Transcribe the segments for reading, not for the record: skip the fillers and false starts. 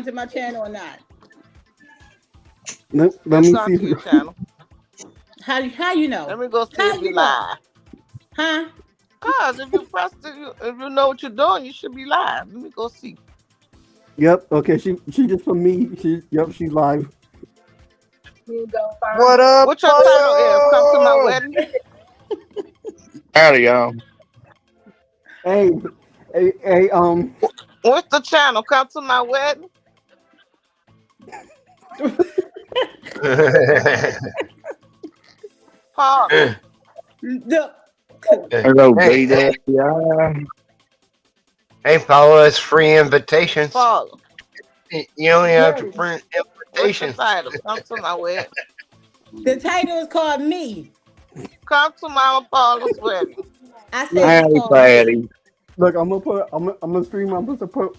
to my channel or not? Let It's me not see. to your channel. How you know? Let me go see How if you you know? live. Huh? Cause if you press it, if you know what you're doing, you should be live. Let me go see. Yep. Okay. She just for me. She's live. What up, What your title is? Come to my Paco? wedding. Howdy, y'all. Hey, hey. What's the channel? Come to my wedding. Paula. Look. Hello, Hey, baby. hey, Paula, it's free invitations. Paula. You only have to Yes. print What's the invitations. title? Come to my wedding. The title is called Me. Come to Mama Paula's wedding. I said Look, it's Howdy, called Me. Patty. look. I'm gonna stream. I'm gonna put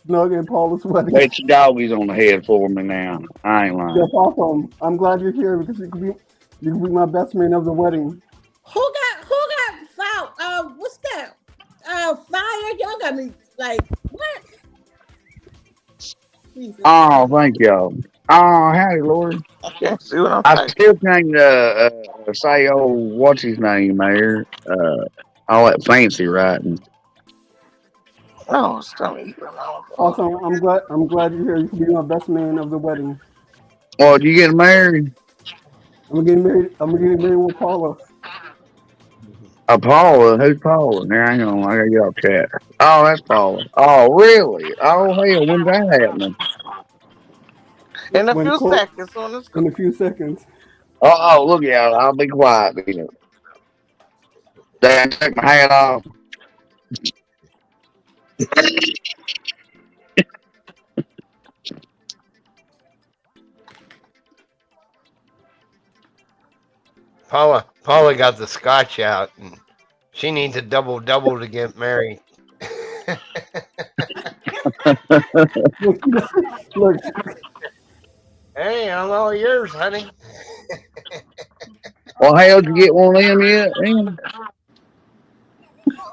Snug and Paula's wedding. Bet your doggies on the head for me now. I ain't lying. That's awesome. I'm glad you're here because you can be my best man of the wedding. Who got foul? What's that? Fire. Y'all got me like what? Jesus. Oh, thank y'all. Oh, howdy, Lord. I can't see what I'm I typing. still can't say, oh, what's his name there? All that fancy writing. Oh, it's coming. Awesome. I'm glad you're here. You can be my best man of the wedding. Well, you getting married? I'm gonna get married with Paula. Paula? Who's Paula? Now, hang on. I gotta get off chat. Oh, that's Paula. Oh, really? Oh, hell, when's that happening? In a When few Cole seconds, soon as in a few seconds. Oh, look out. I'll be quiet then. Dad, take my hat off. Paula got the scotch out, and she needs a double double to get married. Look, look. Hey, I'm all yours, honey. Well, hell, did you get one of them yet? Man?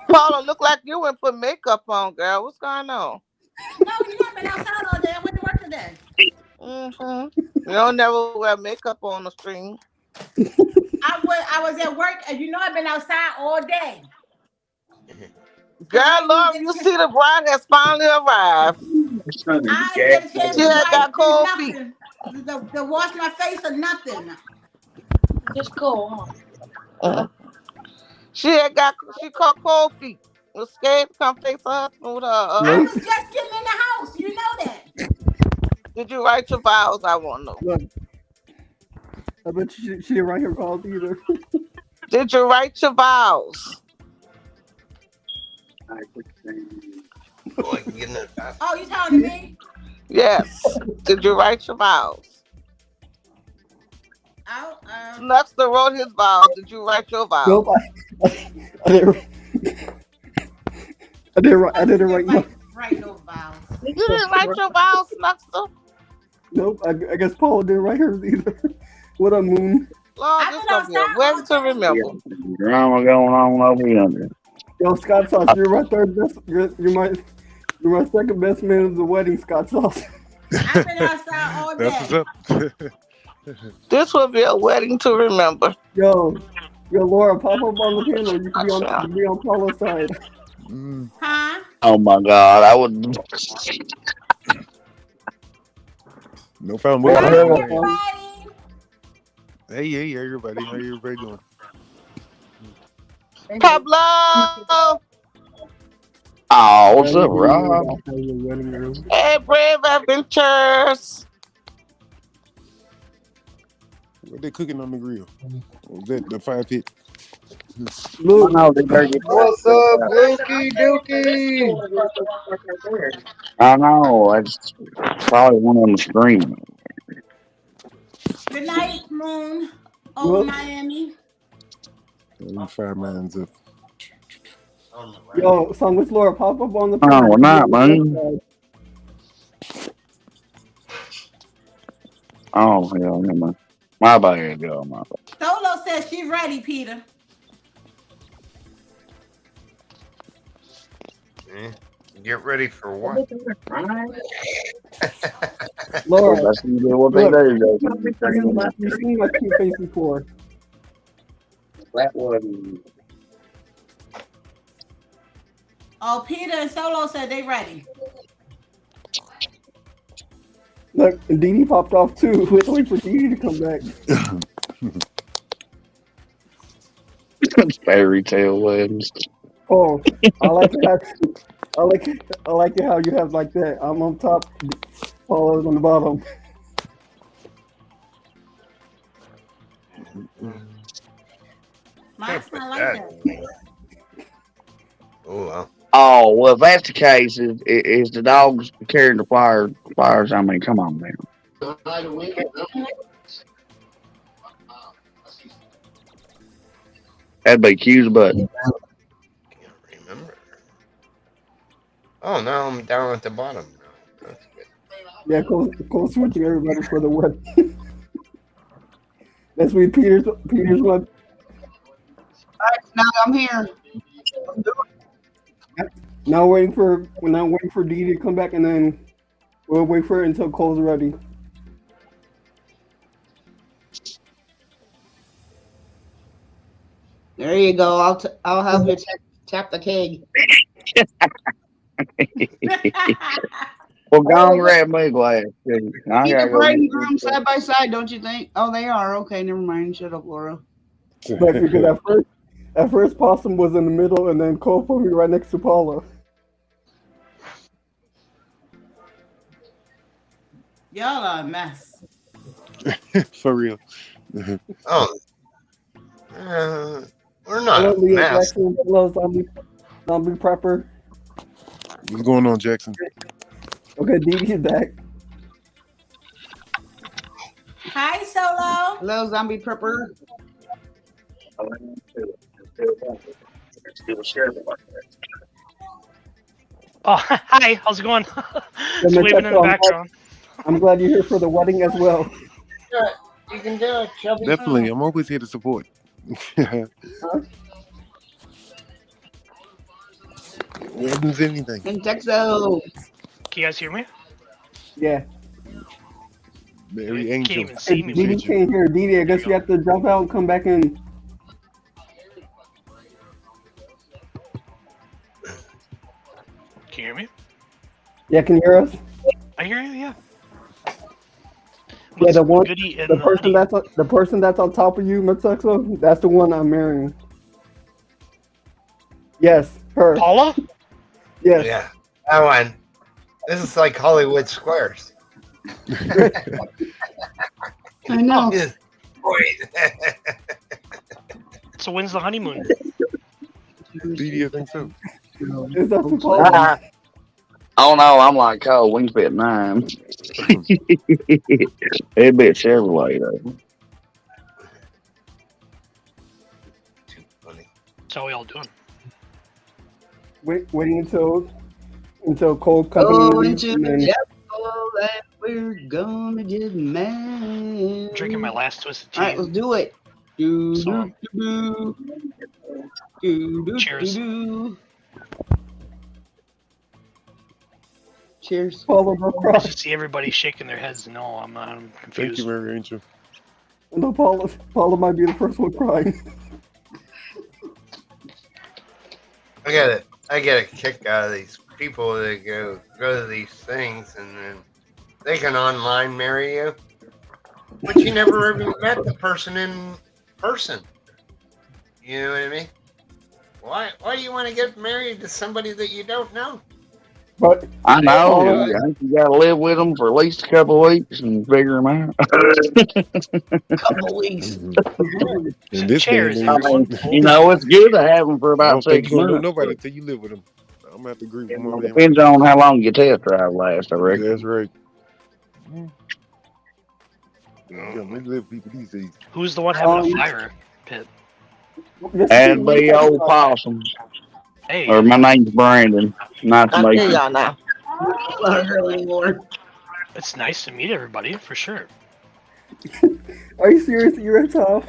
Paula look like you went put makeup on, girl. What's going on? No, you know I've been outside all day. I went to work today. You don't never wear makeup on the stream. I was at work, and you know I've been outside all day. So I Girl, didn't love, get you a see chance. the bride has finally arrived. I didn't get a chance She to had like got do cold feet. nothing. To wash my face or nothing. Mhm. She caught cold feet. Was scared to come face her husband with her. I Look, was just getting in the house. You know that. Did you write your vows? I want to know. look. I bet she didn't write her calls either. Did you write your vows? Oh, I can get in that. Oh, you talking to me? Yes. Did you write your vows? Oh, Snuckster wrote his vows. Did you write your Nope. vows? I didn't. I didn't. I Snuxer didn't didn't write no. write no vows. You didn't write your vows, Snuckster? Nope. I guess Paula didn't write hers either. What up, Moon? Lord, I've this been gonna be a outside wedding all to day. Yeah, remember. drama going on over yonder. Yo, Scott Sauce, you're my third best. You're my second best man of the wedding, Scott Sauce. I've been outside all That's what's day. up. This will be a wedding to remember. Yo, Laura, pop up on the panel. You can be on Gotcha. be on Paula's side. Mm, Huh? Oh, my God. I would. no problem. Where Well, y'all getting Hi, hell, married at? everybody. Hey, everybody. How everybody doing? Pablo! oh, what's up, Everything you Rob? about your wedding room. Hey, Brave Adventures! What they cooking on the grill? Was that the fire pit? I Look, know they better get that What's stuff up, out. Lukey Dookie? I know. That's probably one of them screaming. Good night, Moon. Old look, Miami. Let me fire mines up. yo, son, with Laura, pop up on the Oh, panel. You well, can be not, on Paula's man. side. Oh, hell, never mind. My bad, girl. My bad. Solo says she ready, Peter. Eh, get ready for what? Laura, That's usually what they look, do. you've seen my cute face before. That wasn't. Oh, Peter and Solo said they ready. Look, and Dee Dee popped off too. Wait for Dee Dee to come back. Fairy tale weddings. Oh, I like it. I like it how you have like that. I'm on top, Paula's on the bottom. Mine's not like that. Oh well. Oh well, if that's the case, is the dogs carrying the fires? I mean, come on, man. That'd be Q's button. Can't remember. Oh, now I'm down at the bottom. No, that's good. Yeah, close switching everybody for the wedding. That's what Peter's one. Now I'm here. Now we're now waiting for Dee Dee to come back, and then we'll wait for it until Cole's ready. There you go. I'll help you tap the keg. Well, go on, grab me a glass. I Keep gotta the go. bride and groom side by side, don't you think? Oh, they are. Okay, never mind. Shut up, Laura. But because at first Possum was in the middle, and then Cole put me right next to Paula. Y'all are a mess. For real. Oh, we're Hello, not a Leo mess. Jackson. Hello, zombie prepper. What's going on, Jackson? Okay, Dee Dee's back. Hi, Solo. Hello, zombie prepper. Oh, hi. How's it going? And Just then waving in the Tetsu, background. I'm glad you're here for the wedding as well. You can do it, Shelby. Definitely. I'm always here to support. Weddings, anything. And Texo. Can you guys hear me? Yeah. Mary You can't Angel. even see me. Dee Dee can't hear. Dee Dee, I guess you have to jump out and come back in. Can you hear me? Yeah, can you hear us? I hear you, yeah. Yeah, the one, goodie in the person that's on top of you, Mitsuxo, that's the one I'm marrying. Yes, her. Paula? Yes. Yeah, that one. This is like Hollywood Squares. I know. Wait. So when's the honeymoon? Dee, I think so. It's up to Paula. Oh no, I'm like Cole. We can fit 9. It'd be a Chevrolet though. Too funny. So how we all doing? Waiting until Cole comes Oh, in. into And the then, chapel that we're gonna get mad. Drinking my last twisted tea. All right, let's do it. Do, So- do, do, do, Cheers. do. Cheers. Paula, no I cry. just see everybody shaking their heads. No, I'm not. I'm Thank confused. you, Mary Angel. No, Paula might be the first one crying. I get a kick out of these people that go to these things and then they can online marry you, but you never even met the person in person. You know what I mean? Why do you want to get married to somebody that you don't know? But I know. Paula, I think you gotta live with them for at least a couple of weeks and figure them out. Couple weeks. In this day and Cheers, age, everyone. You know, it's good to have them for I about don't think 6 you're gonna know months. nobody until you live with them. I'm gonna have to agree with It Mom. depends on how long your test drive lasts, I reckon. That's right. Yeah, we live with people these days. Who's the one having a fire pit? And be old possum. Hey, Or my name's Brandon. Not to I'll make tell it. y'all now. Not her anymore. it's nice to meet everybody for sure. Are you serious? You're a top.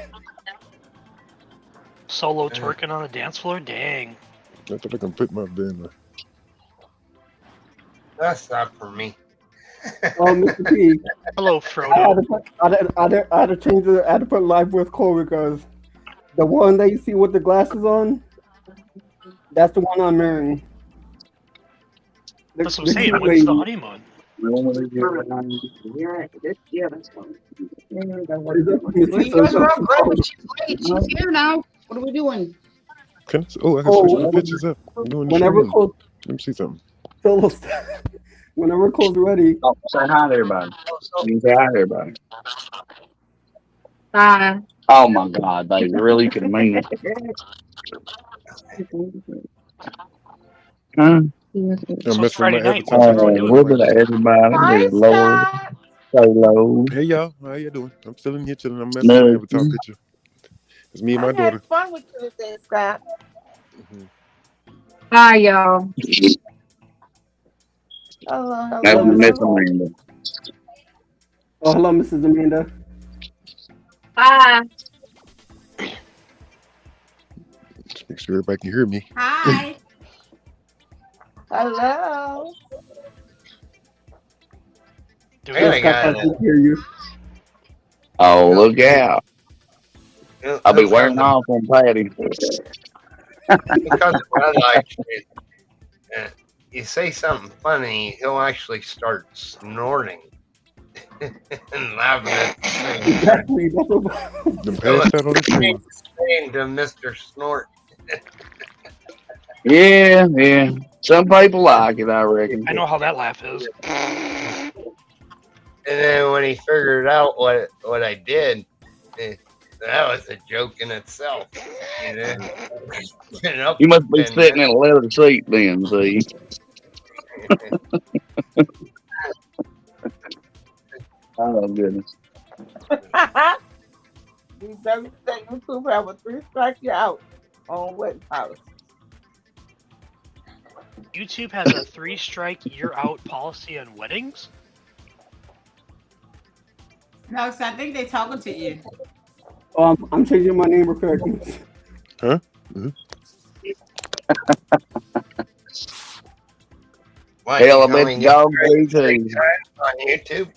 Solo twerking on the dance floor. Dang. I thought I can put my bed in. That's not for me. Mr. P, Hello, I had Frodo. to put, I had to change it. I had to put live with Cole because the one that you see with the glasses on, that's the one I'm marrying. That's what I'm The saying. cute When's the lady. honeymoon? Is that Well, Missy you says guys are all something? good, but she's late. She's here now. What are we doing? Can I, oh, I can switch Oh, my pictures up. I'm doing the whenever stream. Cole, Let me see something. Phyllis, whenever Cole's ready. Oh, say hi to everybody. You can say hi to everybody. Hi. Oh my God, baby, really you can mean it. Huh? I'm So it's messing with my Friday night. avatar What's so I can everyone look doing? like Look at this. everybody. Hi, There's Lord Scott. Solo. Hey y'all, how you doing? I'm still in here chilling. I'm messing with my avatar Nothing. picture. It's me and I my had daughter. fun with you today, Scott. Mhm. Hi, y'all. Hello, That's Hello, hello, Miss. Miss hello. Amanda. Oh, hello, Mrs. Amanda. Hi. Just make sure everybody can hear me. Hi. Hello. Do I we? Yes, Scott, I got can hear you. Oh, look out. I'll be look wearing on off on Patty. because what I like is you say something funny, he'll actually start snorting and laughing at the same time. Exactly. That's what. Then So pass that on the stream. saying to Mr. Snort. Yeah, yeah. Some people like it, I reckon. I know how that laugh is. And then when he figured out what I did, that was a joke in itself. You know, been up You for must be 10 sitting minutes. in a leather seat then, see. Oh, goodness. You better say YouTube have a 3-strike you out on Witten's house. YouTube has a 3-strike you're out policy on weddings. No, so I think they're talking to you. I'm changing my name real quick. Huh? Mhm. What, Hell, you I bet coming the get dogs do too. on YouTube?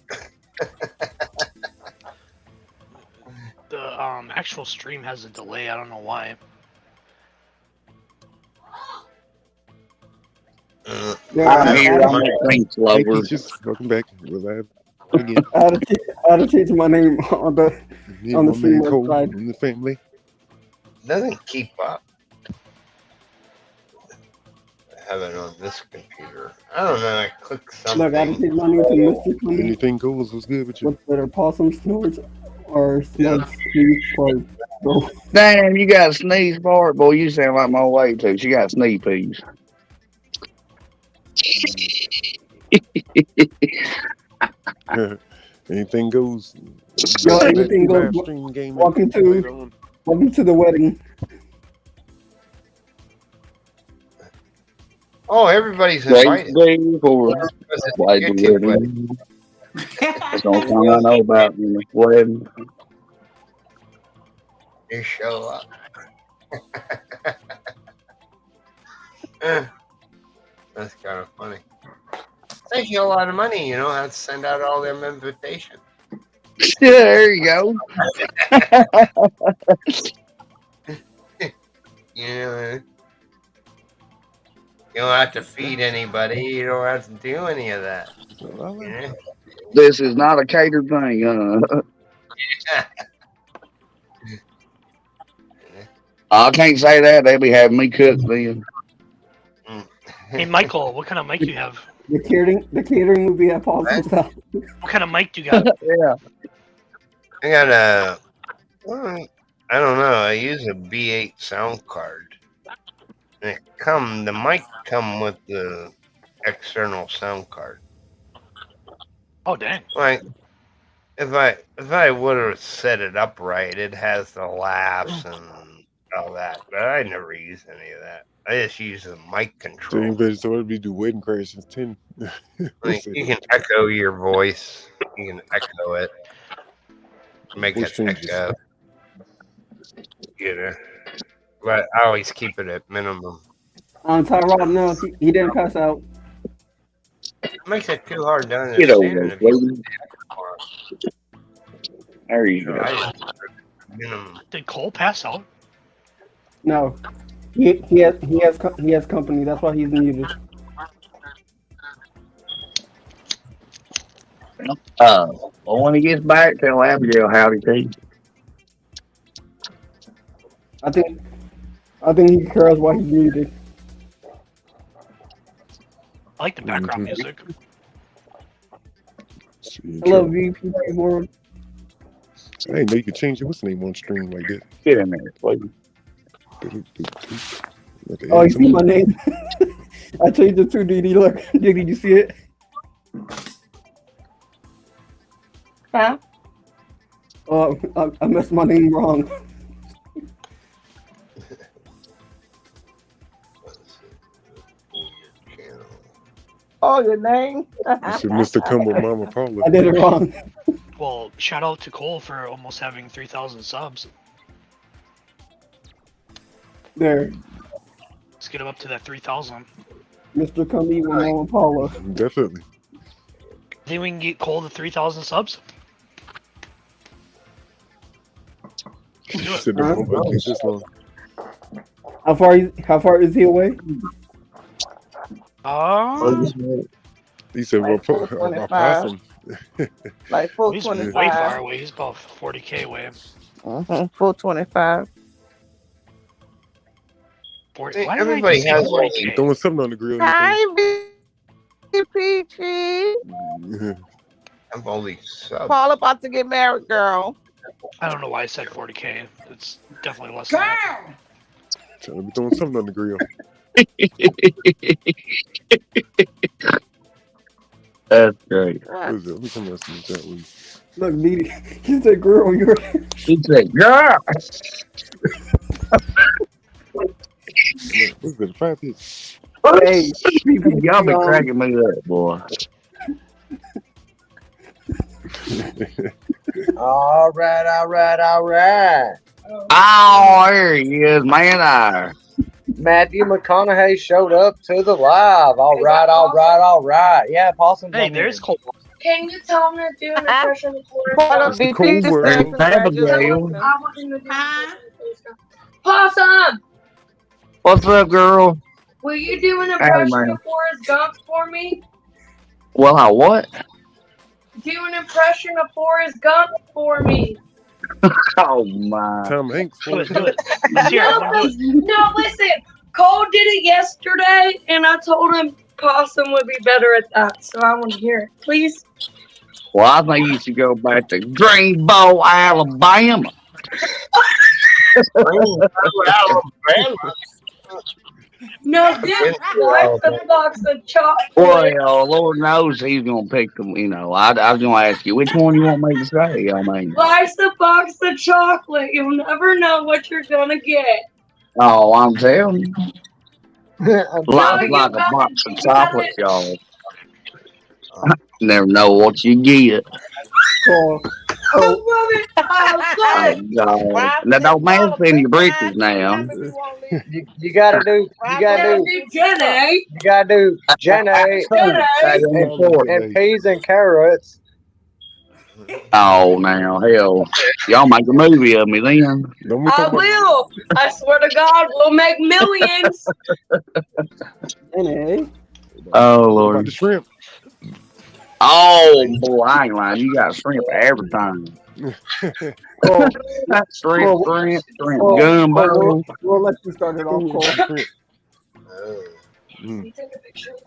The actual stream has a delay. I don't know why. Yeah, I'm I here. had I'm to, a pink Hey, lover. peaches, welcome back. We're live again. I had to change my name Me on and the my man stream Cole website. and the family. Doesn't keep up. I have it on this computer. I don't know. I click Look, I had to something. change my name to Mr. Cundy Anything goes. What's good with you? with the possum snorts or snugs sneeze part. So, Damn, you got a sneeze fart? Boy, you sound like my old lady too. She got sneeze peas. Anything goes. yo, Live, anything goes. live stream game Welcome later to on. welcome to the wedding. Oh, everybody's Great invited. day for Because it's a why the YouTube wedding. wedding. That's the only thing I know about in the wedding. You show up. Eh, that's kind of funny. Saves you a lot of money, you know, have to send out all them invitations. Yeah, there you go. You know, you don't have to feed anybody. You don't have to do any of that. So, You know? This is not a catered thing. I can't say that. They'll be having me cook then. Hey, Michael, what kind of mic do you have? The catering will be at Possum's house. What kind of mic do you got? Yeah. I got a, I don't know. I use a B8 sound card. And the mic come with the external sound card. Oh, dang. Like if I would have set it up right, it has the laughs and all that. But I never use any of that. I just use the mic so control. anybody started me do wedding crash since 10. Like you can echo your voice. You can echo it. Make Voice it changes. echo. You know. But I always keep it at minimum. Tyrod, no, he didn't pass out. makes it too hard to Get over understand there, if you please. There you go. minimum. Did Cole pass out? No, he has company. That's why he's muted. Well, when he gets back, tell Abigail howdy to. I think he cares why he's muted. I like the background music. I love VP keyboard. I didn't know you could change it. What's the name on stream like that? Get in there, please. Oh, you see my name? I changed it to DD. Look, did you see it? Huh? Oh, I messed my name wrong. Oh, your name? You said Mr. Come with Mama Paula. I did it wrong. Well, shout out to Cole for almost having 3,000 subs. There, Let's get him up to that 3,000. Mr. Cumby with Mama Paula. Definitely. Think we can get Cole to 3,000 subs? You said the wrong button takes this long. How far is he away? He said, well, Like 425. possum. Like full He's way 25. far away. He's about 40K away. Full 25. 40. Why did I Everybody just say has 40K? You throwing something on the grill. Hi, Peachy. I've only sub. Paul about to get married, girl. I don't know why I said 40K. It's definitely less than that. Girl! Trying to be throwing something on the grill. That's great. What is it? Let me come else use that one. Look, DD. He said, "Girl, you're." She said, girl. What's it? 5 hits. Hey, Y'all be cracking me up, boy. All right. Oh, there he is, man. Matthew McConaughey showed up to the live. All right. Yeah, Possum's Hey, on there's there. Cole. Can you tell him to do an impression of Paul Forrest VP cool just word. said There's Abigail. congratulations. I want him to do an Huh? impression of Forrest Gump. Possum, What's up, girl? will you do an Hey, impression man. of Forrest Gump for me? Well, I what? Do an impression of Forrest Gump for me. Oh, my. Tom Hanks. Do it, do it. Let's hear it. I wanna do it. No, listen. Cole did it yesterday, and I told him Possum would be better at that, so I want to hear it. Please? Well, I think you should go back to Greenbow, Alabama. Alabama. No, this like the box of chocolate. Well, Lord knows he's going to pick them, you know. I was going to ask you, which one you want me to say? I mean, Life's a box of chocolate. You'll never know what you're gonna get. oh, I'm telling you. I'm Like, you like a got box it. of You got chocolate, it. y'all. Never know what you get. Oh, I love it. I love it. Oh, God. Now, don't mess in your britches now. you gotta do Jenny. Jenny and peas and carrots. Oh, now, hell. Y'all make a movie of me then. Don't we I talk about will. I swear to God, we'll make millions. NA. Oh, about Lord. the shrimp? Oh, boy, I ain't lying. You got shrimp every time. Oh, Shrimp, gumbo. we'll let you start it off, Cole. Mm.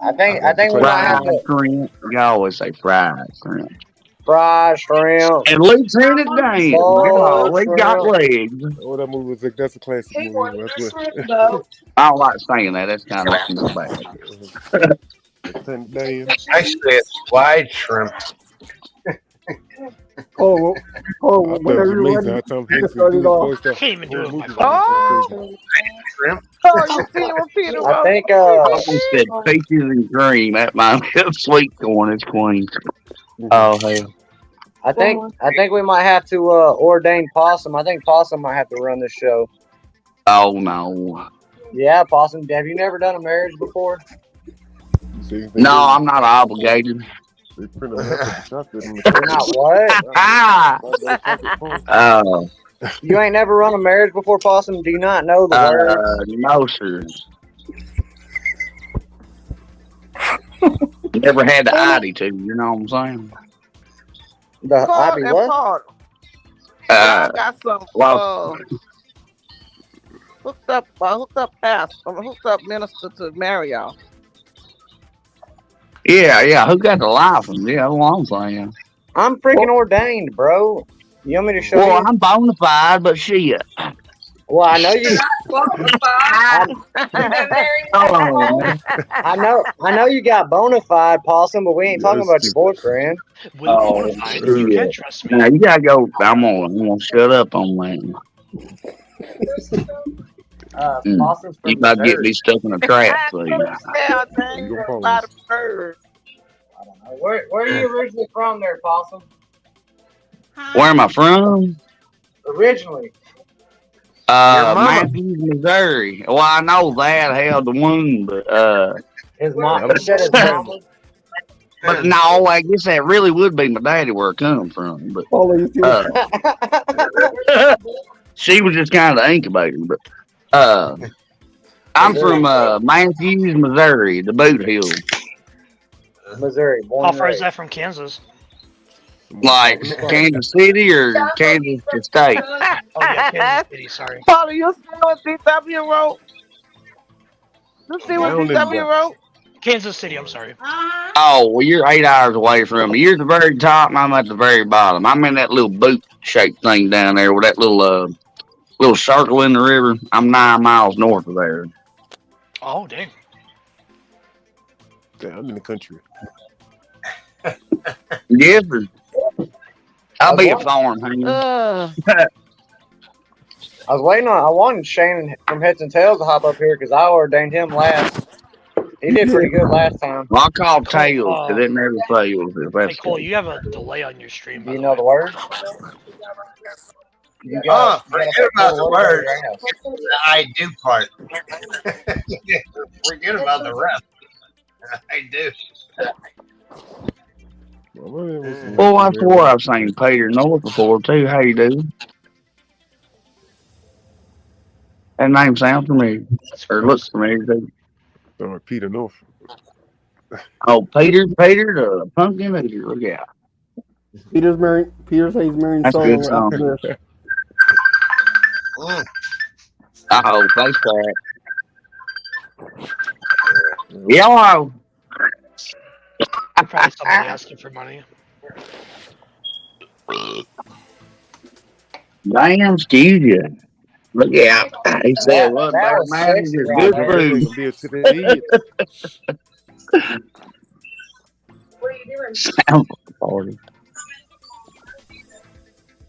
I think we might have Fried to shrimp. You always say fried shrimp. fry shrimp. And Lieutenant Dan. Oh, We got legs. Oh, that movie was like, that's a classic He movie. wanted That's a what. shrimp boat. I don't like saying that. That's kind of bad. Lieutenant Dan. I said wide shrimp. Oh, I thought whenever it was you're amazing ready, how Tom you can Hanks start would it do his off. voice stuff. Can't even do it with my phone. Oh, Shrimp. oh, you see what Peter I wrote? think I said peaches and cream. That might be a sweet corn. It's queen. Oh, hell. I think we might have to ordain Possum. I think Possum might have to run this show. Oh, no. Yeah, Possum. Have you never done a marriage before? See, No, I'm not obligated. they print a map of the chocolate in the You're not what? Ah, Goddamn chocolate farm. You ain't never run a marriage before, Possum? Do you not know the words? no, sir. Never had the ID to, you know what I'm saying? The Paul Ivy and what? Paul. Y'all got some Well, hooked up minister to marry y'all. yeah, who got the license? Yeah, that's what I'm saying. I'm freaking ordained, bro. You want me to show Well, you? I'm bona fide, but shit. Well, I know you. You're not qualified to marry Hold Paul. on, man. I know you got bona fide, Possum, but we ain't Yeah, talking that's about your stupid. boyfriend. With bona fide, you shit. can trust me. Now you gotta go. I'm gonna shut up on that. Possum's You from about to get me Missouri. stuck in a trap, please. Yeah, You dang, go a Paul. lot of birds. I don't know. Where are you originally from there, Possum? Where am I from? Originally. Your mama. Matthews, Missouri. Well, I know that hell the wound, but His mom I'm said his mama. but no, I guess that really would be my daddy where it comes from. But Paula, you see what she was just kind of the incubator. But I'm from Matthews, Missouri, the Boot Hill. Missouri, born How and far is raised. that from Kansas? Like Kansas City or Kansas to state? Oh yeah, Kansas City. Sorry. Paul, you see what DW wrote? You see what down in DW the wrote? Kansas City. I'm sorry. Oh, well, you're 8 hours away from me. You're at the very top, and I'm at the very bottom. I'm in that little boot-shaped thing down there with that little circle in the river. I'm 9 miles north of there. Oh dang. damn, I'm in the country. Yes, sir. I'll be a farm hand. I wanted Shane from Heads and Tails to hop up here because I ordained him last. He did pretty good last time. Well, I call Cole, tails because it never fails. If Hey that's Cole, you have a delay on your stream. Do By you the know way. the word? You Oh, you gotta forget about the pull over words. your ass. The I do part. Forget about the rest. I do. Well, that's where I've seen Peter North before, too. How you do? That name sounds familiar. That's Or gross. looks familiar, too. Peter North. Oh, Peter the pumpkin eater. Look out. Peter says he's marrying That's good Solo song. after this. Uh-oh, face crack. Yellow. Probably somebody asking for money. Damn, excuse you. Look out. He said, what, That better was man sexy is right good there. food. Gonna be a to the head. What are you doing? Sounds like a party.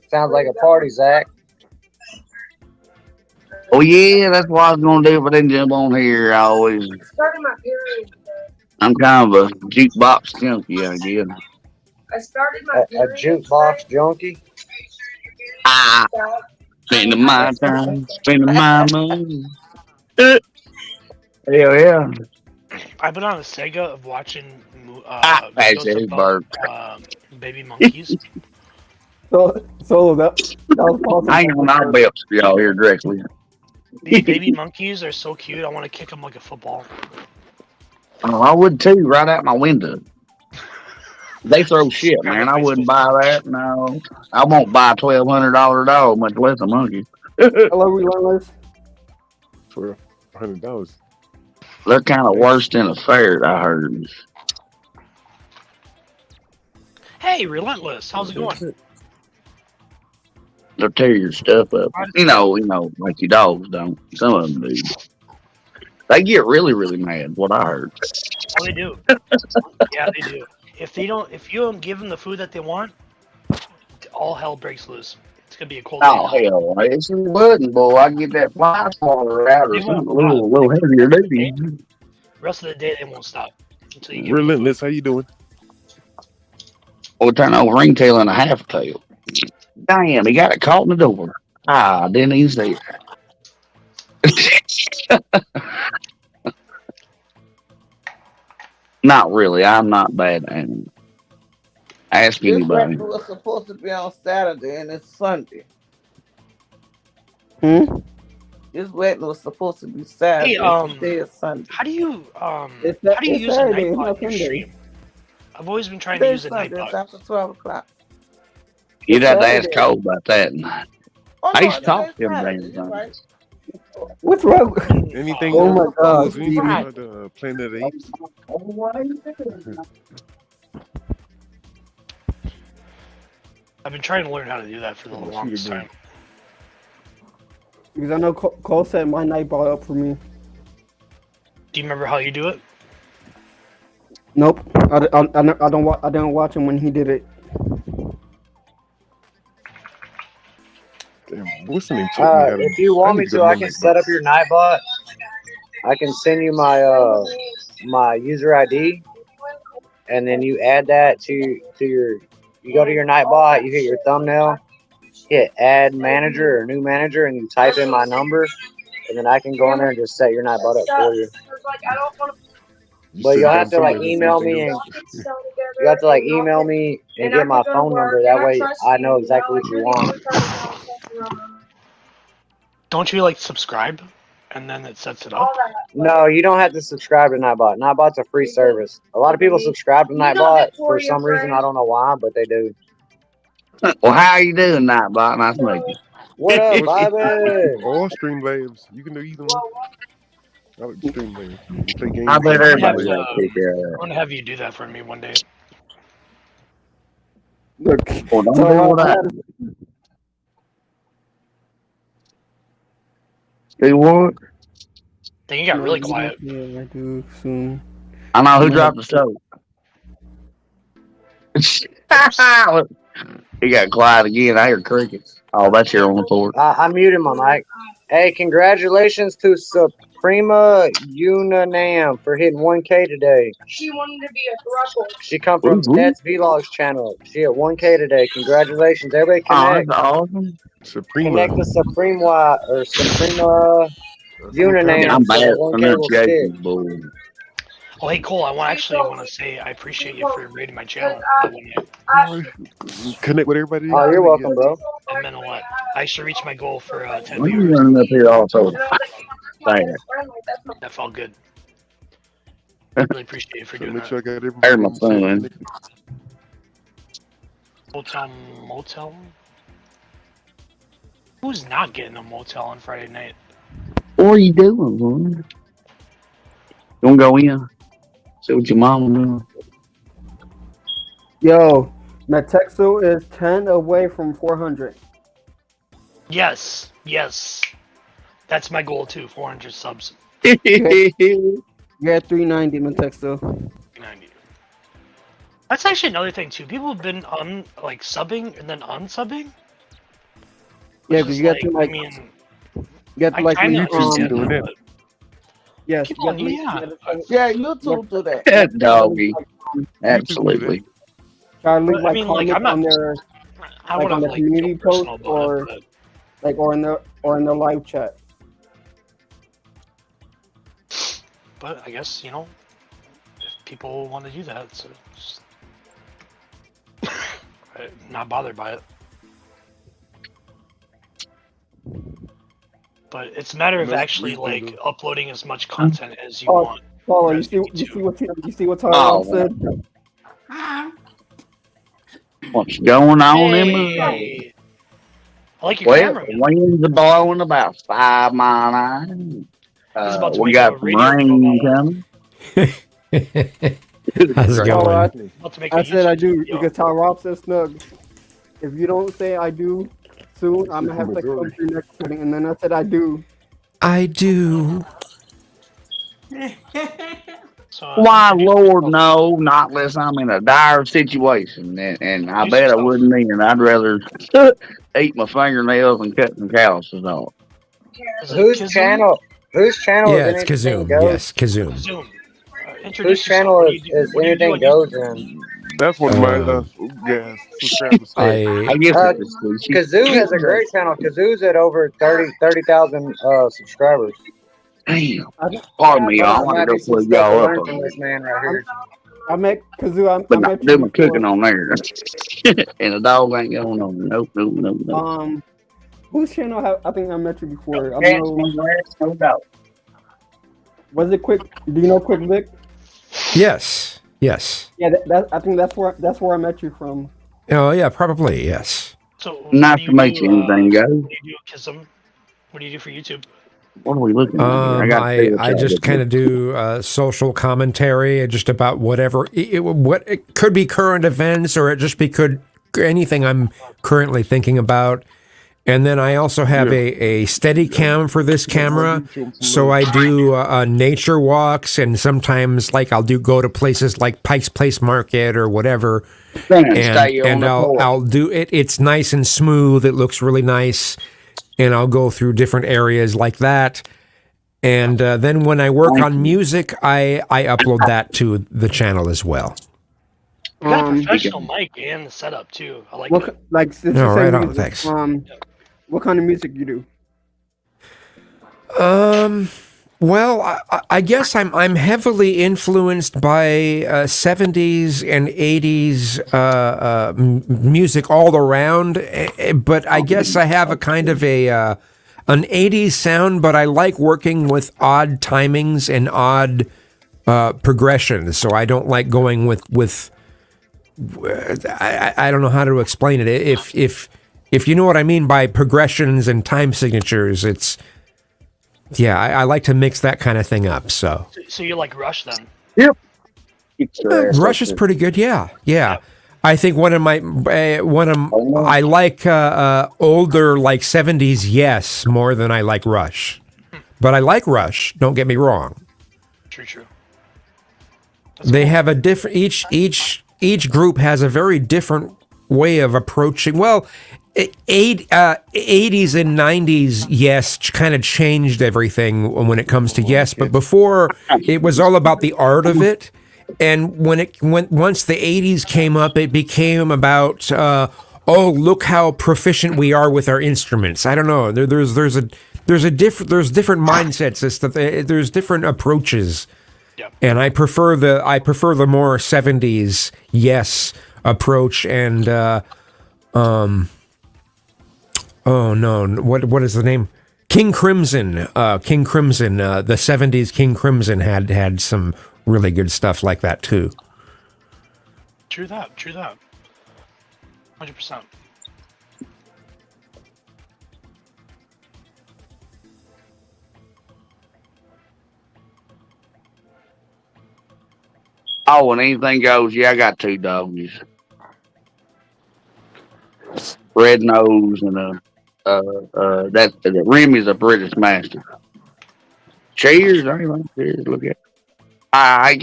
Sounds like a party, Zach. Oh, yeah, that's what I was going to do if I didn't jump on here. Started my period today. I'm kind of a jukebox junkie, I guess. I started my A period jukebox junkie. Spending my time, spending my money. Hell yeah. I've been on a Sega of watching That's videos his bird. about baby monkeys. So that was awesome. I ain't gonna knock belts for y'all here directly. These baby monkeys are so cute. I want to kick them like a football. Oh, I would too, right out my window. They throw shit, man. I wouldn't buy that. No, I won't buy a $1,200 dog, much less a monkey. Hello, relentless. For $100. They're kind of worse than a ferret, I heard. Hey, Relentless, how's it going? They'll tear your stuff up. You know, like your dogs don't. Some of them do. They get really, really mad. What I heard. Oh, they do. Yeah, they do. If you don't give them the food that they want, all hell breaks loose. It's gonna be a cold day. Oh hell, it's a button, boy. I get that fly swatter out or something a little heavier duty. The rest of the day they won't stop until you give Relentless, how you doing? Or turn over ringtail and a half tail. Damn, he got it caught in the door. Ah, didn't even see it. Not really. I'm not bad at it. Ask This anybody. wedding was supposed to be on Saturday and it's Sunday. Hmm? This wedding was supposed to be Saturday. Hey, Today is Sunday. how do you It's use a Saturday. It's Nightbot not in your Sunday. stream? I've always been trying to Today use is a Sunday. It's Nightbot. after 12 o'clock. You'd It's have to ask Saturday. Cole about that. Oh, I no, used to talk today's to him Saturday. damn You're time. right. What's wrong? Anything Oh my Cool, God, is anything Speedy. about Planet of the Apes? I've been trying to learn how to do that for the Shoot longest again. time. Because I know Cole set my Nightbot up for me. Do you remember how you do it? Nope. I don't watch him when he did it. Damn, what's the name? Told me how to. If you want me need to to, go I to can my set up your Nightbot. I can send you my user ID, and then you add that to your. You go to your Nightbot, you hit your thumbnail, hit add manager or new manager, and you type in my number, and then I can go in there and just set your Nightbot up for you. But said you'll have something to like about email anything me else. and you have to like email me and get my phone number. That way I know exactly what you want. Don't you like subscribe, and then it sets it up? No, you don't have to subscribe to Nightbot. Nightbot's a free service. A lot of people subscribe to Nightbot for some reason. I don't know why, but they do. Well, how you doing, Nightbot? Nice to meet you. What up, Or Bobby? Streamlabs. You can do either one. I like Streamlabs. You play games. I bet I'm gonna have everybody to. got to take care of I'm that. gonna have you do that for me one day. Look, Well, don't so do what I do. What? Then you got really quiet. Yeah, I do soon. I know who dropped the soap. He got quiet again. I hear crickets. Oh, that's here on the porch. I muted my mic. Hey, congratulations to Suprema Unanam for hitting 1K today. She wanted to be a thruple. She come from Ooh, ooh. Net's Vlogs channel. She hit 1K today. Congratulations. Everybody Oh, connect. that's awesome. Suprema. Connect to Suprema or Suprema Unanam I'm so bad the at 1K will stick. pronunciation, boy. Oh, hey Cole, I actually want to say I appreciate you for rating my channel. Connect with everybody. Oh, you're welcome, bro. It meant a lot. I should reach my goal for 10 What are you viewers. running up here also? There. That felt good. Really appreciate you for So doing make that. sure I got everybody. There's my son. Motel? Who's not getting a motel on Friday night? What are you doing, boy? You want to go in? See what your mama doing? Yo, Metexo is 10 away from 400. Yes. That's my goal too, 400 subs. You're at 390, Metexo. 90. That's actually another thing too. People have been subbing and then unsubbing. Yeah, Which because is you got to I mean, you got to I kinda leave understand doing that, it. yes, people on Yeah, YouTube do that. That doggy. Absolutely. try to leave I mean, like, comments I'm not- on their I like want on to the community feel personal post about it, but or in the live chat. But I guess, if people want to do that, so just I'm not bothered by it. But it's a matter of Nope, actually we can uploading as much content as you Oh, want. Paula, you Whereas see what Tyler Oh, said? What's going on in my Hey, I like your Well, camera, the man. winds are blowing about 5 mile an hour. He's about to We make got a some radio rain promo. coming. How's it Paula, going? About to make a I said I YouTube do video. because Tyler Rob said snug. If you don't say I do soon, I'm gonna have to come to your next wedding. And then I said I do. I do. So, Why, Lord, no, not unless I'm in a dire situation. And I bet I wouldn't then. I'd rather eat my fingernails and cut some calluses off. Whose channel? Whose channel Yeah, is it's anything Kazoom. goes? Yes, Kazoom. Zoom. Whose Introduce channel yourself. is What do you do anything on goes YouTube? in? That's one of my subscribers. I guess it's exclusive. Kazoo has a great channel. Kazoo's at over 30,000 subscribers. Damn. Pardon me, y'all. I want to Might go be some plug stuff to y'all up learn on from this. this man right here. I met Kazoo. but I not met do you my cooking before. on there. And the dog ain't going on. Nope, nope, nope, nope. Whose channel? I think I met you before. I don't Cats, know. no rats, no dog. Was it Quick? Do you know Quick Vic? Yes. Yes. Yeah, I think that's where I met you from. Oh yeah, probably yes. So what Nice do to you meet do? you, anything goes. What do you do, Kism? What do you do for YouTube? What are we looking at here? I got to see I just kind of do social commentary, just about whatever. It could be current events, or it just could anything I'm currently thinking about. And then I also have a steady cam for this camera, so I do nature walks, and sometimes like I'll go to places like Pike's Place Market or whatever, and I'll do it. It's nice and smooth. It looks really nice, and I'll go through different areas like that. And then when I work on music, I upload that to the channel as well. You got a professional mic and the setup too. I like it. Like since No, you say right on, music, thanks. what kind of music you do? Well, I guess I'm heavily influenced by 70s and 80s music all around, but I guess I have a kind of an 80s sound, but I like working with odd timings and odd progressions, so I don't like going with I don't know how to explain it. If you know what I mean by progressions and time signatures, it's I like to mix that kind of thing up. So you like Rush then? Yep. Rush is pretty good. Yeah. I think I like older like 70s Yes more than I like Rush, but I like Rush. Don't get me wrong. True. They have a different each group has a very different way of approaching. Well, 80s and 90s Yes kind of changed everything when it comes to Yes, but before it was all about the art of it. And once the 80s came up, it became about look how proficient we are with our instruments. I don't know. There's different mindsets. There's different approaches. Yep. And I prefer the more 70s Yes approach. And oh no, what is the name? King Crimson. The 70s King Crimson had some really good stuff like that too. True that. 100%. Oh, and anything goes. Yeah, I got 2 doggies. Red nose and that Remy's a British Mastiff. Cheers, anything. Cheers. Look at. Look at he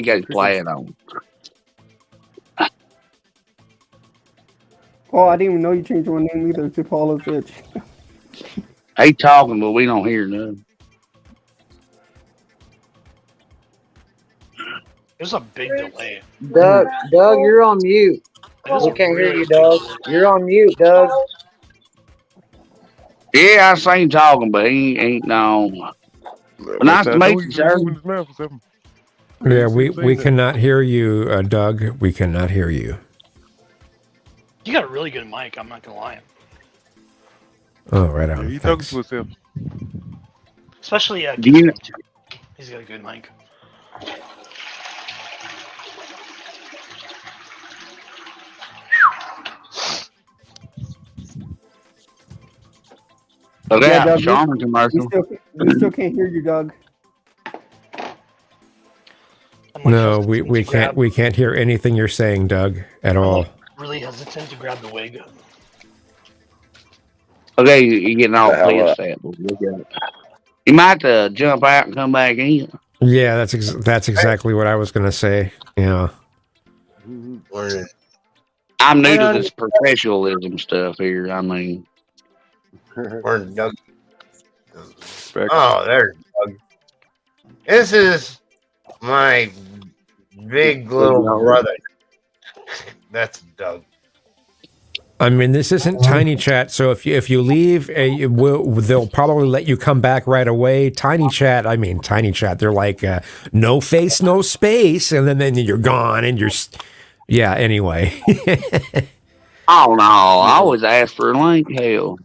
got his flag on. Oh, I didn't even know you changed your name either to Paula's Bitch. He talking, but we don't hear nothing. There's a big delay. Doug, you're on mute. We can't hear you, Doug. You're on mute, Doug. Yeah, I seen talking, but he ain't no. Nice to meet you, sir. Yeah, we cannot hear you, Doug. We cannot hear you. You got a really good mic. I'm not gonna lie. Oh, right on. He talking to himself. Especially you know, he's got a good mic. So Yeah, Doug, Charmin commercial. We still can't hear you, Doug. No, we can't hear anything you're saying, Doug, at all. Really hesitant to grab the wig. Okay, you're getting all pissed at. You might jump out and come back in. Yeah, that's exactly what I was gonna say. Yeah. I'm new to this professionalism stuff here. I mean, Where's Doug? Oh, there's Doug. This is my big little brother. That's Doug. I mean, this isn't Tiny Chat, so if you leave, they'll probably let you come back right away. Tiny Chat, they're like no face, no space, and then you're gone, and yeah. Anyway, Oh no, I always ask for a link. Hell,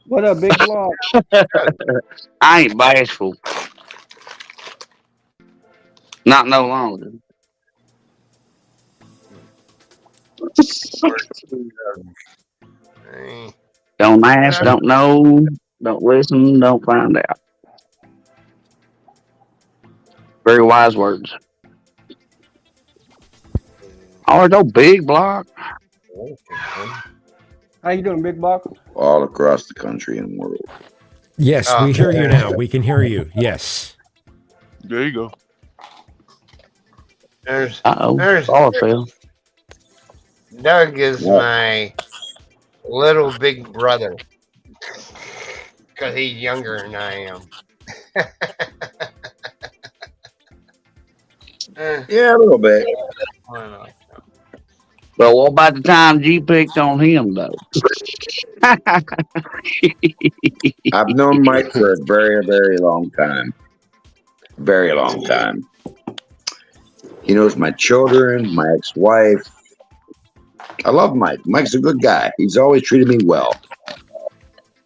What up, big block? I ain't bashful. Not no longer. Don't ask, don't know, don't listen, don't find out. Very wise words. Oh, no big block. How you doing, big block? All across the country and world. yes, we hear you now. We can hear you. Yes. There you go. There's All fail. Doug is my little big brother because he's younger than I am. Yeah, a little bit. But what about the time G picked on him, though? I've known Mike for a very, very long time. Very long time. He knows my children, my ex-wife. I love Mike. Mike's a good guy. He's always treated me well.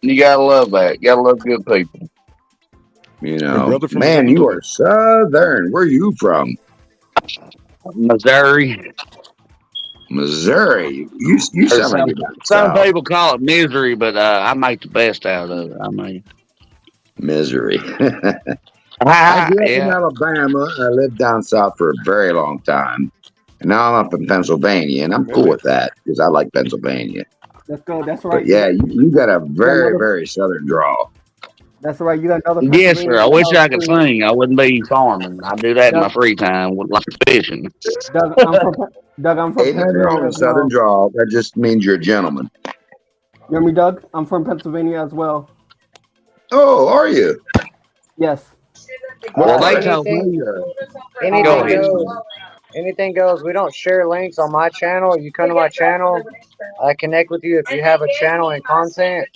You gotta love that. You gotta love good people. You know, man, you are Southern. Where are you from? Missouri. Missouri. You sound like you're down Some south. people call it misery, but I make the best out of it. I mean, misery. I grew up in yeah. Alabama. I lived down south for a very long time. And now I'm up in Pennsylvania, and I'm cool with that because I like Pennsylvania. Let's go. That's right. But yeah, you got a very, very southern draw. That's right. You got another. Yes, sir. I wish I could sing. I wouldn't be farming. I do that in my free time with like fishing. Doug, I'm from Ain't nothing wrong with southern draw. That just means you're a gentleman. You hear me, Doug? I'm from Pennsylvania as well. Oh, are you? Yes. Well, they told me. Anything goes. We don't share links on my channel. You come to my channel, I connect with you if you have a channel and content,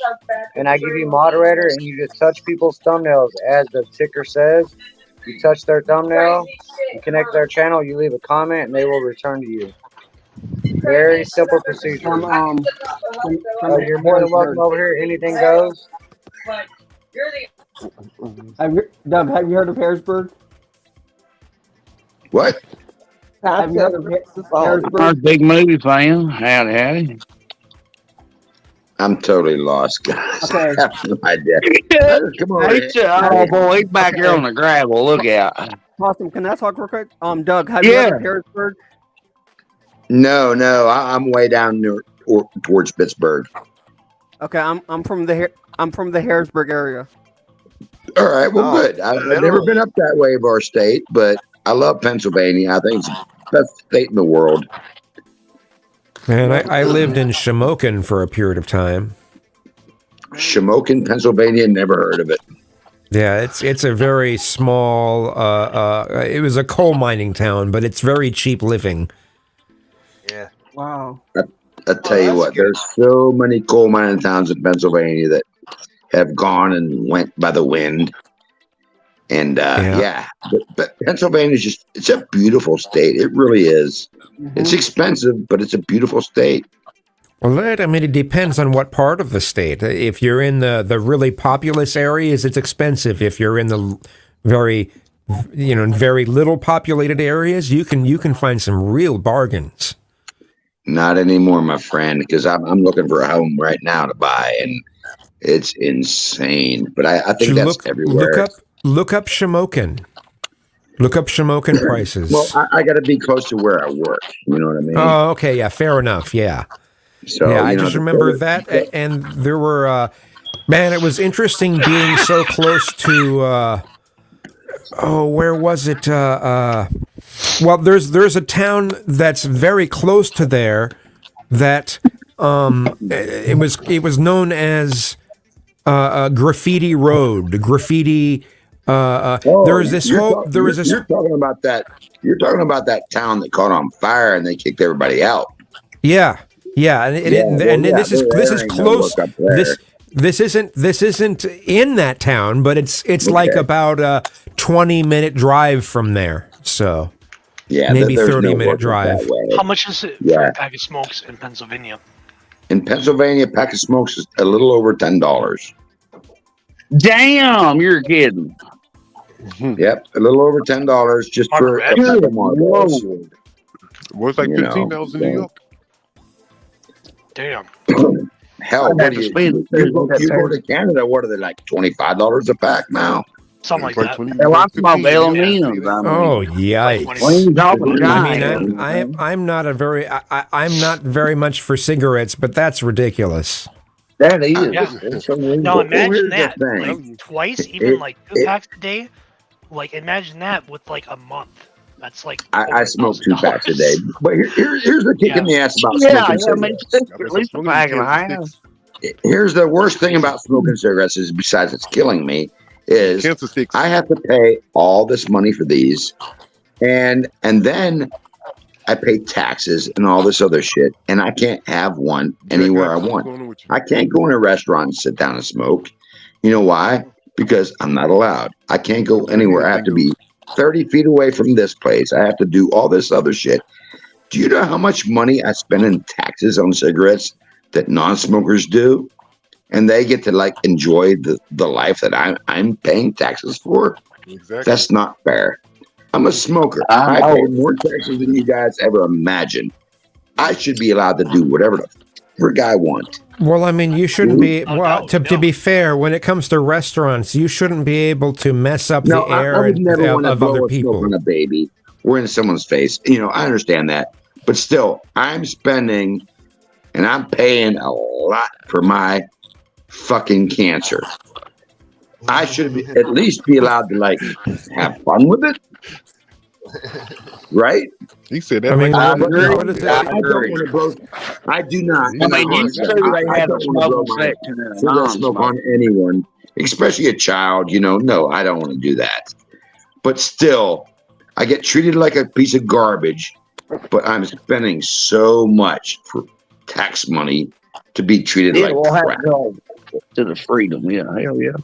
and I give you moderator, and you just touch people's thumbnails as the ticker says. You touch their thumbnail, you connect their channel, you leave a comment, and they will return to you. Very simple procedure. You're more than welcome over here. Anything goes. Doug, have you heard of Harrisburg? What? Have you heard of Harrisburg? I'm a big movie fan. Howdy. I'm totally lost, guys. Okay. I have no idea. Come on. Oh boy, he's back here on the gravel. Look out. Awesome. Can I talk real quick? Doug, have you heard of Harrisburg? No, I'm way down towards Pittsburgh. Okay, I'm from the Harrisburg area. All right, well, good. I've never been up that way of our state, but I love Pennsylvania. I think it's the best state in the world. Man, I lived in Shamokin for a period of time. Shamokin, Pennsylvania, never heard of it. Yeah, it's a very small. It was a coal mining town, but it's very cheap living. Yeah. Wow. I tell you what, there's so many coal mining towns in Pennsylvania that have gone and went by the wind. And but Pennsylvania is it's a beautiful state. It really is. Mm-hmm. It's expensive, but it's a beautiful state. Well, it depends on what part of the state. If you're in the really populous areas, it's expensive. If you're in the very little populated areas, you can find some real bargains. Not anymore, my friend, because I'm looking for a home right now to buy, and it's insane. But I think that's everywhere. Look up Shamokin. Look up Shamokin prices. Well, I got to be close to where I work. You know what I mean? Oh, okay. Yeah, fair enough. Yeah. So I just remember that, and there were, man, it was interesting being so close to. Where was it? Well, there's a town that's very close to there that it was known as Graffiti Road. Graffiti. There was this whole. There was this. You're talking about that. You're talking about that town that caught on fire and they kicked everybody out. Yeah. Yeah, and this is close. This isn't in that town, but it's like about a 20-minute drive from there. So maybe 30-minute drive. How much is it for a pack of smokes in Pennsylvania? In Pennsylvania, a pack of smokes is a little over $10. Damn, you're kidding. Yep, a little over $10 just for a pack of Marlboros. Well, it's like $15 in New York. Damn. Hell, what do you go to Canada? What are they like? $25 a pack now? Something like that. Hell, I'm from Bellingham. Oh yikes! I mean, I'm not very much for cigarettes, but that's ridiculous. That is. No, imagine that. Like, twice, even like 2 packs a day. Like, imagine that with like a month. That's like I smoke 2 packs a day. But here's the kick in the ass about smoking cigarettes. At least a pack and a half. Here's the worst thing about smoking cigarettes is, besides it's killing me, is I have to pay all this money for these, and then I pay taxes and all this other shit, and I can't have one anywhere I want. I can't go in a restaurant and sit down and smoke. You know why? Because I'm not allowed. I can't go anywhere. I have to be 30 feet away from this place. I have to do all this other shit. Do you know how much money I spend in taxes on cigarettes that non-smokers do? And they get to like enjoy the life that I'm paying taxes for? Exactly. That's not fair. I'm a smoker. I pay more taxes than you guys ever imagined. I should be allowed to do whatever the frick I want. Well, I mean, you shouldn't be. Well, to be fair, when it comes to restaurants, you shouldn't be able to mess up the air I would never want to of blow other a people. smoke on a baby or in someone's face. You know, I understand that, but still, I'm spending and I'm paying a lot for my fucking cancer. I should at least be allowed to like have fun with it, right? He said that. I mean, I do not. I mean, you said they had a smoking section. Smoke on anyone, especially a child. You know, no, I don't want to do that. But still, I get treated like a piece of garbage. But I'm spending so much for tax money to be treated like crap. To the freedom, yeah, hell yeah.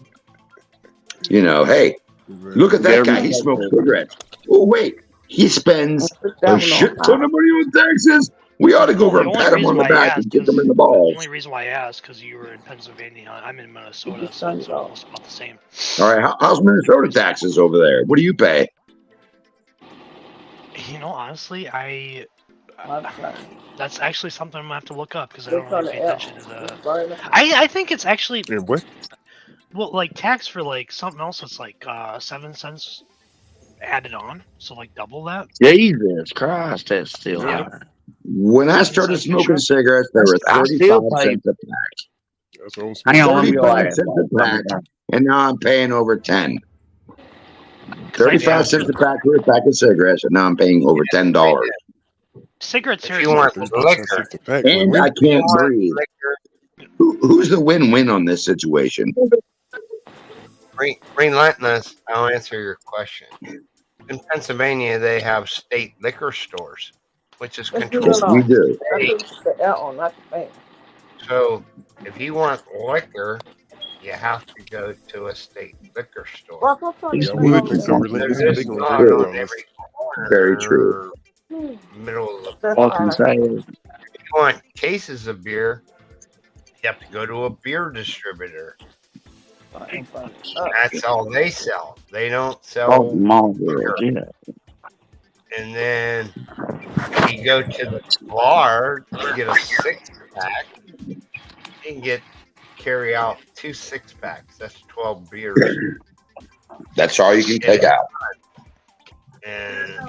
You know, hey, look at that guy. He smokes cigarettes. Oh, wait. He spends a shit ton of money on taxes. We ought to go over and pat him on the back and kick him in the balls. The only reason why I asked, because you were in Pennsylvania. I'm in Minnesota, so it's almost about the same. All right. How's Minnesota taxes over there? What do you pay? You know, honestly, that's actually something I'm going to have to look up, because I don't really pay attention to the... I think it's actually... What? Well, like, tax for, like, something else that's, like, 7 cents added on. So, like, double that. Jesus Christ, that's still high. When I started smoking cigarettes, they were 35 cents a pack. Hang on, 35 cents a pack, and now I'm paying over 10. 35 cents a pack for a pack of cigarettes, and now I'm paying over $10. Cigarettes here. If you want liquor, and I can't breathe. Who's the win-win on this situation? Relentless, I'll answer your question. In Pennsylvania, they have state liquor stores, which is controlled. Yes, we do. So, if you want liquor, you have to go to a state liquor store. Very true. Middle of the if you want cases of beer, you have to go to a beer distributor. That's all they sell. They don't sell liquor. And then if you go to the bar to get a 6-pack, you can carry out 2 6-packs. That's 12 beers. That's all you can take out. And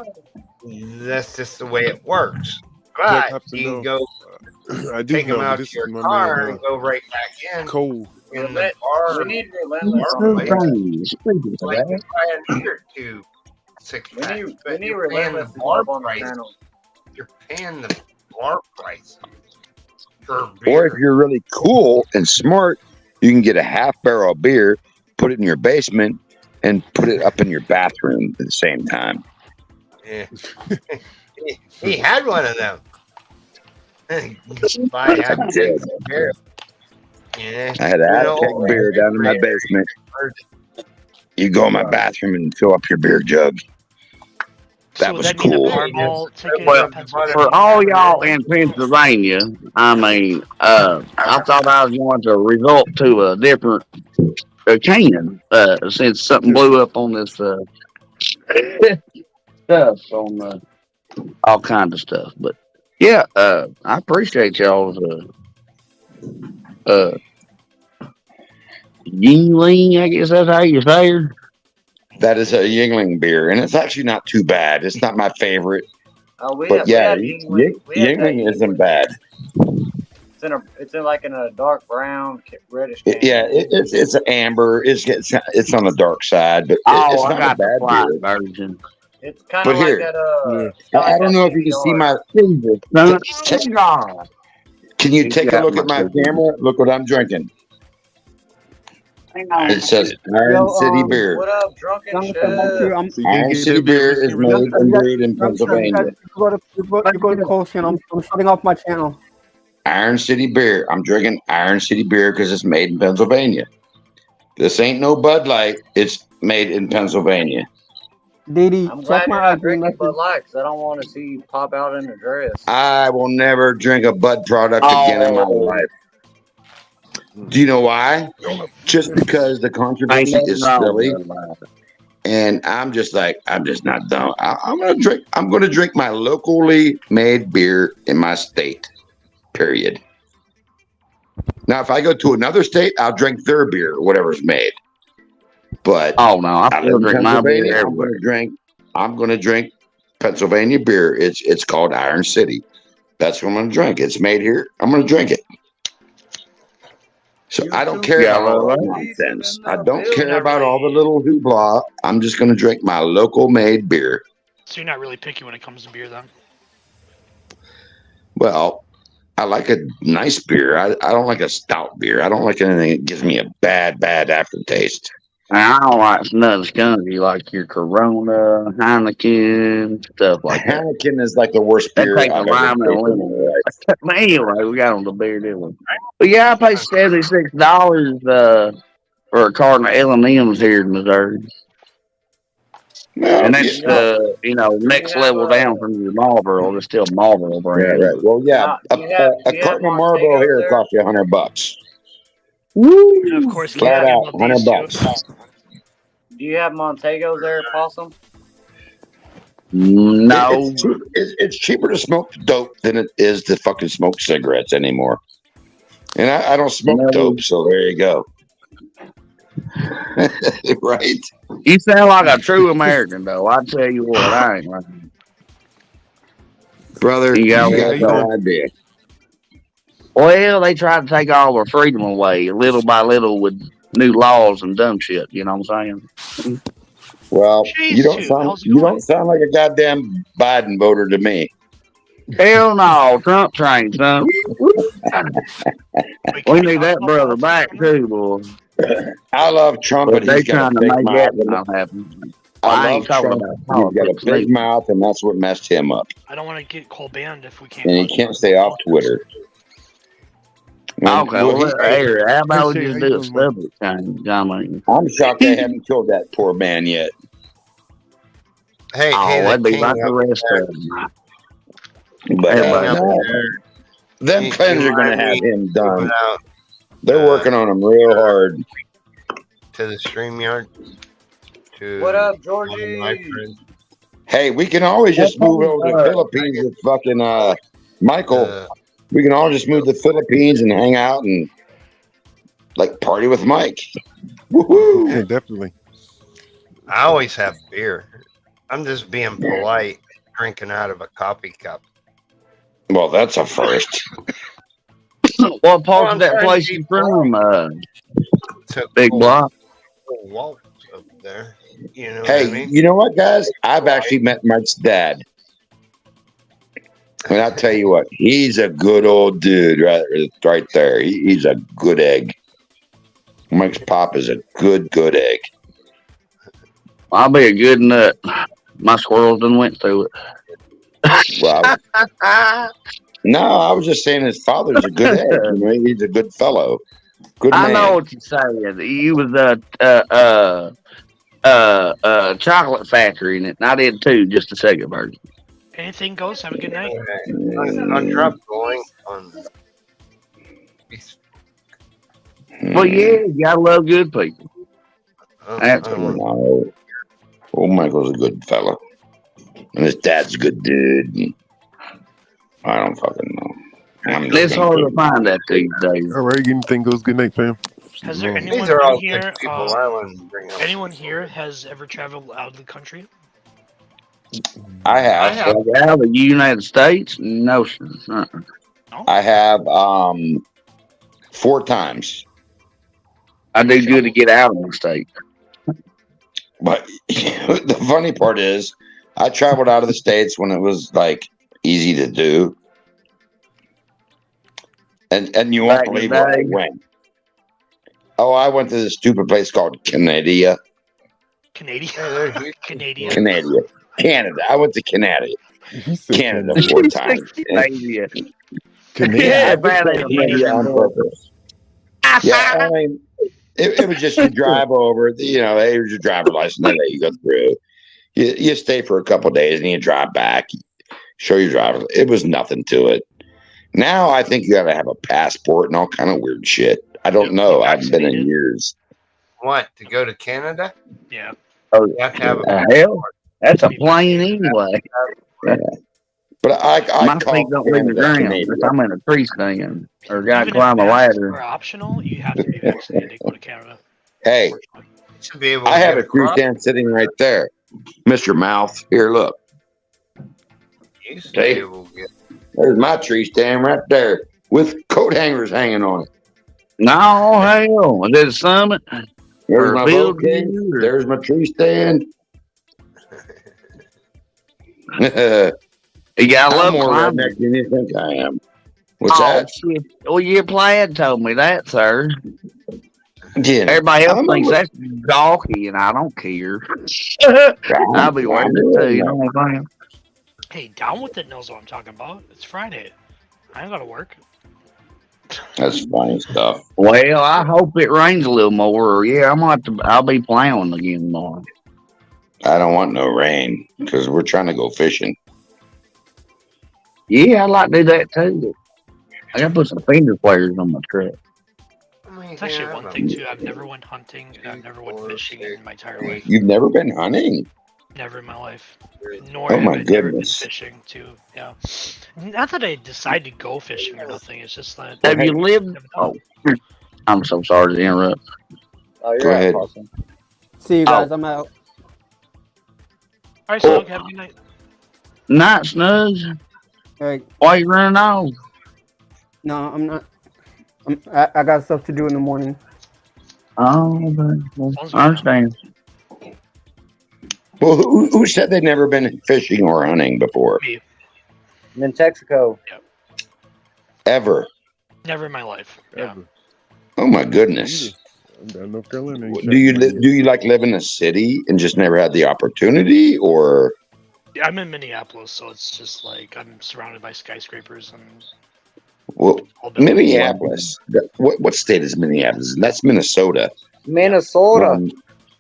that's just the way it works. But you can go take them out to your car and go right back in. Cold. In the bar. We need relentless. Like you buy a beer 2 6-packs, but you're paying the bar price. You're paying the bar price per beer. Or if you're really cool and smart, you can get a half barrel of beer, put it in your basement, and put it up in your bathroom at the same time. Yeah. he had one of them. Buy half keg of beer. Yeah. I had a half keg beer down in my basement. You go in my bathroom and fill up your beer jug. That was cool. Well, for all y'all in Pennsylvania, I mean, I thought I was going to resort to a different can since something blew up on this stuff on all kinds of stuff. But yeah, I appreciate y'all's Yingling, I guess that's how you say it. That is a Yingling beer, and it's actually not too bad. It's not my favorite, but yeah, Yingling isn't bad. It's in like in a dark brown, reddish can. It's an amber. It's on the dark side, but it's not a bad beer. Version. It's kind of like that. I don't know if you can see my. Can you take a look at my camera? Look what I'm drinking. It says Iron City Beer. What up, drunken Iron City Beer is made and brewed in Pennsylvania. You go to Cole's channel. I'm shutting off my channel. Iron City Beer. I'm drinking Iron City Beer because it's made in Pennsylvania. This ain't no Bud Light. It's made in Pennsylvania. Didi, I'm glad you're not drinking Bud Light because I don't want to see you pop out in a dress. I will never drink a Bud product again in my life. Do you know why? Just because the controversy is silly, and I'm just not done. I'm gonna drink my locally made beer in my state. Period. Now, if I go to another state, I'll drink their beer, whatever's made. But I still drink my beer everywhere. I'm gonna drink Pennsylvania beer. It's called Iron City. That's what I'm gonna drink. It's made here. I'm gonna drink it. So I don't care about all that nonsense. I don't care about all the little hoopla. I'm just going to drink my local made beer. So you're not really picky when it comes to beer, then? Well, I like a nice beer. I don't like a stout beer. I don't like anything that gives me a bad aftertaste. I don't like nothing skunky like your Corona, Heineken, stuff like that. Heineken is like the worst beer I've ever tasted. But anyway, we got on the beer, didn't we? But yeah, I paid $76 for a carton of L&M's here in Missouri. And that's next level down from your Marlboro. It's still Marlboro brand. Yeah, right. Well, yeah, a carton of Marlboro here costs you $100. Woo! And of course, flat out $100. Do you have Montegos there, Possum? No. It's cheaper to smoke dope than it is to fucking smoke cigarettes anymore. And I don't smoke dope, so there you go. Right? You sound like a true American, though. I tell you what, I ain't like. Brother, you got no idea. Well, they try to take all our freedom away, little by little, with new laws and dumb shit. You know what I'm saying? Well, you don't sound like a goddamn Biden voter to me. Hell no, Trump train, son. We need that brother back too, boy. I love Trump, but they he's got trying a to big make mouth. that not happen. I ain't talking about he's got a big mouth, and that's what messed him up. I don't want to get called banned if we can't. And he can't stay off Twitter. Okay, well, how about we just do a subject change? I'm shocked they haven't killed that poor man yet. Hey, that'd be like the rest of them. But them claims are going to have him done. They're working on him real hard. To the StreamYard. What up, Georgie? Hey, we can always just move over to the Philippines with fucking Michael. We can all just move to the Philippines and hang out and like party with Mike. Woohoo! Yeah, definitely. I always have beer. I'm just being polite, drinking out of a coffee cup. Well, that's a first. What part of that place you from? Big Block. Walt up there. You know Hey, what I mean? you know what, guys? I've actually met Mike's dad. And I'll tell you what, he's a good old dude right there. He's a good egg. Mike's pop is a good egg. I'll be a good nut. My squirrels done went through it. Well, No, I was just saying his father's a good egg. You know, he's a good fellow, good I know man. what you're saying. You was chocolate factory in it, and I did too. Just a second version. Anything goes. Have a good night. On drop going on. Well, yeah, you gotta love good people. That's No. Old Michael's a good fellow, and his dad's a good dude. And I don't fucking know. It's hard to find that these days. All right, anything goes. Good night, fam. Has there These anyone are all in here? good people. I wouldn't bring up. Anyone here has ever traveled out of the country? I have. Like out of the United States? No, sir. I have 4 times. I do good to get out of the state. But the funny part is, I traveled out of the States when it was like easy to do. And you won't Back in believe the where I day. went. Oh, I went to this stupid place called Canada. Canada. Canada. I went to Canada. Canada 4 times. Canada. Yeah, I went to Canada on purpose. Yeah, I mean, it was just you drive over. You know, here's your driver's license. They let you go through. You stay for a couple of days and you drive back. Show your driver. It was nothing to it. Now I think you got to have a passport and all kind of weird shit. I don't know. I haven't been in years. What, to go to Canada? Yeah. Oh, You have to have a hell, that's a plane anyway. Yeah. But I My feet don't leave the ground if I'm in a tree stand or got to Even climb if a masks ladder. are optional, you have to be vaccinated to go to Canada. Hey, to be able I to have get a tree across. stand sitting right there, Mr. Mouth. Here, look. You used to be Okay. able to get. There's my tree stand right there with coat hangers hanging on it. No, hell, is it a summit? There's Or my build boat case. you, or- There's my tree stand. You gotta I'm love more climbing. redneck than you think I am. What's Oh, that? shit. Well, your plaid told me that, sir. Yeah. Everybody else I'm thinks a- that's gawky, and I don't care. I'll be wearing I'm it too. You redneck. know what I'm saying? Hey, Down With It knows what I'm talking about. It's Friday. I ain't gotta work. That's funny stuff. Well, I hope it rains a little more. Or yeah, I'll be plowing again tomorrow. I don't want no rain because we're trying to go fishing. Yeah, I'd like to do that too. I gotta put some finger flares on my truck. It's actually one thing too. I've never went hunting and I've never went fishing in my entire life. You've never been hunting? Never in my life. Nor Oh have my I never been goodness. fishing too. Yeah. Not that I decide to go fishing or nothing. It's just that. Have you lived? Oh, I'm so sorry to interrupt. Oh, you're Go right, ahead. Paulson. See you guys. I'm out. Alright, so have a good night. Night, Snugs. All right. Why you running off? No, I'm not. I got stuff to do in the morning. Oh, I understand. Well, who said they'd never been fishing or hunting before? Me. I'm in Texaco. Ever? Never in my life. Yeah. Ever. Oh my goodness. I'm down in North Carolina. Do you like live in a city and just never had the opportunity, or? Yeah, I'm in Minneapolis, so it's just like I'm surrounded by skyscrapers and. Well, Minneapolis. What state is Minneapolis? That's Minnesota. Minnesota. Um,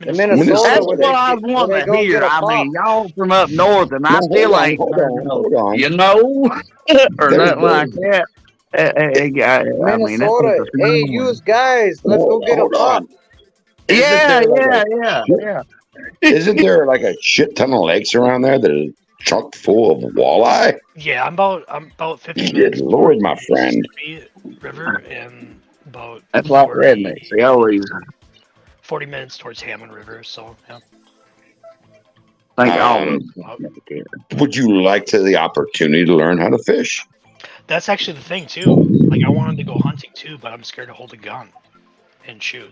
In Minnesota. That's where what I was where they wanting to go hear. get a I mean, pop. y'all from up north, and I No, still ain't, hold on. you know, or There's nothing like that. I mean, that's Minnesota. Hey, you guys, let's go get a Hold pop. on. Yeah, Isn't there yeah. Isn't there like a shit ton of lakes around there that are chock full of walleye? Yeah, I'm about 50 Good minutes. Lord, my friend. Mississippi River and about That's like rednecks. They always 40 minutes towards Hammond River. So yeah. think Would you like to the opportunity to learn how to fish? That's actually the thing too. Like I wanted to go hunting too, but I'm scared to hold a gun and shoot.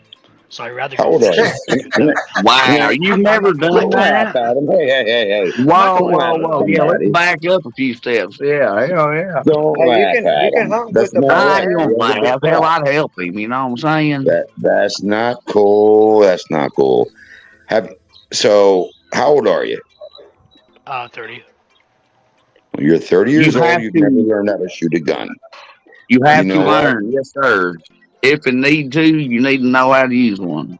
So I'd rather How go old are fishing. you? Wow, you've never done that? Adam. Hey. Whoa, Don't laugh whoa. at Yeah, let's somebody. back up a few steps. Yeah. Don't Hey, laugh you at can him. hunt That's with the not bow I right. ain't and gonna arrow. laugh. Hell, I'd help him. You know what I'm saying? That's not cool. That's not cool. So how old are you? 30. When you're 30 years old, have you've to. never learned how to shoot a gun. You have You to know what? learn, yes, sir. If you need to, you need to know how to use one.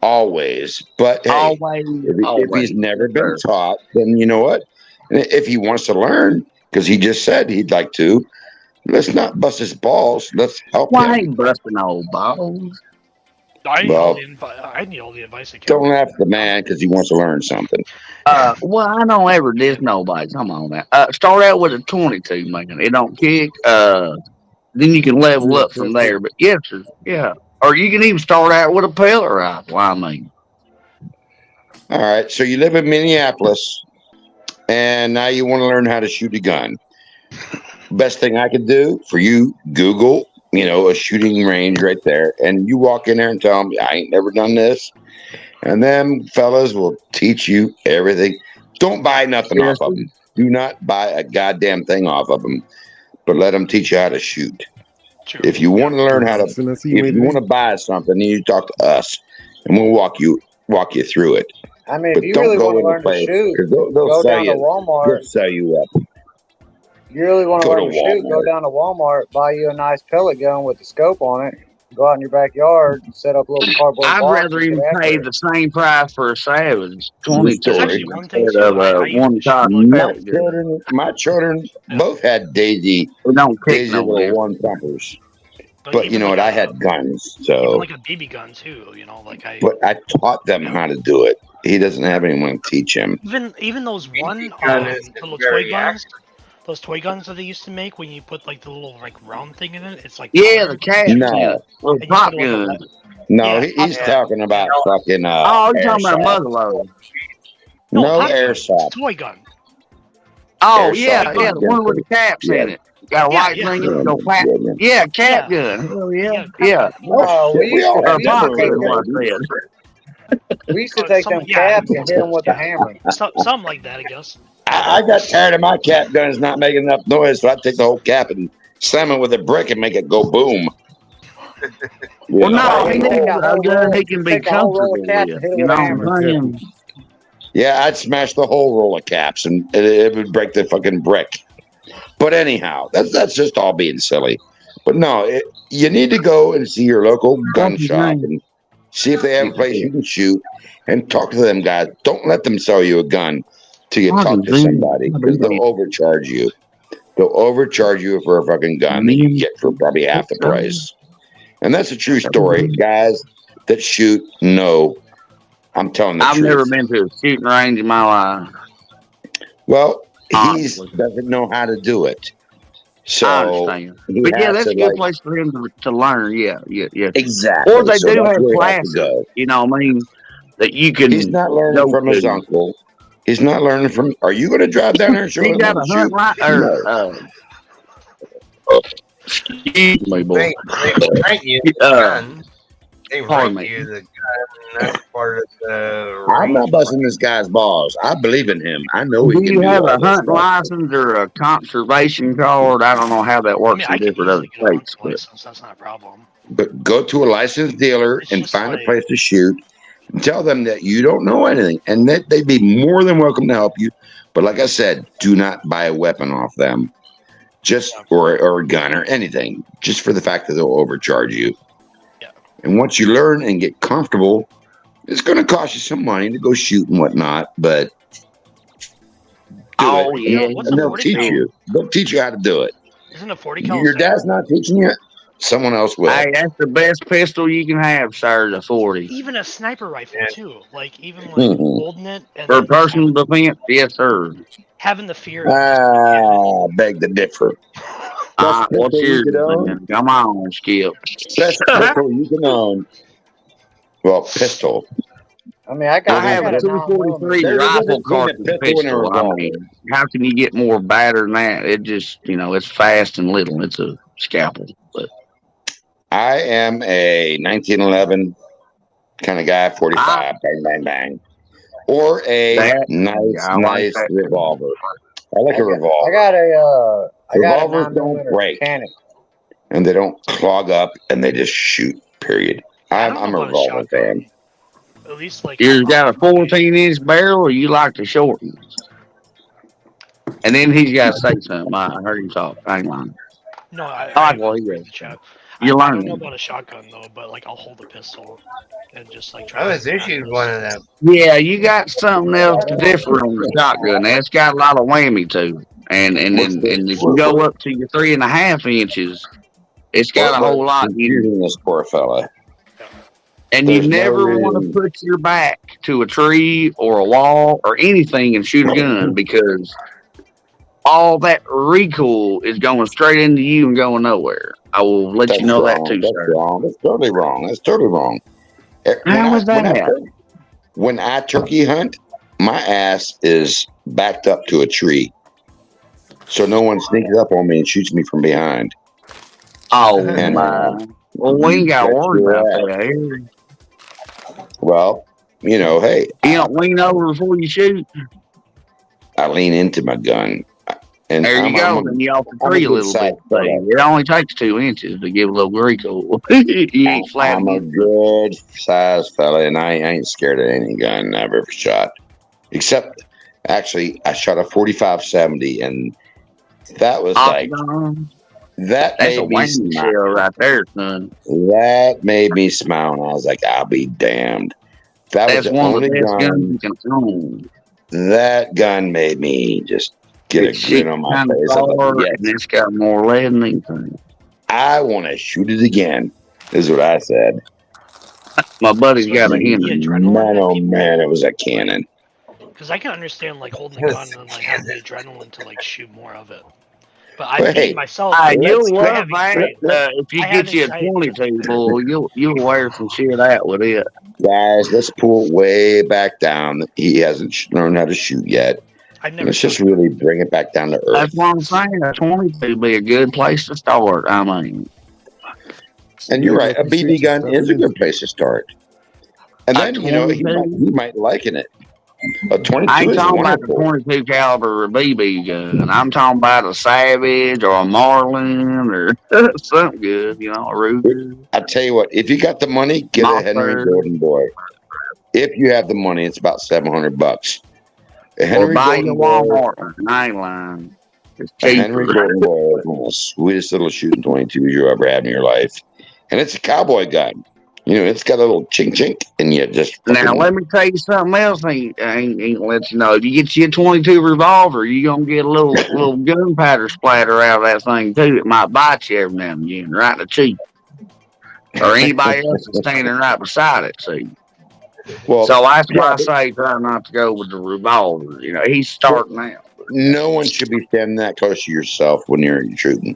Always. But hey, Always, if he's always, never yes, been sir. taught, then you know what? And if he wants to learn, because he just said he'd like to, let's not bust his balls. Let's help Why him. ain't busting old balls? I need Well, all the advice I can. don't laugh at the man because he wants to learn something. Well, I don't ever diss nobody. Come on now. Start out with a 22, man. It don't kick. Then you can level Yeah, up from there. But yes, sir. Yeah. Or you can even start out with a pellet rifle. I mean, All right. So you live in Minneapolis, and now you want to learn how to shoot a gun. Best thing I could do for you, Google, a shooting range right there, and you walk in there and tell them, I ain't never done this. And them fellas will teach you everything. Don't buy nothing yes, off of sir. them. Do not buy a goddamn thing off of them, but let them teach you how to shoot. True. If you want to learn how to, Send that to if me, you want to buy something, you talk to us, and we'll walk you through it. I mean, if But you don't really want go to in the learn to place shoot, because they'll go sell down to you. Walmart. They'll sell you up. You really want to Go to learn to shoot, go Walmart. down to Walmart, buy you a nice pellet gun with the scope on it, go out in your backyard, set up a little cardboard I'd box, rather and even get after pay it. the same price for a Savage True 22 That's story. actually one thing instead too. of I a used to one shoot shot like pellet gun. My children yeah. both had Daisy It don't kick no little different. one thumpers. But But you even know like what? I a had guns, even so like a BB gun too. Like but I taught them yeah. how to do it. He doesn't have anyone to teach him. Even those one Gun isn't little toy very guns, accurate. those toy guns that they used to make when you put like the little like round thing in it. It's like Yeah, the powder. cat. You shoot it, No, Well, and you pop put like a gun. no, yeah. he's Yeah. talking about fucking Oh, you're talking about a airsoft. muzzleloader. No, No pop gun. It's a airsoft. toy gun. Oh, Airsoft yeah, is yeah, the one with the different. caps Yeah. in it. Got a Yeah, white yeah, thing in Oh it. Go my pop. goodness. Yeah, cap yeah, gun. Hell yeah, yeah. Pop yeah. gun. Oh No, shit, we all Or have used to pop different take gun, ways, what I baby. said. we used to take them Some yeah, caps and hit them with a yeah, hammer. something like that, I guess. I got tired of my cap guns not making enough noise, so I take the whole cap and slam it with a brick and make it go boom. Well, No, no, you he take needs a a whole gun roll. he You can be take a whole roll of comfortable caps with. and hit it You with a know hammer. what I'm saying? Yeah, I'd smash the whole roll of caps and it would break the fucking brick. But anyhow, that's just all being silly. But no, you need to go and see your local gun What's his shop name? and see if they have a place you can shoot and talk to them guys. Don't let them sell you a gun till you talk to somebody because they'll overcharge you. They'll overcharge you for a fucking gun that you get for probably half the price. And that's a true story. Guys that shoot know I'm telling the I've truth. never been to a shooting range in my life. Well, he Honestly. doesn't know how to do it. So I understand. he But yeah, has that's to a good like place for him to learn. Yeah, yeah, yeah. exactly. Or they So do that's have where he has to classes, go. you know what I mean, that you can He's not learning go from his to. uncle. He's not learning from. Are you going to drive down there and show He him how got to a shoot? hunt No. Excuse me, boy. They rent you the gun. They Pardon rent me. you the gun. And that's part of the I'm not range. busting this guy's balls. I believe in him. I know he Do can you do have all a this hunting stuff. license or a conservation card? I don't know how that I works mean, in I can different other easily get a hunting states, but license. That's not a problem. But go to a licensed dealer It's and just find a like place to shoot. And tell them that you don't know anything, and that they'd be more than welcome to help you. But like I said, do not buy a weapon off them, just or a gun or anything, just for the fact that they'll overcharge you. yeah. And once you learn and get comfortable, it's going to cost you some money to go shoot and whatnot, but do oh it. yeah, What's And a they'll 40 teach cal? you. They'll teach you how to do it. Isn't a 40 cal Your safer? dad's not teaching you. Someone else will. hey, that's the best pistol you can have, sir. The 40 Even a sniper rifle too. Like even like Mhm. holding it and for then personal defense. Yes, sir. having the fear of just Beg to differ. Best What's pistol you yours, could own. man? Come on, Skip. Best pistol you can own. Well, pistol. I mean, I I got have a a 243 There's a rifle difference between a cartridge pistol and a pistol. I revolver. mean, how can you get more batter than that? It just, it's fast and little. It's a scalpel. But I am a 1911 kind of guy, 45, bang, bang, bang. Or a that, nice, I like nice that. revolver. I like a I revolver. got a Revolvers 9mm don't break. Mechanic. And they don't clog up and they just shoot, period. I I'm don't a know about a revolver shotgun. fan. At least like Yours got a 14-inch barrel, or you like the short ones? And then he's got to say something. I heard him talk. I ain't lying. No, I I like what he agree with does. the chat. You I don't know learn. about a shotgun though, but like I'll hold a pistol and just like try I to was issued one of them. Yeah, you got something else to differ on the shotgun. It's got a lot of whammy to it. And if you go up to your 3.5 inches, it's got a whole lot in it. Confusing this poor fella. And you There's no never want to reason. put your back to a tree or a wall or anything and shoot a gun because all that recoil is going straight into you and going nowhere. I will let That's you know that wrong. too, That's sir. wrong. That's totally wrong. That's totally wrong. How was that? When I turkey hunt, my ass is backed up to a tree, so no one sneaks up on me and shoots me from behind. Oh And my! Well, we ain't got to bet worry your about ass. that here. Well, you know, hey, You don't lean over before you shoot. I lean into my gun, and There you go. Then you off the I'm a tree a good little bit. sized fella. See, it only takes 2 inches to give a little recoil. You ain't flat I'm a against it. good sized fella, and I ain't scared of any gun I've ever shot. Except, actually, I shot a 45-70, and that was like Octagon. that That's a made me whammy smile. shell right there, son. That made me smile, and I was like, "I'll be damned." That was That's the one of only the best guns gun. you can own. That gun made me just get It a grin shoots on my kind of face. I was far, like, and "Yes, it's got more lead than anything. I want to shoot it again." Is what I said. My buddy's got a Especially with the Henry. adrenaline Man, that oh people. man, it was a cannon. Because I can understand like holding a gun and then like having the adrenaline to like shoot more of it. But I, But me hey, myself, You'll I love have that. anxiety. If you I have get you a anxiety with 22, boy, you'll wear some shit out with it. guys, let's pull it way back down. He hasn't learned how to shoot yet. I've never Let's just shot a gun. really bring it back down to That's earth. what I'm saying. A 22 would be a good place to start. I mean, And you're right, a BB gun is a good place to start. And a then you know he 22. might liken it. A I 22 ain't is talking about the wonderful. 22 caliber BB gun. I'm talking about a Savage or a Marlin or something good. You know, a Ruger, I tell you what, if you got the money, get a Henry Mossberg, Golden Boy. If you have the money, it's about $700. A or Henry buy you a Golden Boy. Walmart. I ain't lying. It's A Henry cheaper. Golden Boy is one of the sweetest little shooting 22s you ever had in your life. And it's a cowboy gun. You know, it's got a little chink chink, and you just Now fucking. let me tell you something else. Ain't let you know. If you get you a 22 revolver, you gonna get a little gunpowder splatter out of that thing too. It might bite you every now and again, right in the cheek, or anybody else that's standing right beside it. See, Well, so that's yeah, why I but say try not to go with the revolver. You know, he's starting out. no one should be standing that close to yourself when you're shooting.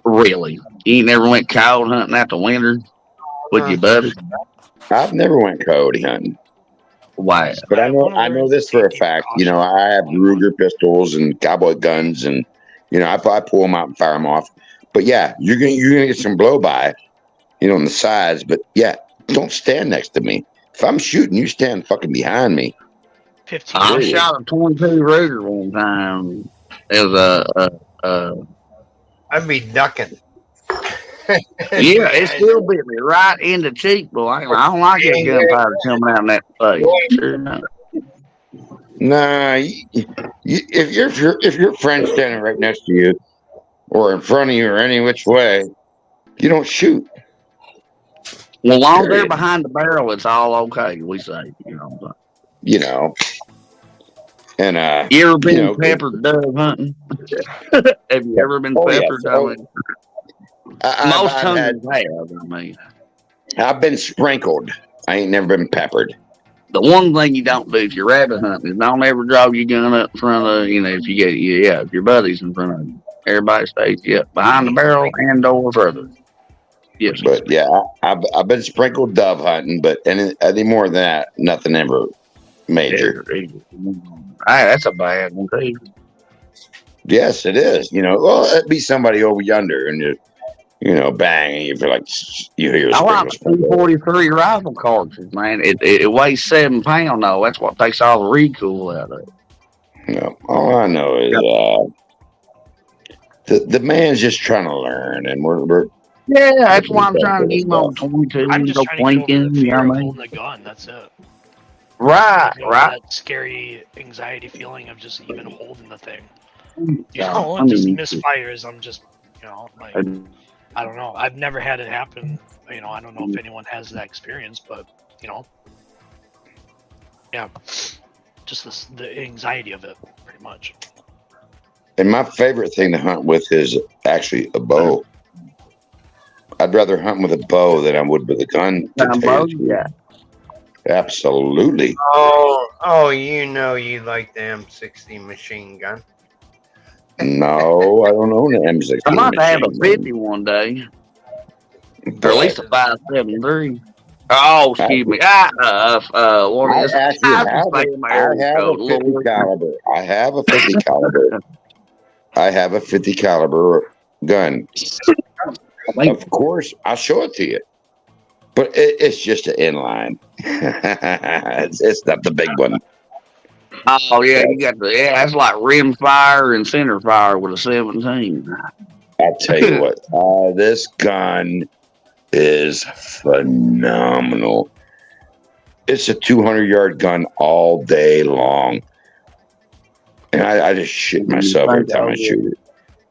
Really, you ain't never went coyote hunting out the winter with your buddy? I've never went coyote hunting, Wow. but I know wanna I know learn this for a safety fact. You know, precautions. I have Ruger pistols and cowboy guns, and you know, I pull them out and fire them off. But yeah, you're gonna get some blow by, you know, on the sides. But yeah, don't stand next to me. If I'm shooting, you stand fucking behind me. 15 I Period. shot a 22 Ruger one time. It was I'd be ducking. yeah, it still bit me right in the cheek, boy. I don't like that gunpowder coming out in that face. Sure not. Nah, if your friend's standing right next to you or in front of you or any which way, you don't shoot. Well, long as they're Period. behind the barrel, it's all okay. We say, you know. You know, and You ever you been know, peppered dove hunting? Have you ever been oh yes, peppered? I oh, mean, I've most had, hunters have. I mean, I've been sprinkled. I ain't never been peppered. the one thing you don't do if you're rabbit hunting is don't ever draw your gun up in front of, you know, if you get, yeah, if your buddy's in front of you. Everybody stays, behind the barrel and or further. Yes. But yeah, I've been sprinkled dove hunting, but any more than that, nothing ever major. That's a bad one too. Yes, it is. You know, well, it'd be somebody over yonder, and you know, bang, and you feel like you hear a I like sprinkle. 243 rifle cartridge, man. It weighs 7 pounds though. That's what takes all the recoil out of it. No, all I know is the man's just trying to learn, and we're yeah, that's why I'm trying to get him on 22. I'm just Go trying to get over plinking, the you know fear what of I mean? holding a gun. That's it. Right, You know, right. that scary anxiety feeling of just even holding the thing. You Yeah, know, I and just mean, misfires. I'm just, you know, like, I don't know. I've never had it happen. You know, I don't know if anyone has that experience, but you know, yeah, just the anxiety of it, pretty much. And my favorite thing to hunt with is actually a bow. I'd rather hunt with a bow than I would with a gun, to tell you the truth. yeah. Absolutely. Oh, you know you like the M60 machine gun. No, I don't own an M60. I might have a machine 50 gun. one day, or at But least a 5.73. Oh, excuse me. What I is? actually I can have say American a code, 50 Lord. caliber. I have a 50 caliber. I have a 50 caliber gun. Of course, I'll show it to you. But it's just an inline. it's not the big one. Oh yeah, you got the it's like rim fire and center fire with a 17. I'll tell you what, this gun is phenomenal. It's a 200-yard gun all day long. And I just shit myself every time I shoot it.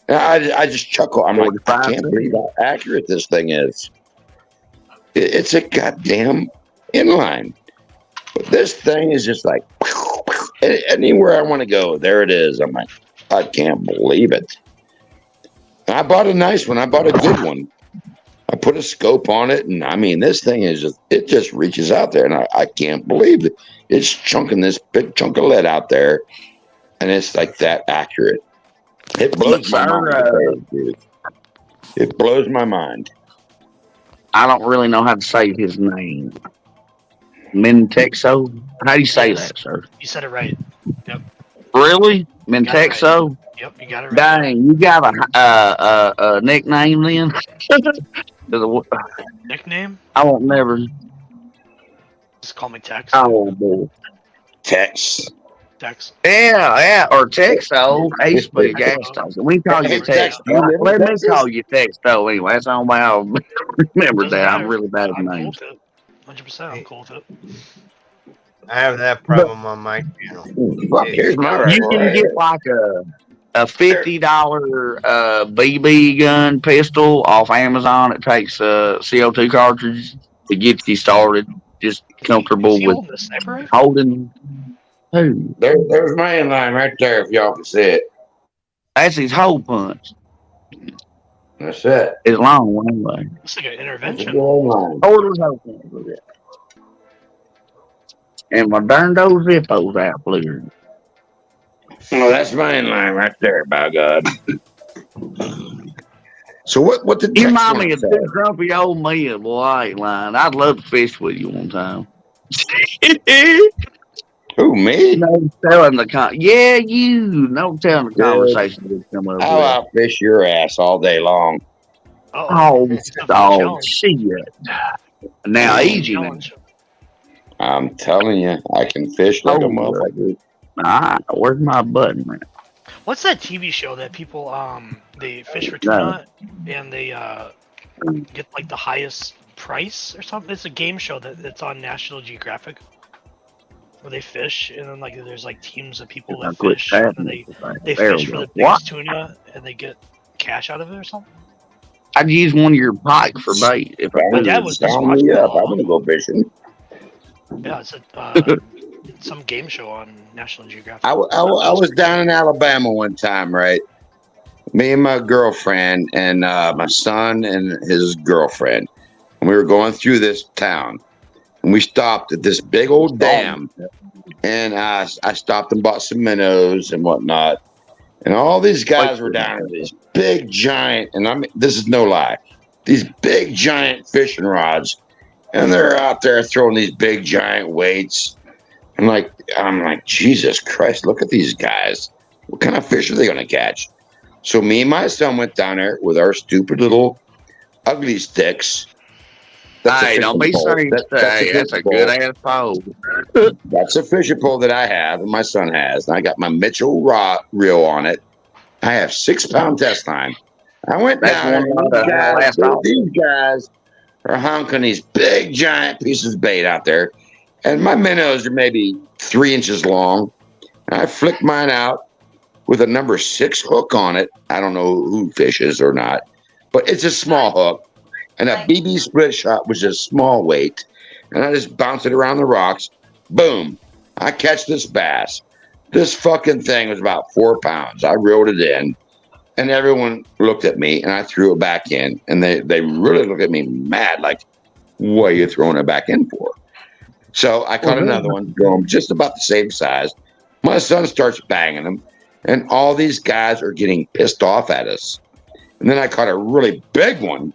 And I just chuckle. I'm like, I can't believe how accurate this thing is. It's a goddamn inline. But this thing is just like, anywhere I want to go, there it is. I'm like, I can't believe it. And I bought a nice one. I bought a good one. I put a scope on it, and I mean, this thing is it just reaches out there, and I can't believe it. It's chunking this big chunk of lead out there, and it's like that accurate. It blows my mind. It blows my mind. I don't really know how to say his name. Mentexo? How do you say that, sir? You said it right. Yep. Really? Mentexo? Right. Yep, you got it right. Dang, you got a nickname then? Nickname? I won't never. Just call me Tex. Oh, boy. Tex. Tex. Yeah, or Texo. I used to be a gas station. We call you Tex. Let me call you Texo anyway. That's the only way I'll remember that. I'm really bad at names. 100%. I'm cool with it. I have that problem on my channel. Here's my You can get like a $50 BB gun pistol off Amazon. It takes CO2 cartridges to get you started. Just comfortable with holding. Who? There's my inline right there. If y'all can see it, that's his hole punch. That's it. It's long anyway. It's like an intervention. And my darn old Zippo's out blue. Oh, that's my inline right there, by God. So what did you remind me of two grumpy old me, boy? I ain't lying. I'd love to fish with you one time. Who, me? No telling yeah, you. No telling the conversation would come up. I'll fish your ass all day long. Oh, shit. Now, easy now. I'm telling you, I can fish like a motherfucker. Where's my button, man? What's that TV show that people they fish for tuna and they get like the highest price or something? It's a game show that's on National Geographic where they fish and then like there's like teams of people that fish and they fish for the biggest tuna and they get cash out of it or something. I'd use one of your pike for bait if my dad was just watching. I want to go fishing. Yeah, it's some game show on National Geographic. I was down in Alabama one time, right? Me and my girlfriend and my son and his girlfriend. And we were going through this town. And we stopped at this big old dam. And I stopped and bought some minnows and whatnot. And all these guys were down there, these big giant, and I mean, this is no lie, these big giant fishing rods. And they're out there throwing these big giant weights. I'm like, Jesus Christ, look at these guys. What kind of fish are they going to catch? So me and my son went down there with our stupid little ugly sticks. Hey, don't be serious. That's a good ass pole. That's a fishing pole that I have and my son has. And I got my Mitchell reel on it. I have 6-pound test line. I went down there. These guys are honking these big giant pieces of bait out there. and my minnows are maybe 3 inches long. And I flicked mine out with a number 6 hook on it. I don't know who fishes or not, but it's a small hook. And a BB split shot was just small weight. And I just bounced it around the rocks. Boom. I catch this bass. This fucking thing was about 4 pounds. I reeled it in. And everyone looked at me, and I threw it back in. And they really looked at me mad, like, what are you throwing it back in for? So I caught another one, just about the same size. My son starts banging them, and all these guys are getting pissed off at us. And then I caught a really big one,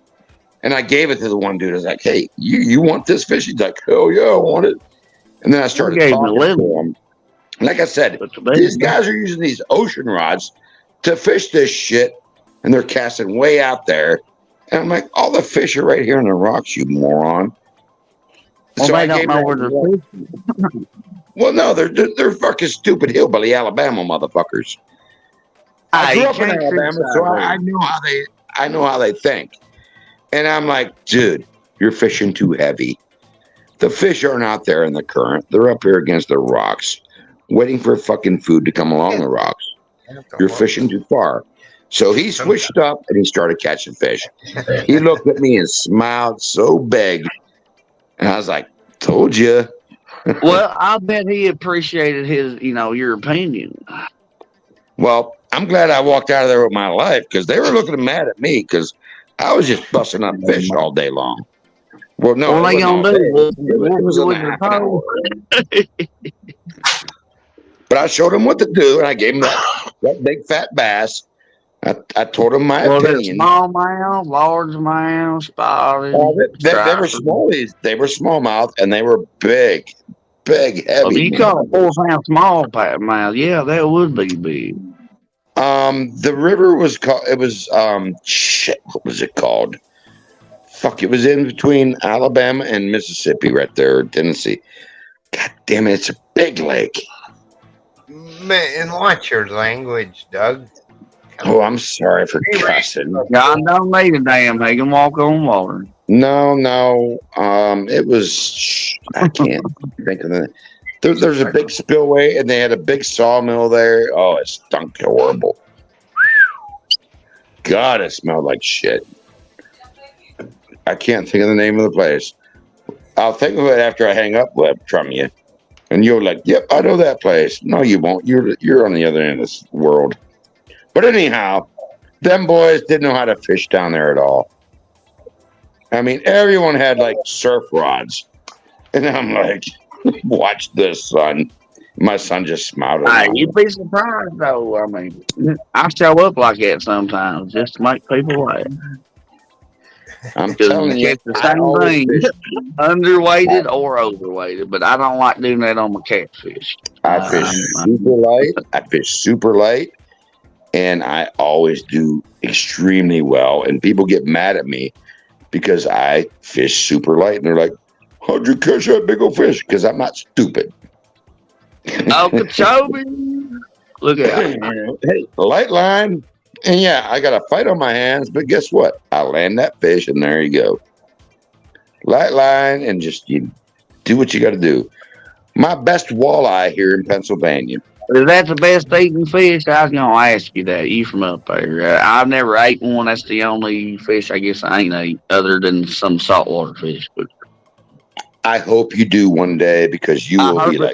and I gave it to the one dude. I was like, hey, you want this fish? He's like, hell yeah, I want it. And then I started talking to him. Like I said, these guys are using these ocean rods to fish this shit, and they're casting way out there. And I'm like, all the fish are right here in the rocks, you moron. Well, So they I don't gave know her- where they're fishing. Well, no, they're fucking stupid hillbilly Alabama motherfuckers. I grew up in Alabama, so I know how they think. And I'm like, dude, you're fishing too heavy. The fish aren't out there in the current. They're up here against the rocks, waiting for fucking food to come along the rocks. You're fishing too far. So he switched up and he started catching fish. He looked at me and smiled so big. And I was like, told you. Well, I bet he appreciated your opinion. Well, I'm glad I walked out of there with my life because they were looking mad at me because I was just busting up fish all day long. Well, no, What it they wasn't gonna all do? day. It was in a half an hour. But I showed him what to do, and I gave him that big fat bass. I told him my Well, they're opinion. smallmouth, largemouth, spotted. They were striped. small. They were smallmouth, and they were big, heavy. Well, you call it 4-pound smallmouth, yeah, that would be big. The river was called. It was shit. What was it called? Fuck! It was in between Alabama and Mississippi, right there, Tennessee. God damn it! It's a big lake. Man, and watch your language, Doug. Oh, I'm sorry for cussing. God don't need a dam. They can walk on water. No. It was. I can't think of it. There's a big spillway, and they had a big sawmill there. Oh, it stunk horrible. God, it smelled like shit. I can't think of the name of the place. I'll think of it after I hang up from you, and you're like, "Yep, I know that place." No, you won't. You're on the other end of this world. But anyhow, them boys didn't know how to fish down there at all. I mean, everyone had like surf rods, and I'm like, "Watch this, son." My son just smiled. Hey, you'd be surprised though. I mean, I show up like that sometimes just to make people laugh. I'm telling you, it's the same thing, underweighted or overweighted, but I don't like doing that on my catfish. I fish super light, and I always do extremely well. And people get mad at me because I fish super light, and they're like, "How'd you catch that big old fish?" Because I'm not stupid. Okeechobee, look at Hey, light line. And yeah, I got a fight on my hands, but guess what? I land that fish, and there you go. Light line, and just you do what you got to do. My best walleye here in Pennsylvania. Is that the best eating fish? I was gonna ask you that. You from up there? I've never ate one. That's the only fish I guess I ain't ate, other than some saltwater fish. But I hope you do one day because you will be like.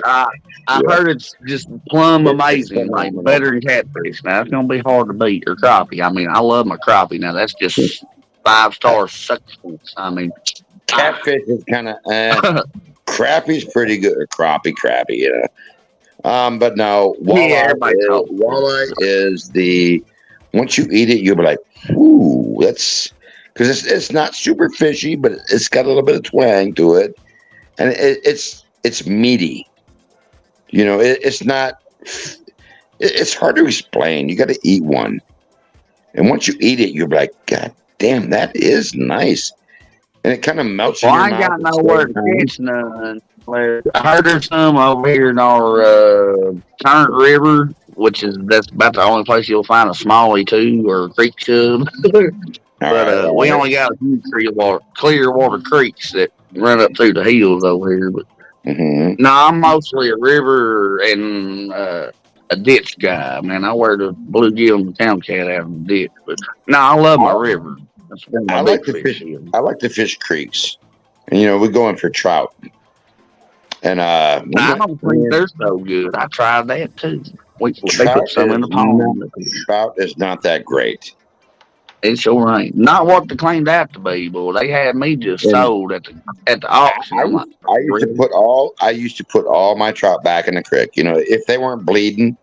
I've heard it's just plumb amazing, like better than catfish. Now it's gonna be hard to beat, or crappie. I mean, I love my crappie. Now that's just 5-star success. I mean, Catfish is kind of crappie's pretty good. Or crappie, but no, walleye is the once you eat it, you'll be like, ooh, that's because it's not super fishy, but it's got a little bit of twang to it, and it's meaty. You know, it's not. It's hard to explain. You got to eat one, and once you eat it, you're like, God damn, that is nice, and it kind of melts in your mouth. I ain't got nowhere to catch none. I heard there's some over here in our Current River, that's about the only place you'll find a smallie too, or a creek chub. But we only got a few clear water creeks that run up through the hills over here. But Mm-hmm. No, I'm mostly a river and a ditch guy. Man, I wear the bluegill and the town cat out in the ditch. But no, I love my river. That's one of my I big like to fish fish. is. I like to fish creeks, and we're going for trout. And I don't think they're so good. I tried that too. They trout put some in the pond. is not that great. It sure ain't. Not what they claimed out to be, boy. They had me just And sold at the auction. I'm like, I used to really? put all my trout back in the creek. If they weren't bleeding,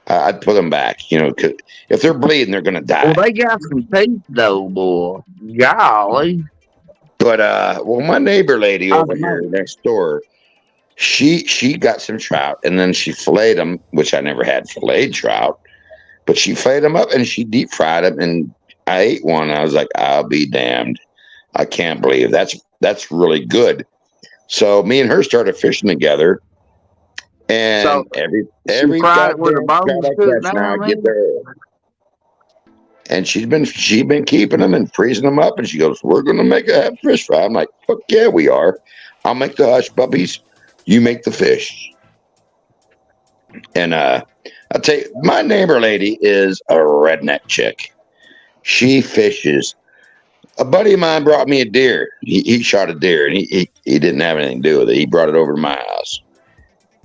I'd put them back. 'Cause if they're bleeding, they're gonna Well, die. they got some teeth though, boy. Golly. But my neighbor lady I over don't know. here next door, she got some trout and then she filleted them, which I never had filleted trout, but she filleted them up and she deep fried them, and I ate one. And I was like, I'll be damned! I can't believe that's really good. So me and her started fishing together, and So every she fried it with her goddamn trout bones I cooked catch now, I down get there. there. And she's been keeping them and freezing them up, and she goes, "We're gonna make a fish fry." I'm like, "Fuck yeah, we are! I'll make the hush puppies. You make the fish." And I'll tell you, my neighbor lady is a redneck chick. She fishes. A buddy of mine brought me a deer. He shot a deer, and he didn't have anything to do with it. He brought it over to my house.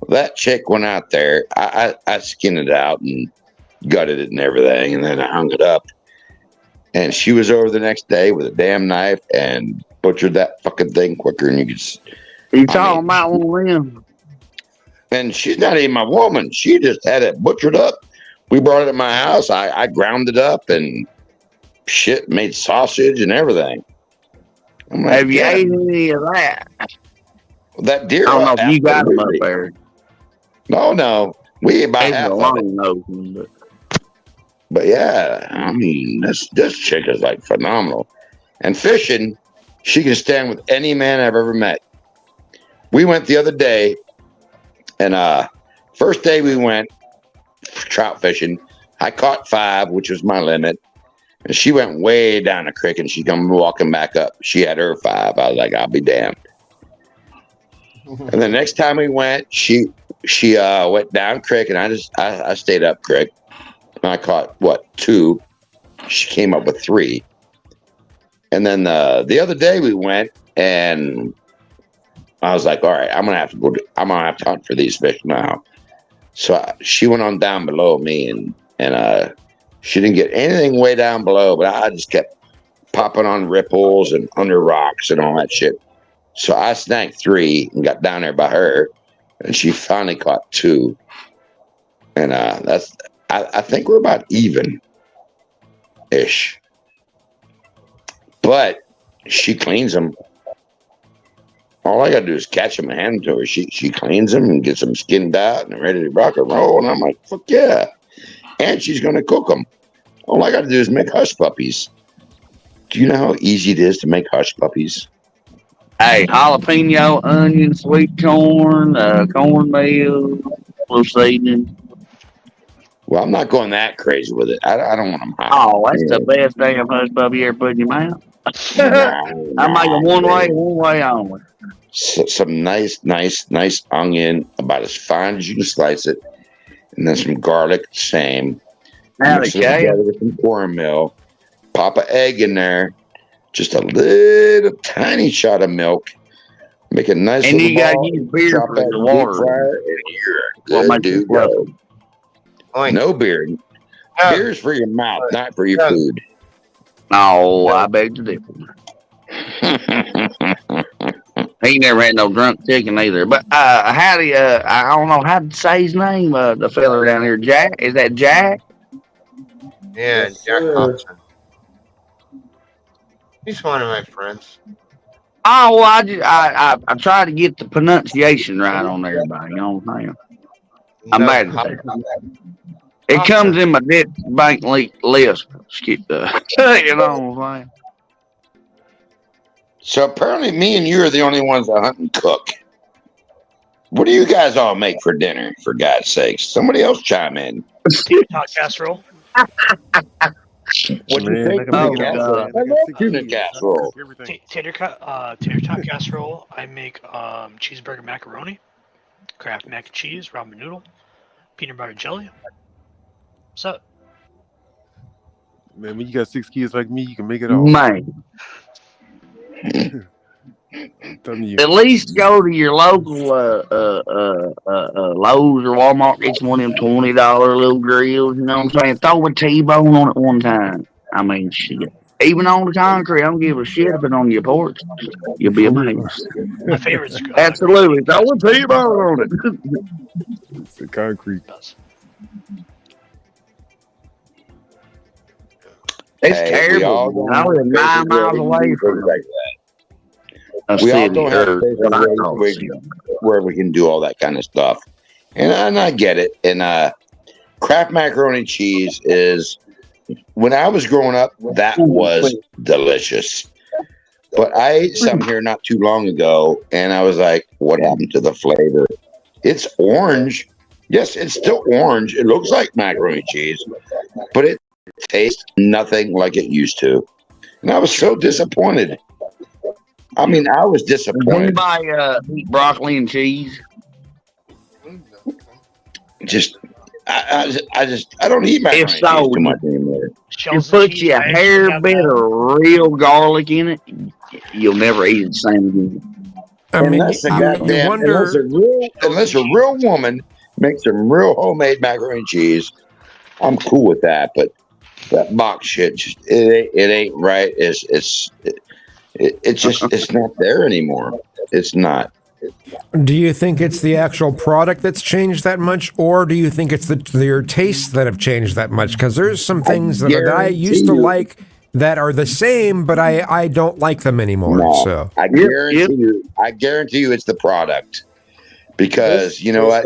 That chick went out there. I skinned it out and gutted it and everything, and then I hung it up. And she was over the next day with a damn knife and butchered that fucking thing quicker than you could. You talking about one of them? And she's not even my woman. She just had it butchered up. We brought it to my house. I ground it up and shit, made sausage and everything. I'm like, Have you ate any of that? That deer. I don't know if you got them up there. No. We ate about It's half a of long it. nose, But yeah, I mean, this chick is like phenomenal. And fishing, she can stand with any man I've ever met. We went the other day, and first day we went trout fishing. I caught 5, which was my limit. And she went way down the creek, and she come walking back up. She had her 5. I was like, I'll be damned. And the next time we went, she went down creek, and I stayed up creek. And I caught 2. She came up with 3. And then the other day we went, and I was like, all right, I'm gonna have to hunt for these fish now. So she went on down below me, and she didn't get anything way down below, but I just kept popping on ripples and under rocks and all that shit. So I snagged 3 and got down there by her, and she finally caught 2. And I think we're about even ish. But she cleans them. All I got to do is catch them and hand them to her. She cleans them and gets them skinned out and ready to rock and roll. And I'm like, fuck yeah. And she's going to cook them. All I got to do is make hush puppies. Do you know how easy it is to make hush puppies? Hey, jalapeno, onion, sweet corn, cornmeal, little seasoning. Well, I'm not going that crazy with it. I don't want them high. Oh, that's the best damn hush puppy you ever put in your mouth. I make them one way only. Some nice onion, about as fine as you can slice it, and then some garlic, same. Mix it together with some cornmeal. Pop an egg in there, just a little tiny shot of milk. Make a nice and little you gotta ball. use beer Drop for that the deep water. fryer, and you're a good dude. No beer. Beer's for your mouth, not for your food. No, I beg to differ. He never had no drunk chicken either. But how do you? I don't know how to say his name. The fella down here, Jack. Is that Jack? Yeah, Jack Thompson. He's one of my friends. Oh, well, I try to get the pronunciation right on everybody. You know what I'm saying? I'm bad at that. It comes in my debt bank list. You know what I'm saying? So apparently, me and you are the only ones that hunt and cook. What do you guys all make for dinner? For God's sakes, somebody else chime in. Hot casserole. What do you think? I love tuna casserole. Tater tot casserole. I make cheeseburger macaroni. Kraft mac and cheese, ramen noodle, peanut butter jelly. What's up? Man, when you got 6 kids like me, you can make it all. Man, I'm telling you. at least go to your local Lowe's or Walmart. Get one of them $20 little grills. You know what I'm saying? Throw a T-bone on it one time. I mean, shit. Even on the concrete, I don't give a shit if it's on your porch. You'll be amazed. My favorite's Absolutely. Throw a T-bone on it. It's the concrete. It's Hey, terrible. I live 9 miles away from like that. We all don't have places where we can do all that kind of stuff, and I get it. And Kraft macaroni and cheese is, when I was growing up, that was delicious. But I ate some here not too long ago, and I was like, "What happened to the flavor? It's orange. Yes, it's still orange. It looks like macaroni and cheese, but it tastes nothing like it used to." And I was so disappointed. I mean, I was disappointed. Anybody eat broccoli and cheese? Just, I don't eat macaroni and cheese too much anymore. You put you a hair bit of real garlic in it, you'll never eat it the same again. I mean, you wonder, unless a real woman makes some real homemade macaroni and cheese, I'm cool with that. But that box shit, it ain't right. It's just it's not there anymore. It's not. Do you think it's the actual product that's changed that much, or do you think it's your tastes that have changed that much? Because there's some things that I used to like that are the same, but I don't like them anymore. No, so I guarantee you, it's the product. Because you know what,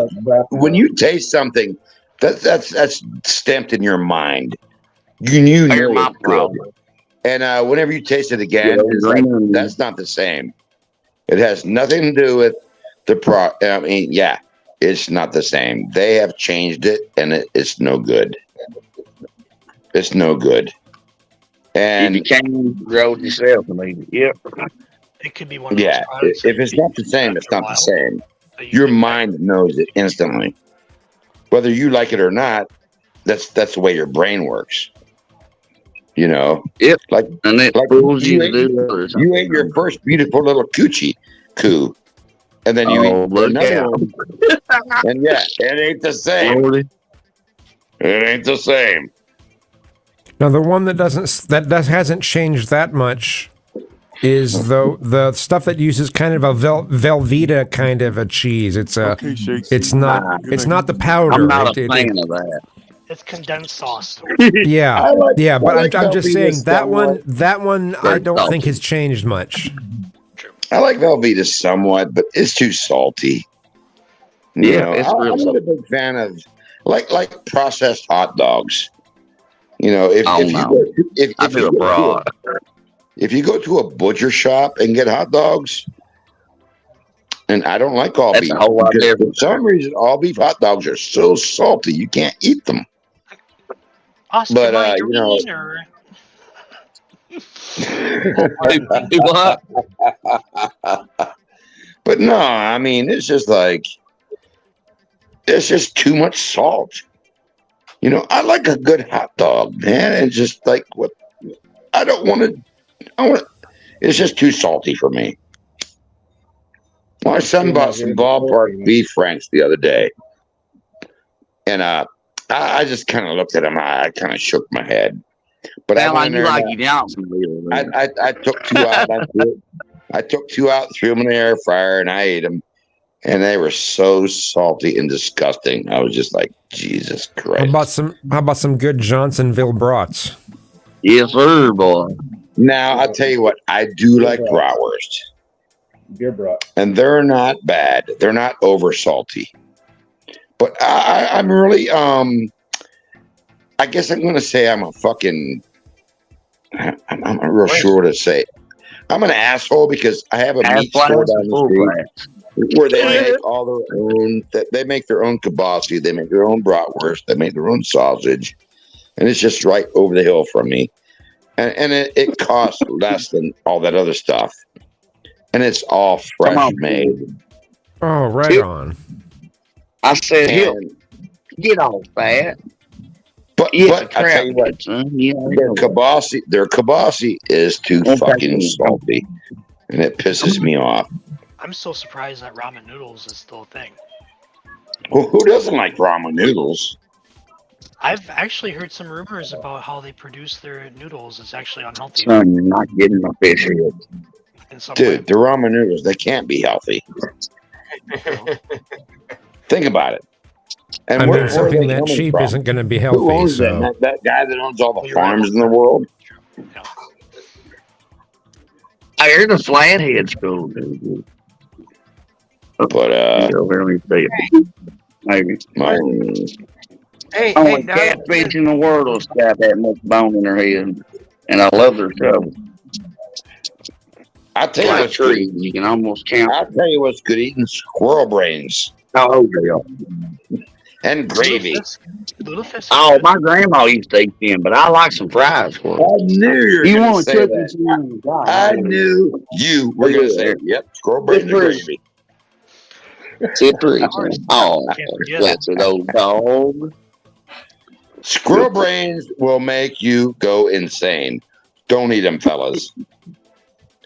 when you taste something, that's stamped in your mind. You know it's good. And whenever you taste it again, it's like, that's not the same. It has nothing to do with the I mean, yeah, it's not the same. They have changed it, and it's no good. It's no good. And if you can't grow it yourself, I mean, yep. It could be one of those products. If it's not the same, it's not the same. Your mind knows it instantly. Whether you like it or not, that's the way your brain works. You know, like you ate your first beautiful little coochie coo, and then you eat another one, and yeah, it ain't the same. It ain't the same. Now, the one that hasn't changed that much is the stuff that uses kind of a Velveeta kind of a cheese. It's it's not the powder. I'm not a fan of that. It's condensed sauce. Yeah, but I'm just saying that one I don't think has changed much. I like Velveeta somewhat, but it's too salty. You know, I'm not a big fan of like processed hot dogs. You know, if you go to a butcher shop and get hot dogs, and I don't like all beef. For some reason, all beef hot dogs are so salty you can't eat them. But you know, but no, I mean, it's just like there's just too much salt. You know, I like a good hot dog, man. It's just like what I don't want to. It's just too salty for me. My son bought some ballpark beef franks the other day, and I just kind of looked at him. I kind of shook my head. But I took two out. I took two out, threw them in the air fryer, and I ate them. And they were so salty and disgusting. I was just like, Jesus Christ. How about some good Johnsonville brats? Yes, sir, boy. Now I'll tell you what, I do like bratwurst. Beer brat. And they're not bad. They're not over salty. But I'm really I guess I'm gonna say I'm a fucking I'm not real sure what to say. I'm an asshole because I have a meat store down the street where they make all their own. They make their own kibasi. They make their own bratwurst. They make their own sausage, and it's just right over the hill from me. And it costs less than all that other stuff, and it's all fresh made. Oh, right on. I said, "Help, And get off that." but Yeah, but I tell you what, their kibasi is too fucking salty, and it pisses me off. I'm so surprised that ramen noodles is still a thing. Well, who doesn't like ramen noodles? I've actually heard some rumors about how they produce their noodles. It's actually unhealthy. Son, you're not getting my fish head. In some Dude, the ramen noodles, they can't be healthy. Think about it. And I where mean, are something they that coming cheap from? isn't going to be Who healthy. owns So them? That guy that owns all the You're right. farms in the world? I hear the flathead's cool, dude. But let me see it. Maybe. Hey, Only Doug, catfish in the world will got that much bone in their head, and I love their show. I tell you Like what's good. trees, you can almost count. I'll tell you what's good eating squirrel brains Oh, they are. and gravy. Lutefisk. Oh, my grandma used to eat them, but I like some fries. I knew you were going want to say cook that. I knew you were going to say it. Yep, squirrel brains and gravy. Oh, that's an old dog. Squirrel brains will make you go insane. Don't eat them, fellas.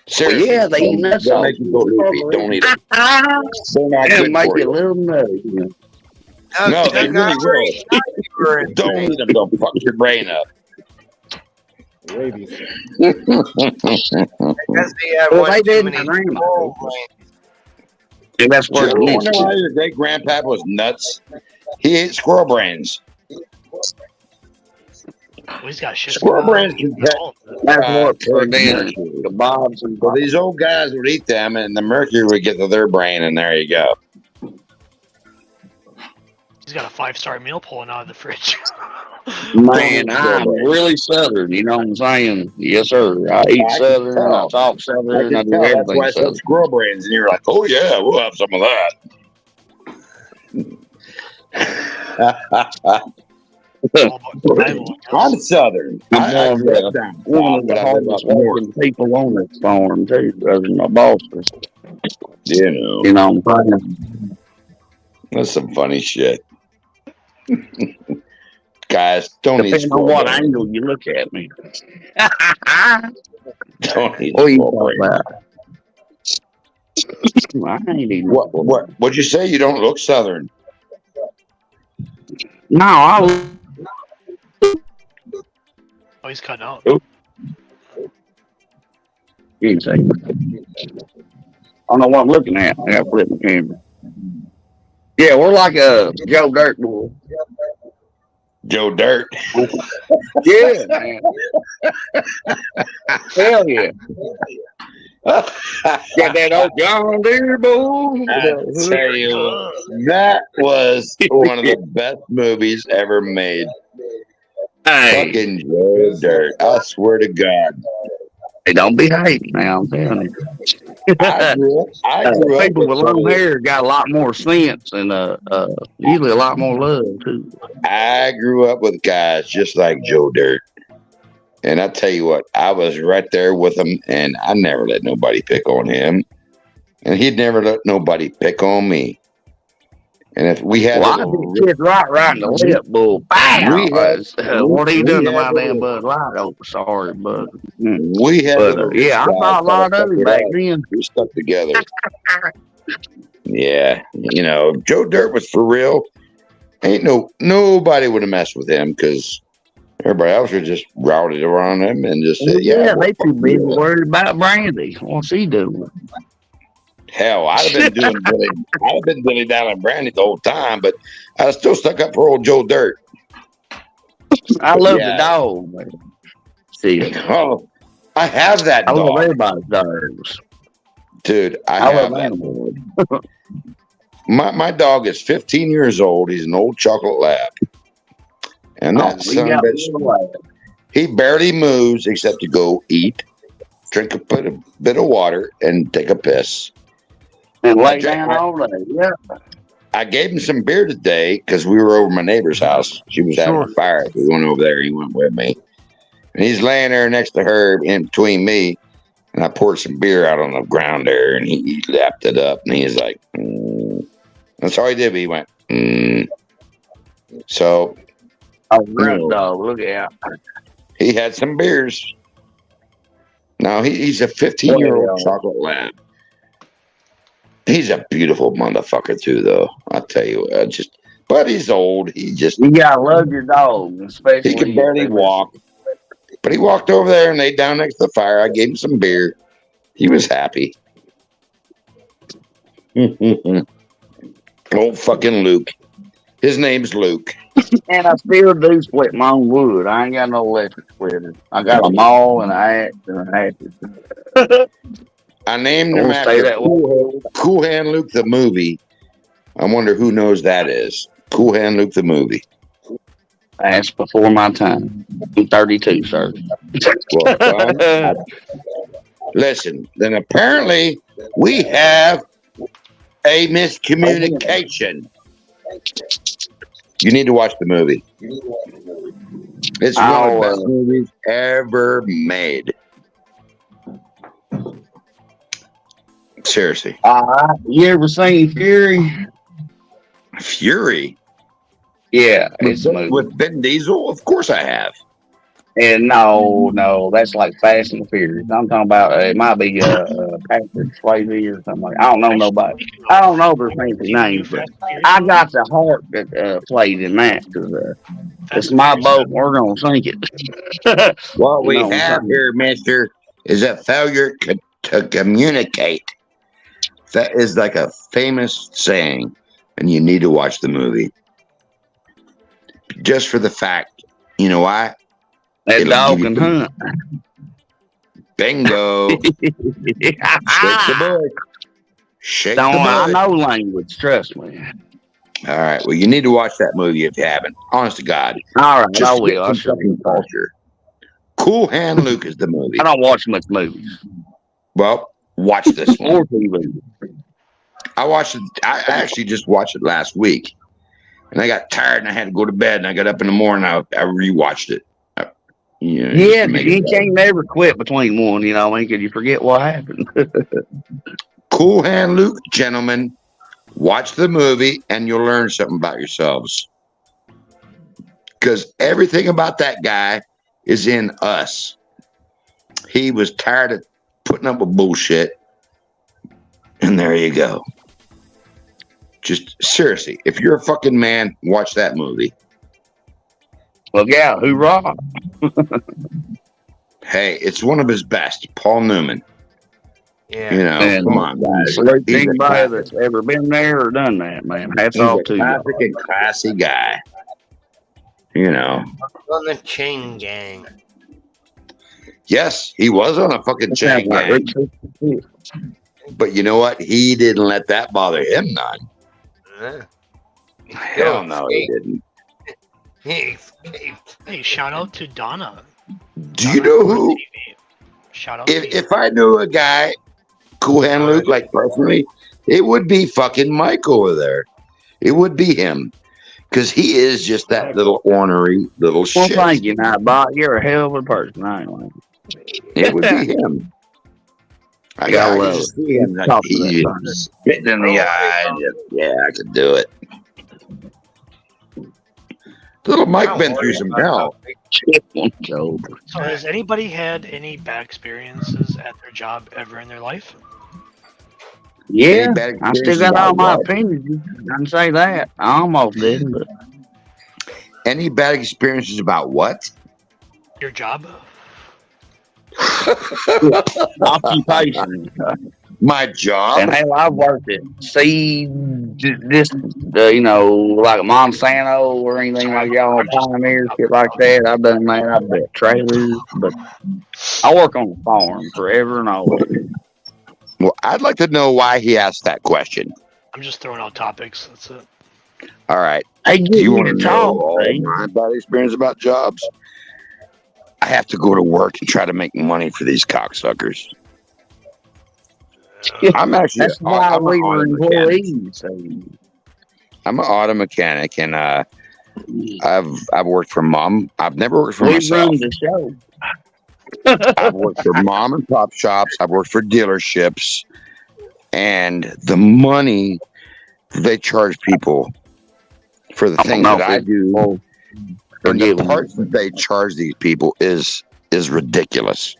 Seriously, yeah, they eat nuts. They'll make you go loopy. Don't eat them. They're not It'll good make for you a you. little nutty. No, they really will. Don't eat them. They'll fuck your brain up. Rabies. Well, they did my grandma. And that's Do you what ever it wonder is. why your great grandpapa was nuts? He ate squirrel brains. Well, he's got shit. Squirrel brains can That's what for dinner. Kebabs and so these old guys would eat them, and the mercury would get to their brain, and there you go. He's got a 5-star meal pulling out of the fridge. Man, I'm really Southern, you know what I'm saying? Yes, sir. I eat Southern, I talk Southern, I do That's everything why I said Southern. squirrel brains, and you're like, oh yeah, we'll have some of that. I'm Southern. I grew up down one of the hardest working people on this farm too, brother. My boss is, you know, I'm saying. That's some funny shit. Guys, don't eat Depending on squirrel what brains. angle you look at me. Don't eat What you squirrel talking brains. about? I ain't eating What'd you say? You don't look Southern. No, I Oh, he's cutting out. you say. I don't know what I'm looking at. I gotta flip my camera. Yeah, we're like a Joe Dirt boy. Joe Dirt. Yeah, man. Hell yeah. Got that old John Deere boy. I tell you what, that was one of the best movies ever made. Hey. Fucking Joe Dirt. I swear to God. Hey, don't be hating now, I'm telling you. I grew up people with long Joe. hair got a lot more sense and usually a lot more love too. I grew up with guys just like Joe Dirt. And I tell you what, I was right there with him, and I never let nobody pick on him. And he'd never let nobody pick on me. And if we had I did kids right in the lip, bull. Bam! What are you doing to my damn Bud Light? Oh, sorry, bud. We had yeah, I saw a lot of it back then. We stuck together. Yeah, you know, Joe Dirt was for real. Ain't nobody would have messed with him because everybody else was just routed around him and just said, yeah, they too busy worried about Brandy. What's he doing? Hell, I'd have been Billy down on Brandy the whole time, but I was still stuck up for old Joe Dirt. I love the dog, man. See, oh, I have that dog. I love everybody's dogs. Dude, I have that. My dog is 15 years old. He's an old chocolate lab. And that son of a bitch, he barely moves except to go eat, drink a bit of water, and take a piss. And lay down all day, yeah. I gave him some beer today because we were over my neighbor's house. She was having a fire. We went over there. He went with me. And he's laying there next to her in between me. And I poured some beer out on the ground there. And he lapped it up. And he's like, That's all he did. He went, Mm. So, Oh, grunt dog, look out. He had some beers. Now he's a 15-year-old chocolate lab. He's a beautiful motherfucker too, though. I'll tell you, but he's old. You gotta love your dog, especially. He can barely walk, but he walked over there and laid down next to the fire. I gave him some beer. He was happy. Old fucking Luke. His name's Luke. And I still do split my own wood. I ain't got no electric splitter. I got a maul and an axe and a hatchet. I named him after Cool Hand Luke the movie. I wonder who knows that is. Cool Hand Luke the movie. That's before my time. I'm 32, sir. Well, listen, then apparently we have a miscommunication. You need to watch the movie. It's one of the best movies ever made. Seriously. You ever seen Fury? Fury? Yeah. With Ben Diesel? Of course I have. And no, that's like Fast and Furious. I'm talking about it might be Patrick Swayze or something like that. I don't know nobody. I don't know their fancy names, but I got the heart that played in that because it's my boat. We're gonna sink it. What we have here, Mister, is a failure to communicate. That is like a famous saying, and you need to watch the movie just for the fact. You know why? That dog can hunt. Bingo. Shake the boy. Shake the boy. I know language. Trust me. All right. Well, you need to watch that movie if you haven't. Honest to God. All right. Just I will. I'll show you. Culture. Cool Hand Luke is the movie. I don't watch much movies. Well, watch this one. Or TV. I watched it. I actually just watched it last week, and I got tired and I had to go to bed. And I got up in the morning. I rewatched it. Yeah, you can't never quit between one, you know, because you forget what happened. Cool Hand Luke, gentlemen, watch the movie and you'll learn something about yourselves. Because everything about that guy is in us. He was tired of putting up with bullshit. And there you go. Just seriously, if you're a fucking man, watch that movie. Look out, hoorah. Hey, it's one of his best, Paul Newman. Yeah. You know, come on, guys. Anybody that's ever been there or done that, man. Hats off to you. Classic and classy guy. You know. On the chain gang. Yes, he was on a fucking chain gang. But you know what? He didn't let that bother him none. Hell no, he didn't. He escaped. Hey, shout out to Donna. Do you know who? Shout out. If I knew a guy, Cool Hand Luke, like personally, it would be fucking Mike over there. It would be him. Because he is just that little ornery little shit. Well, thank you, Nightbot. You're a hell of a person. I ain't lying. It would be him. I gotta got love to see him. Like, he's spitting in the eye. And yeah, I could do it. Little Mike been through some hell. So has anybody had any bad experiences at their job ever in their life? Yeah, I still got all my opinions. I can say that. I almost did. But any bad experiences about what? Your job? Occupation. My job. And hell, I've worked at you know, like Monsanto or anything like y'all Pioneer, shit like that. I've done that. I've built trailers, but I work on the farm forever and always. Well, I'd like to know why he asked that question. I'm just throwing out topics. That's it. All right. Hey, do you want to talk? Know all my bad experience about jobs? I have to go to work and try to make money for these cocksuckers. I'm actually. That's why we were employees. I'm an auto mechanic, and I've worked for mom. I've never worked for myself. Run the show. I've worked for mom and pop shops. I've worked for dealerships, and the money they charge people for the I don't things know that if I it's do, full or and the get one. parts that they charge these people is ridiculous.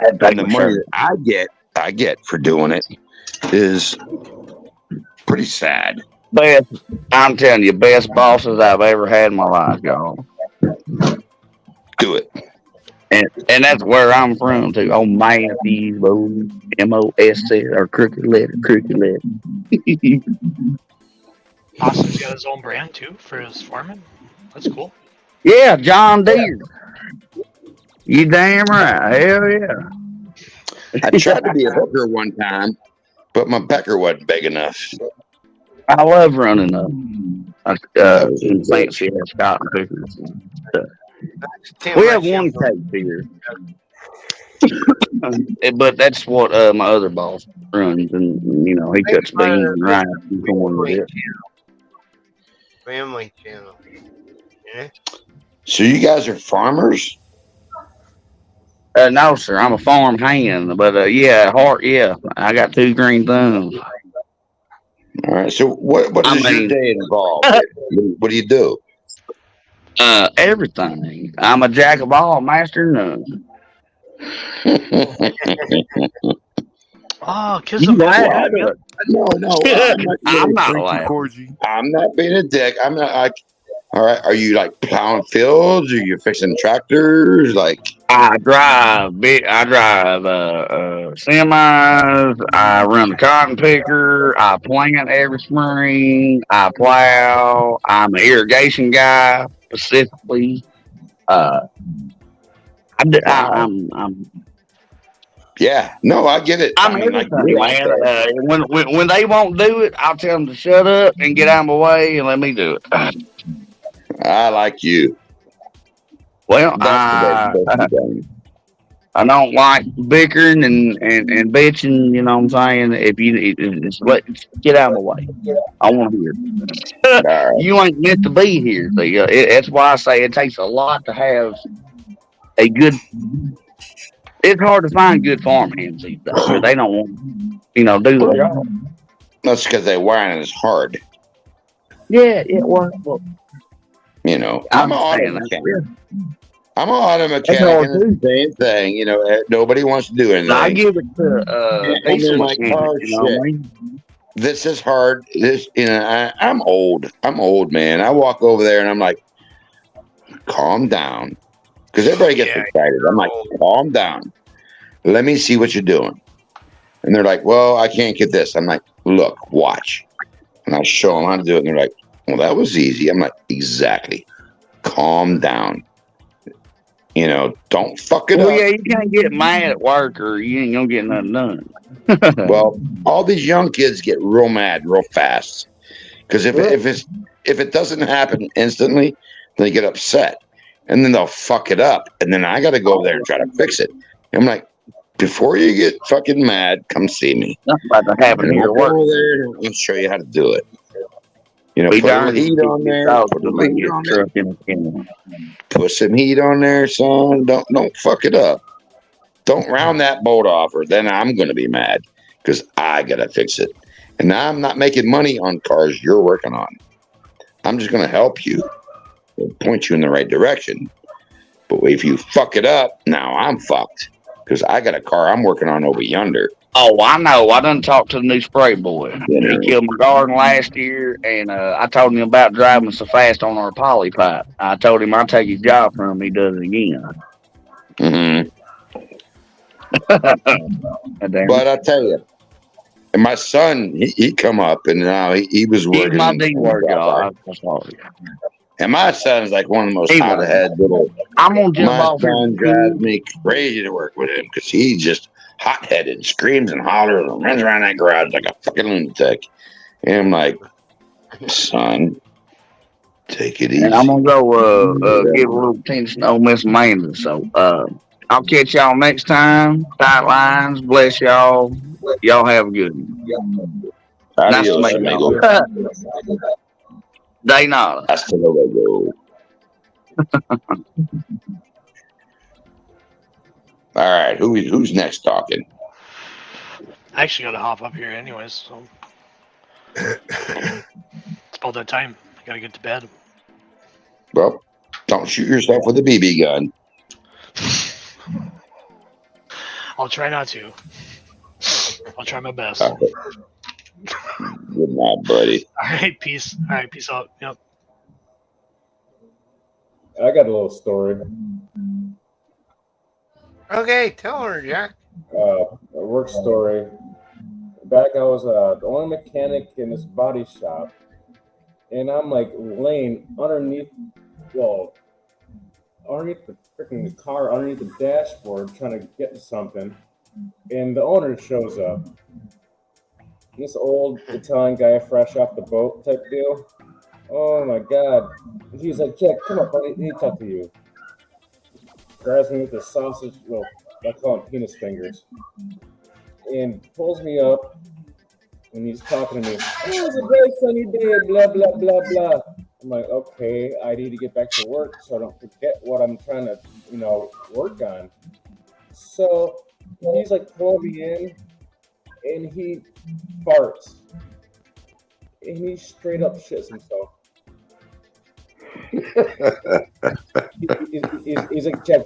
I'd take And the my money shirt. that I get for doing it is pretty sad. Best, I'm telling you, best bosses I've ever had in my life, y'all. Do it. And that's where I'm from too. Oh, Matthews, MOSC or crooked letter. Austin's got his own brand too for his farming. That's cool. Yeah, John Deere. You damn right. Hell yeah. I tried to be a hooker one time, but my pecker wasn't big enough. I love running That was some it. fancy ass cotton pickers and stuff. Too We have much one info. case here. But that's what my other boss runs, and you know he cuts beans and rice and corn with it. Family channel. Yeah. So you guys are farmers? No, sir, I'm a farm hand, but yeah, I got 2 green thumbs. All right. So what I does your mean, day involve? What do you do? everything. I'm a jack of all, master of none. Oh, kiss You him, laugh. man. No, I'm not Thank you, laughing. Corgi. I'm not being a dick. I'm not like. All right. Are you like plowing fields? Are you fixing tractors? Like, I drive semis. I run the cotton picker. I plant every spring. I plow. I'm an irrigation guy specifically. wow. I'm Yeah. No, I get it. I mean, like everything, you're out man. there. When they won't do it, I'll tell them to shut up and get out of my way and let me do it. I like you. Well, That's the way it's supposed to be done. I don't like bickering and bitching. You know what I'm saying? If you get out of my way, I want to hear it. All right. You ain't meant to be here. See, that's why I say it takes a lot to have a good. It's hard to find good farm hands these days. Or they don't want to, do the job. That's because they wiring is hard. Yeah, well, You know, I'm an auto mechanic. I'm an auto That's mechanic, hard and it's the same thing. You know, nobody wants to do anything. I give it to and they're diesel like, mechanics, oh you know what I shit, mean? this is hard. This, I'm old. I'm old, man. I walk over there and I'm like, calm down, because everybody gets excited. I'm like, calm down. Let me see what you're doing. And they're like, well, I can't get this. I'm like, look, watch. And I show them how to do it. And they're like, well, that was easy. I'm like, exactly. Calm down. Don't fuck it Well, up. yeah, you can't get mad at work or you ain't gonna get nothing done. Well, all these young kids get real mad real fast because if it doesn't happen instantly, they get upset and then they'll fuck it up, and then I got to go over there and try to fix it. And I'm like, before you get fucking mad, come see me. That's about to happen And to your I'll go work. over there and show you how to do it. Be Put a darned little heat on there. Put a little heat on there. truck in Put some heat on there, son. Don't fuck it up. Don't round that bolt off, or then I'm gonna be mad because I gotta fix it. And I'm not making money on cars you're working on. I'm just gonna help you, point you in the right direction. But if you fuck it up, now I'm fucked because I got a car I'm working on over yonder. Oh, I know. I done talked to the new spray boy. He killed my garden last year, and I told him about driving so fast on our poly pipe. I told him I'll take his job from him. He does it again. Mm-hmm. But I tell you, and my son, he come up, and now he was working. He's my dealer, y'all. I'm sorry. And my son's like one of the most out of head little. I'm gonna jump my off son drives me crazy to work with him because he's just hot headed, screams and hollers and runs around that garage like a fucking lunatic. And I'm like, son, take it easy. And I'm gonna go give a little attention to old Miss Amanda. So I'll catch y'all next time. Tight lines, bless y'all. Y'all have a good one. Nice to meet y'all. Day nada. Hasta luego. All right, who's next talking? I actually got to hop up here anyways, so it's about that time. gotta get to bed. Well, don't shoot yourself with a BB gun. I'll try not to. I'll try my best. Good night, buddy. All right, peace. All right, peace out. Yep. I got a little story. Okay, tell her, Jack. A work story. Back, I was the only mechanic in this body shop, and I'm like laying underneath the freaking car, underneath the dashboard, trying to get to something, and the owner shows up. This old Italian guy, fresh off the boat type deal. Oh my God! He's like, Jack, come on, buddy, I need to talk to you. Grabs me with the sausage, well, I call them penis fingers, and pulls me up, and he's talking to me. Oh, it was a very sunny day, blah, blah, blah, blah. I'm like, okay, I need to get back to work so I don't forget what I'm trying to, work on. So he's like pulling me in, and he farts. And he straight up shits himself. He's like, Jack,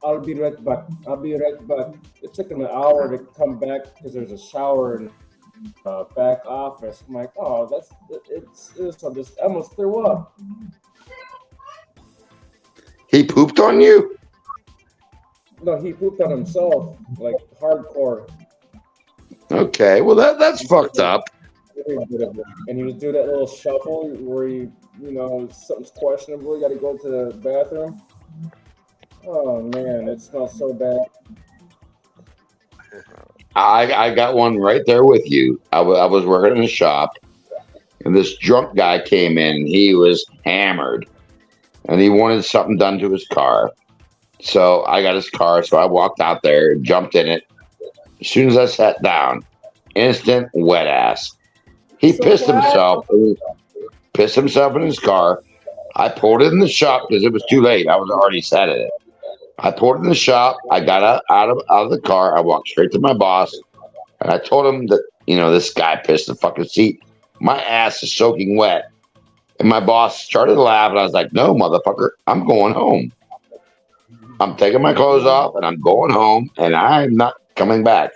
I'll be right back. It took him an hour to come back because there's a shower in back office. I'm like, oh, it's I almost threw up. He pooped on you? No, he pooped on himself, like hardcore. Okay, well that's fucked up. And he was doing that little shuffle where something's questionable, you got to go to the bathroom. Oh man, it smells so bad. I got one right there with you. I was working in a shop, and this drunk guy came in. He was hammered, and he wanted something done to his car. So I got his car, so I walked out there, jumped in it. As soon as I sat down, instant wet ass. He pissed himself in his car. I pulled it in the shop because it was too late. I was already sat in it. I pulled it in the shop. I got out of the car. I walked straight to my boss, and I told him that this guy pissed the fucking seat. My ass is soaking wet, and my boss started to laugh, and I was like, "No, motherfucker, I'm going home. I'm taking my clothes off, and I'm going home, and I'm not coming back."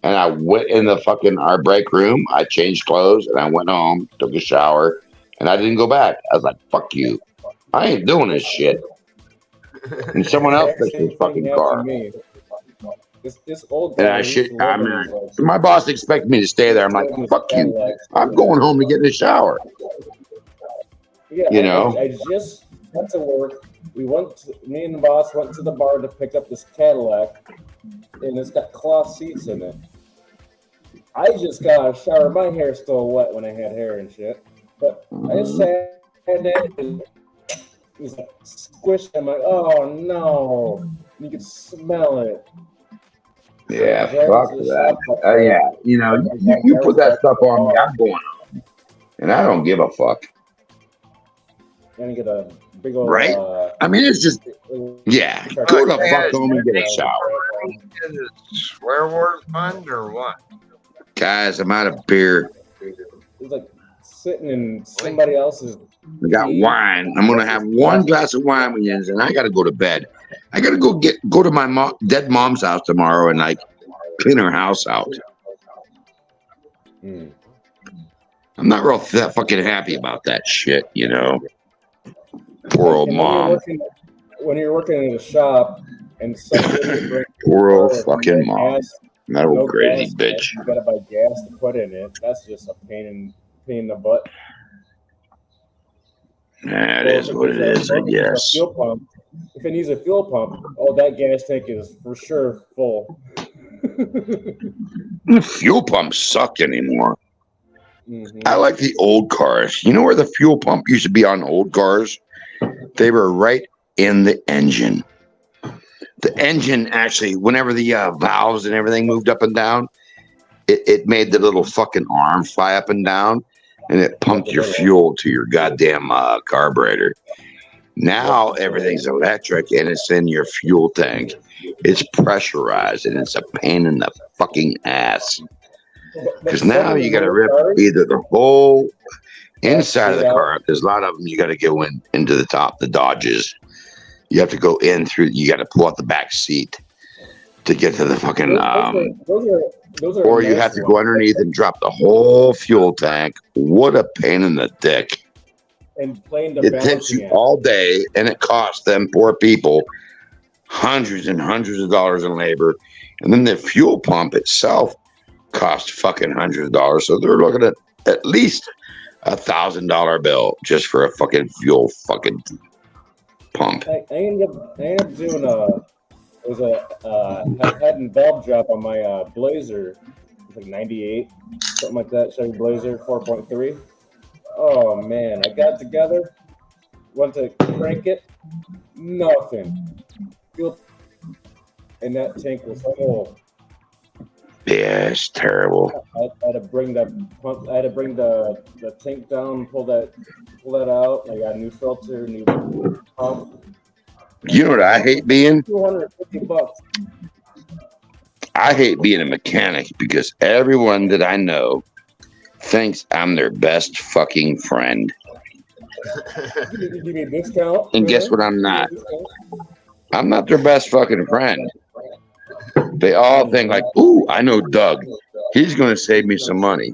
And I went in our break room. I changed clothes, and I went home, took a shower, and I didn't go back. I was like, "Fuck you. I ain't doing this shit." And someone else fixed his fucking car. This old guy. My boss expected me to stay there. I'm like, "Fuck you. I'm going home to get in the shower." Yeah, I just went to work. Me and the boss went to the bar to pick up this Cadillac, and it's got cloth seats in it. I just got out of the shower. My hair's still wet when I had hair and shit. But I just sat there and it was like squished. I'm like, oh no. You could smell it. Yeah, fuck that. Yeah, you put that stuff on me, I'm going home. And I don't give a fuck. And you get a big old. Right? I mean, it's just, yeah. Go the fuck home and get a shower. Is it swear word fund or what? Guys, I'm out of beer. It's like sitting in somebody else's. I got wine. I'm gonna have one glass of wine with you, and I gotta go to bed. I gotta go to my dead mom's house tomorrow and like clean her house out. I'm not real that fucking happy about that shit, Poor old mom. When you're working in a shop and somebody poor old fucking mom. That old crazy gas, bitch. You gotta buy gas to put in it. That's just a pain in the butt. That is what it is, I guess. If it needs a fuel pump, that gas tank is for sure full. The fuel pumps suck anymore. I like the old cars. You know where the fuel pump used to be on old cars? They were right in the engine. The engine actually, whenever the valves and everything moved up and down, it made the little fucking arm fly up and down, and it pumped your fuel to your goddamn carburetor. Now everything's electric, and it's in your fuel tank. It's pressurized, and it's a pain in the fucking ass. Because now you got to newer rip cars, either the whole inside of the yeah. car. There's a lot of them you got to go into the top, the Dodges. You have to go in through. You got to pull out the back seat to get to the fucking. Those are Or you nice have to ones. go underneath and drop the whole fuel tank. What a pain in the dick! And playing the It takes balancing you act. all day, and it costs them poor people hundreds and hundreds of dollars in labor, and then the fuel pump itself costs fucking hundreds of dollars. So they're looking at least $1,000 bill just for a fucking fuel fucking pump. I ended up doing head and valve job on my Blazer. It was like 98, something like that. Chevy Blazer 4.3. Oh man, I got it together, went to crank it, nothing. And that tank was full. Yeah, it's terrible. I had to bring the tank down, pull that out. I got a new filter, new pump. You know what I hate being? $250. I hate being a mechanic because everyone that I know thinks I'm their best fucking friend. You give me a discount. And guess what? I'm not. I'm not their best fucking friend. They all think like, ooh, I know Doug. He's going to save me some money.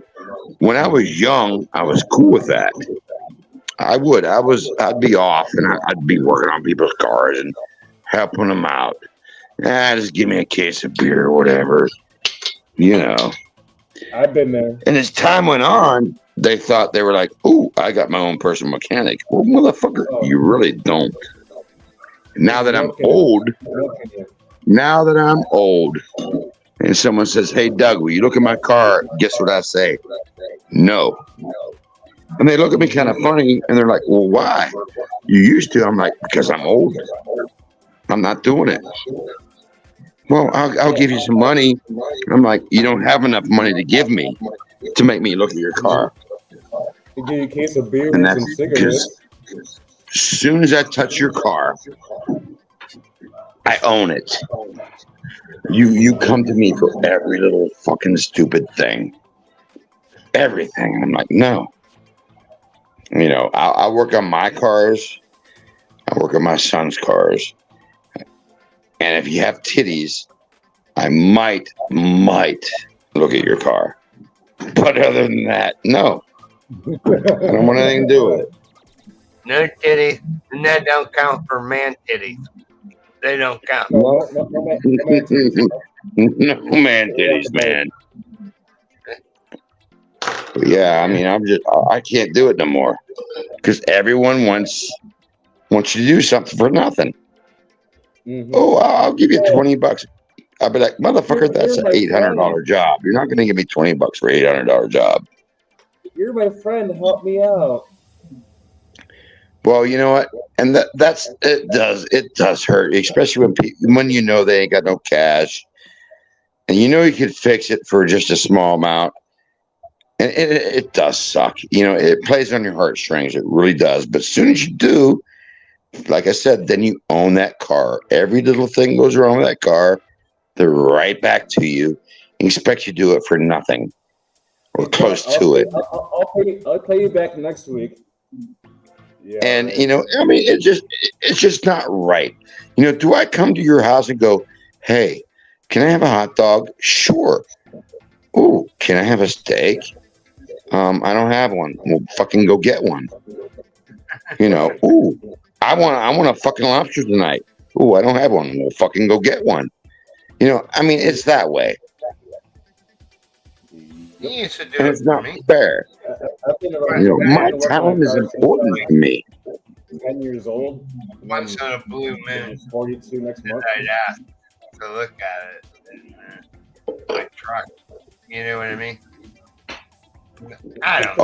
When I was young, I was cool with that. I'd be off and I'd be working on people's cars and helping them out. Just give me a case of beer or whatever. You know. I've been there. And as time went on, they thought they were like, ooh, I got my own personal mechanic. Well, motherfucker, you really don't. Now that I'm old, and someone says, hey, Doug, will you look at my car? Guess what I say? No. And they look at me kind of funny, and they're like, well, why? You used to. I'm like, because I'm old. I'm not doing it. Well, I'll give you some money. I'm like, you don't have enough money to give me to make me look at your car. They give you a case of beer And and that's some cigarettes. as soon as I touch your car, I own it. You come to me for every little fucking stupid thing. Everything. And I'm like, no. You know, I work on my cars. I work on my son's cars. And if you have titties, I might look at your car. But other than that, no. I don't want anything to do with it. No titties, and that don't count for man titties. They don't count. No man titties, man. Yeah, I mean, I can't do it no more. Because everyone wants you to do something for nothing. Mm-hmm. Oh, I'll give you $20. I'll be like, motherfucker, that's an $800 job. You're not going to give me $20 for an $800 job. You're my friend. Help me out. Well, you know what? And that's it does hurt, especially when you know they ain't got no cash, and you know you could fix it for just a small amount. And it does suck. You know, it plays on your heartstrings. It really does. But as soon as you do, like I said, then you own that car. Every little thing goes wrong with that car, they're right back to you. You expect you to do it for nothing or close to it. I'll pay you back next week. Yeah. And you know, I mean, it's just not right. You know, do I come to your house and go, hey, can I have a hot dog? Sure. Ooh, can I have a steak? I don't have one. We'll fucking go get one. You know, ooh, I want a fucking lobster tonight. Ooh, I don't have one. We'll fucking go get one. You know, I mean, it's that way. You used to do And it it's for not me. fair. You know, my time is important to me. 10 years old. Once on a blue moon, 42 next month. I'd ask to look at it in my truck. You know what I mean? I don't know.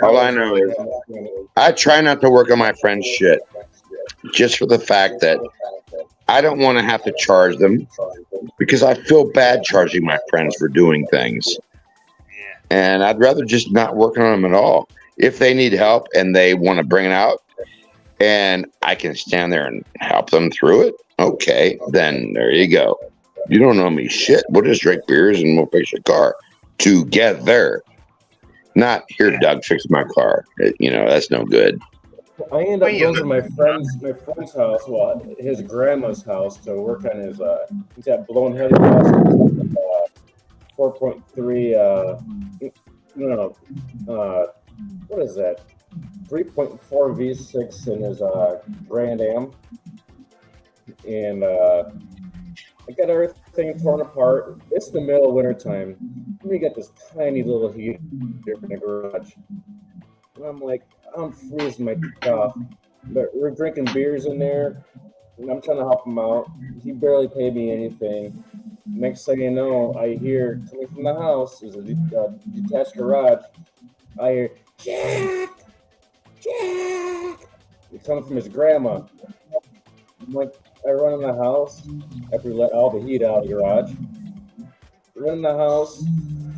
All I know is I try not to work on my friends' shit just for the fact that I don't want to have to charge them because I feel bad charging my friends for doing things. And I'd rather just not work on them at all. If they need help and they want to bring it out and I can stand there and help them through it, okay, then there you go. You don't know me shit. We'll just drink beers and we'll fix your car. together. Not here, Doug, fix my car. That's no good. I end up going to my friend's house, well, his grandma's house, to work on his. He's got blown helicopter, 4.3. What is that? 3.4 V6 in his Grand Am, and I got everything torn apart. It's the middle of wintertime. We got this tiny little heater in the garage. And I'm like, I'm freezing my dick off. But we're drinking beers in there, and I'm trying to help him out. He barely paid me anything. Next thing you know, I hear coming from the house, there's a detached garage. I hear, Jack! It's coming from his grandma. I'm like, I run in the house after we let all the heat out of the garage. I run in the house,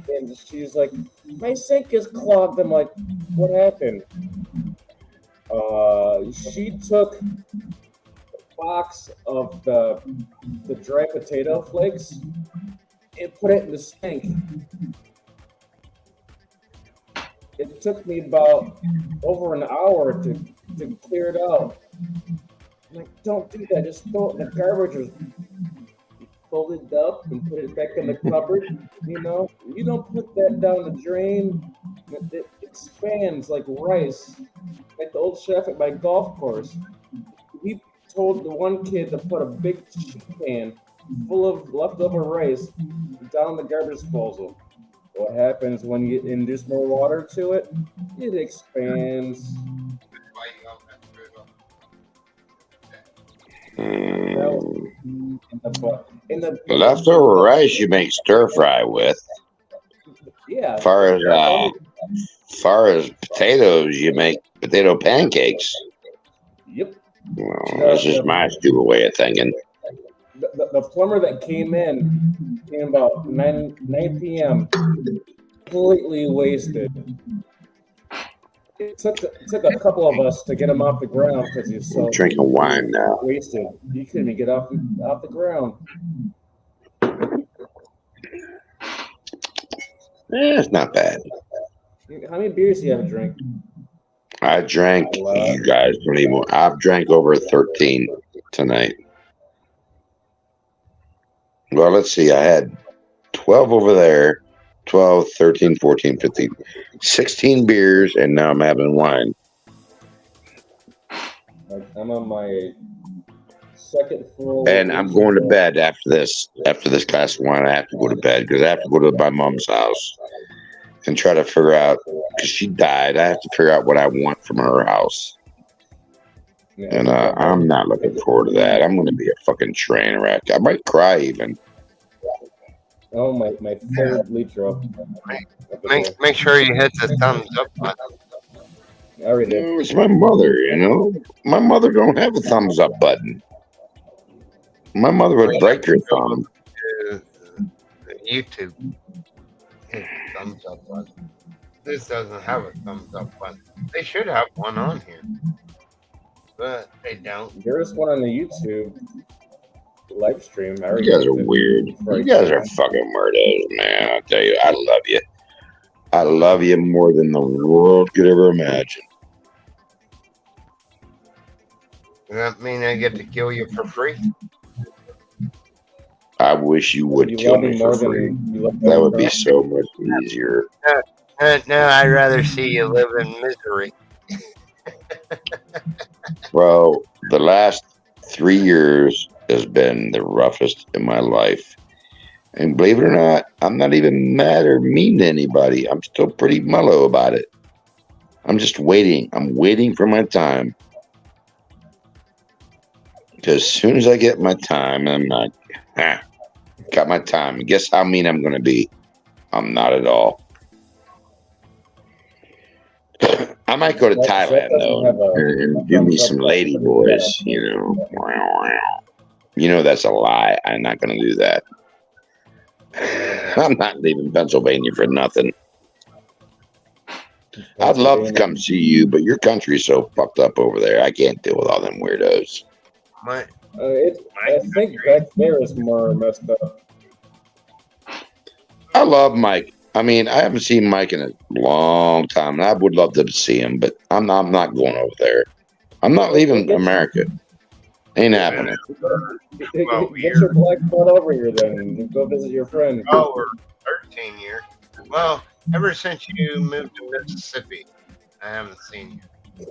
and she's like, my sink is clogged. I'm like, what happened? She took a box of the dry potato flakes and put it in the sink. It took me about over an hour to clear it out. I'm like, don't do that. Just throw it in the garbage or fold it up and put it back in the cupboard. You don't put that down the drain. It expands like rice, like the old chef at my golf course. He told the one kid to put a big sheet pan full of leftover rice down the garbage disposal. What happens when you introduce more water to it? It expands. Leftover rice you make stir fry with. Yeah. Far as potatoes, you make potato pancakes. Yep. Well, that's just my stupid way of thinking. The plumber that came about 9 p.m. completely wasted. It took a couple of us to get him off the ground because he's so drinking wine now. Wasted. He couldn't even get off the ground. It's not bad. How many beers do you have to drink? I drank. You guys don't even. I've drank over 13 tonight. Well, let's see. I had 12 over there, 12, 13, 14, 15, 16 beers, and now I'm having wine. I'm on my second floor. And I'm going to bed after this. After this glass of wine, I have to go to bed because I have to go to my mom's house and try to figure out, because she died, I have to figure out what I want from her house. And I'm not looking forward to that. I'm going to be a fucking train wreck. I might cry even. Oh, my third liter up. Make sure you hit the thumbs up button. It's my mother, My mother don't have a thumbs up button. My mother would break your thumb. YouTube. Thumbs up button. This doesn't have a thumbs up button. They should have one on here, but they don't. There is one on the YouTube live stream. You guys are weird. You guys are fucking weirdos, man. I tell you, I love you. I love you more than the world could ever imagine. Does that mean I get to kill you for free? I wish you would kill me for free. That would be so much easier. No, I'd rather see you live in misery. Bro, the last 3 years has been the roughest in my life. And believe it or not, I'm not even mad or mean to anybody. I'm still pretty mellow about it. I'm just waiting. I'm waiting for my time. Because as soon as I get my time, I'm like, got my time. Guess how mean I'm going to be? I'm not at all. I might go to Thailand, though, and do me some lady boys, that's a lie. I'm not going to do that. I'm not leaving Pennsylvania for nothing. I'd love to come see you, but your country's so fucked up over there. I can't deal with all them weirdos. I think back there is more messed up. I love Mike. I mean, I haven't seen Mike in a long time, and I would love to see him, but I'm not going over there. I'm not leaving America. Ain't happening. Get your black butt over here then and go visit your friend. Oh, we're 13 years. Well, ever since you moved to Mississippi, I haven't seen you.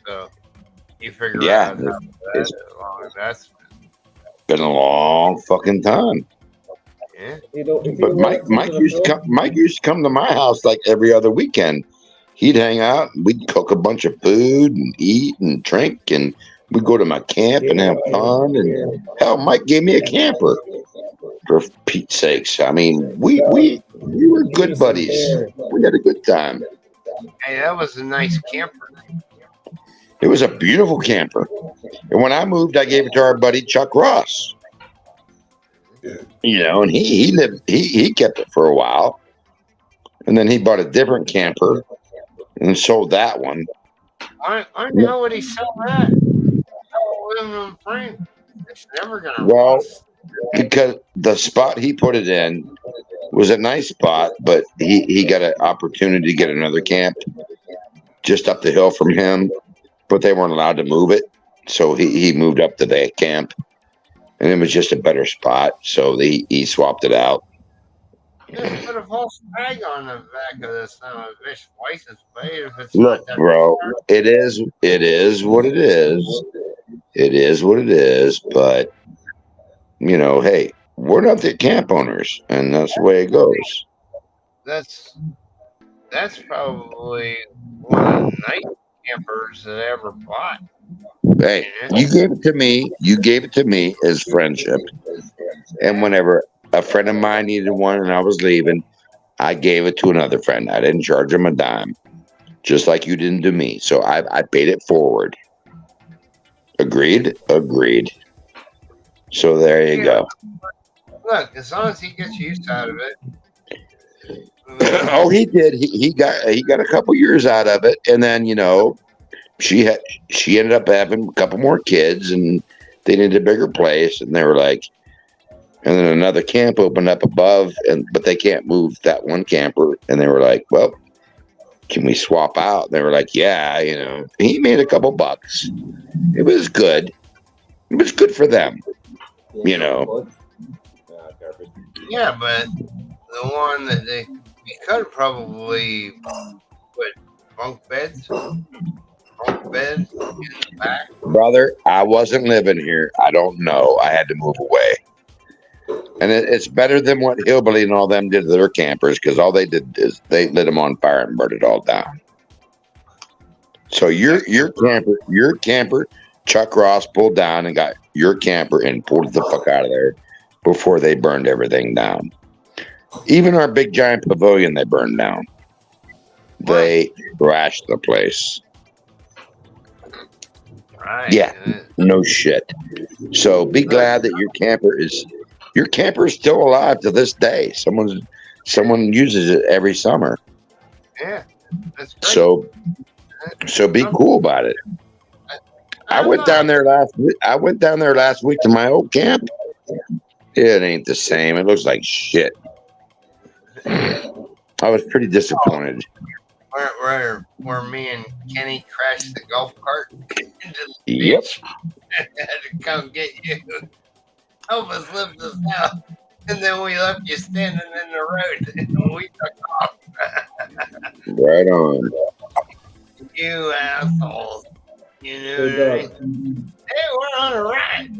So you figure Yeah, out how it's long that's been a long fucking time. yeah. But Mike used to come to my house like every other weekend. He'd hang out, and we'd cook a bunch of food and eat and drink, and we'd go to my camp and have fun. And hell, Mike gave me a camper. For Pete's sakes, I mean, we were good buddies. We had a good time. Hey, that was a nice camper. It was a beautiful camper. And when I moved, I gave it to our buddy Chuck Ross. You know, and he kept it for a while, and then he bought a different camper and sold that one. I know what he sell that. Aluminum frame. It's never gonna Well, rust. because the spot he put it in was a nice spot, but he got an opportunity to get another camp just up the hill from him, but they weren't allowed to move it, so he moved up to that camp, and it was just a better spot, so he swapped it out. Just put a false tag on the back of this son of a bitch twice as big if it's Look, not that bro, far. it is what it is. It is what it is, but you know, hey, we're not the camp owners, and that's the way it goes. That's probably one of the nice campers that I ever bought. Hey, you gave it to me. You gave it to me as friendship, and whenever a friend of mine needed one and I was leaving, I gave it to another friend. I didn't charge him a dime, just like you didn't to me. So I paid it forward. Agreed. So there you go. Look, as long as he gets used out of it. Oh, he did. He got a couple years out of it, and then you know, she ended up having a couple more kids, and they needed a bigger place, and they were like, and then another camp opened up above, but they can't move that one camper, and they were like, well, can we swap out? They were like, yeah, you know. He made a couple bucks. It was good. It was good for them, you know. Yeah, but the one that we could probably put bunk beds in the back. Brother, I wasn't living here. I don't know. I had to move away. And it's better than what Hillbilly and all them did to their campers, because all they did is they lit them on fire and burned it all down. So your camper, Chuck Ross pulled down and got your camper and pulled the fuck out of there before they burned everything down. Even our big giant pavilion they burned down. They trashed the place. Right. Yeah, no shit. So be glad that your camper is still alive to this day. Someone uses it every summer. Yeah, that's great. So be cool about it. I went down there last week to my old camp. It ain't the same. It looks like shit. I was pretty disappointed. Where me and Kenny crashed the golf cart into the Yep. beach. Had to come get you. Help us lift us out. And then we left you standing in the road and we took off. Right on. You assholes. You know what I mean? Hey, we're on a ride.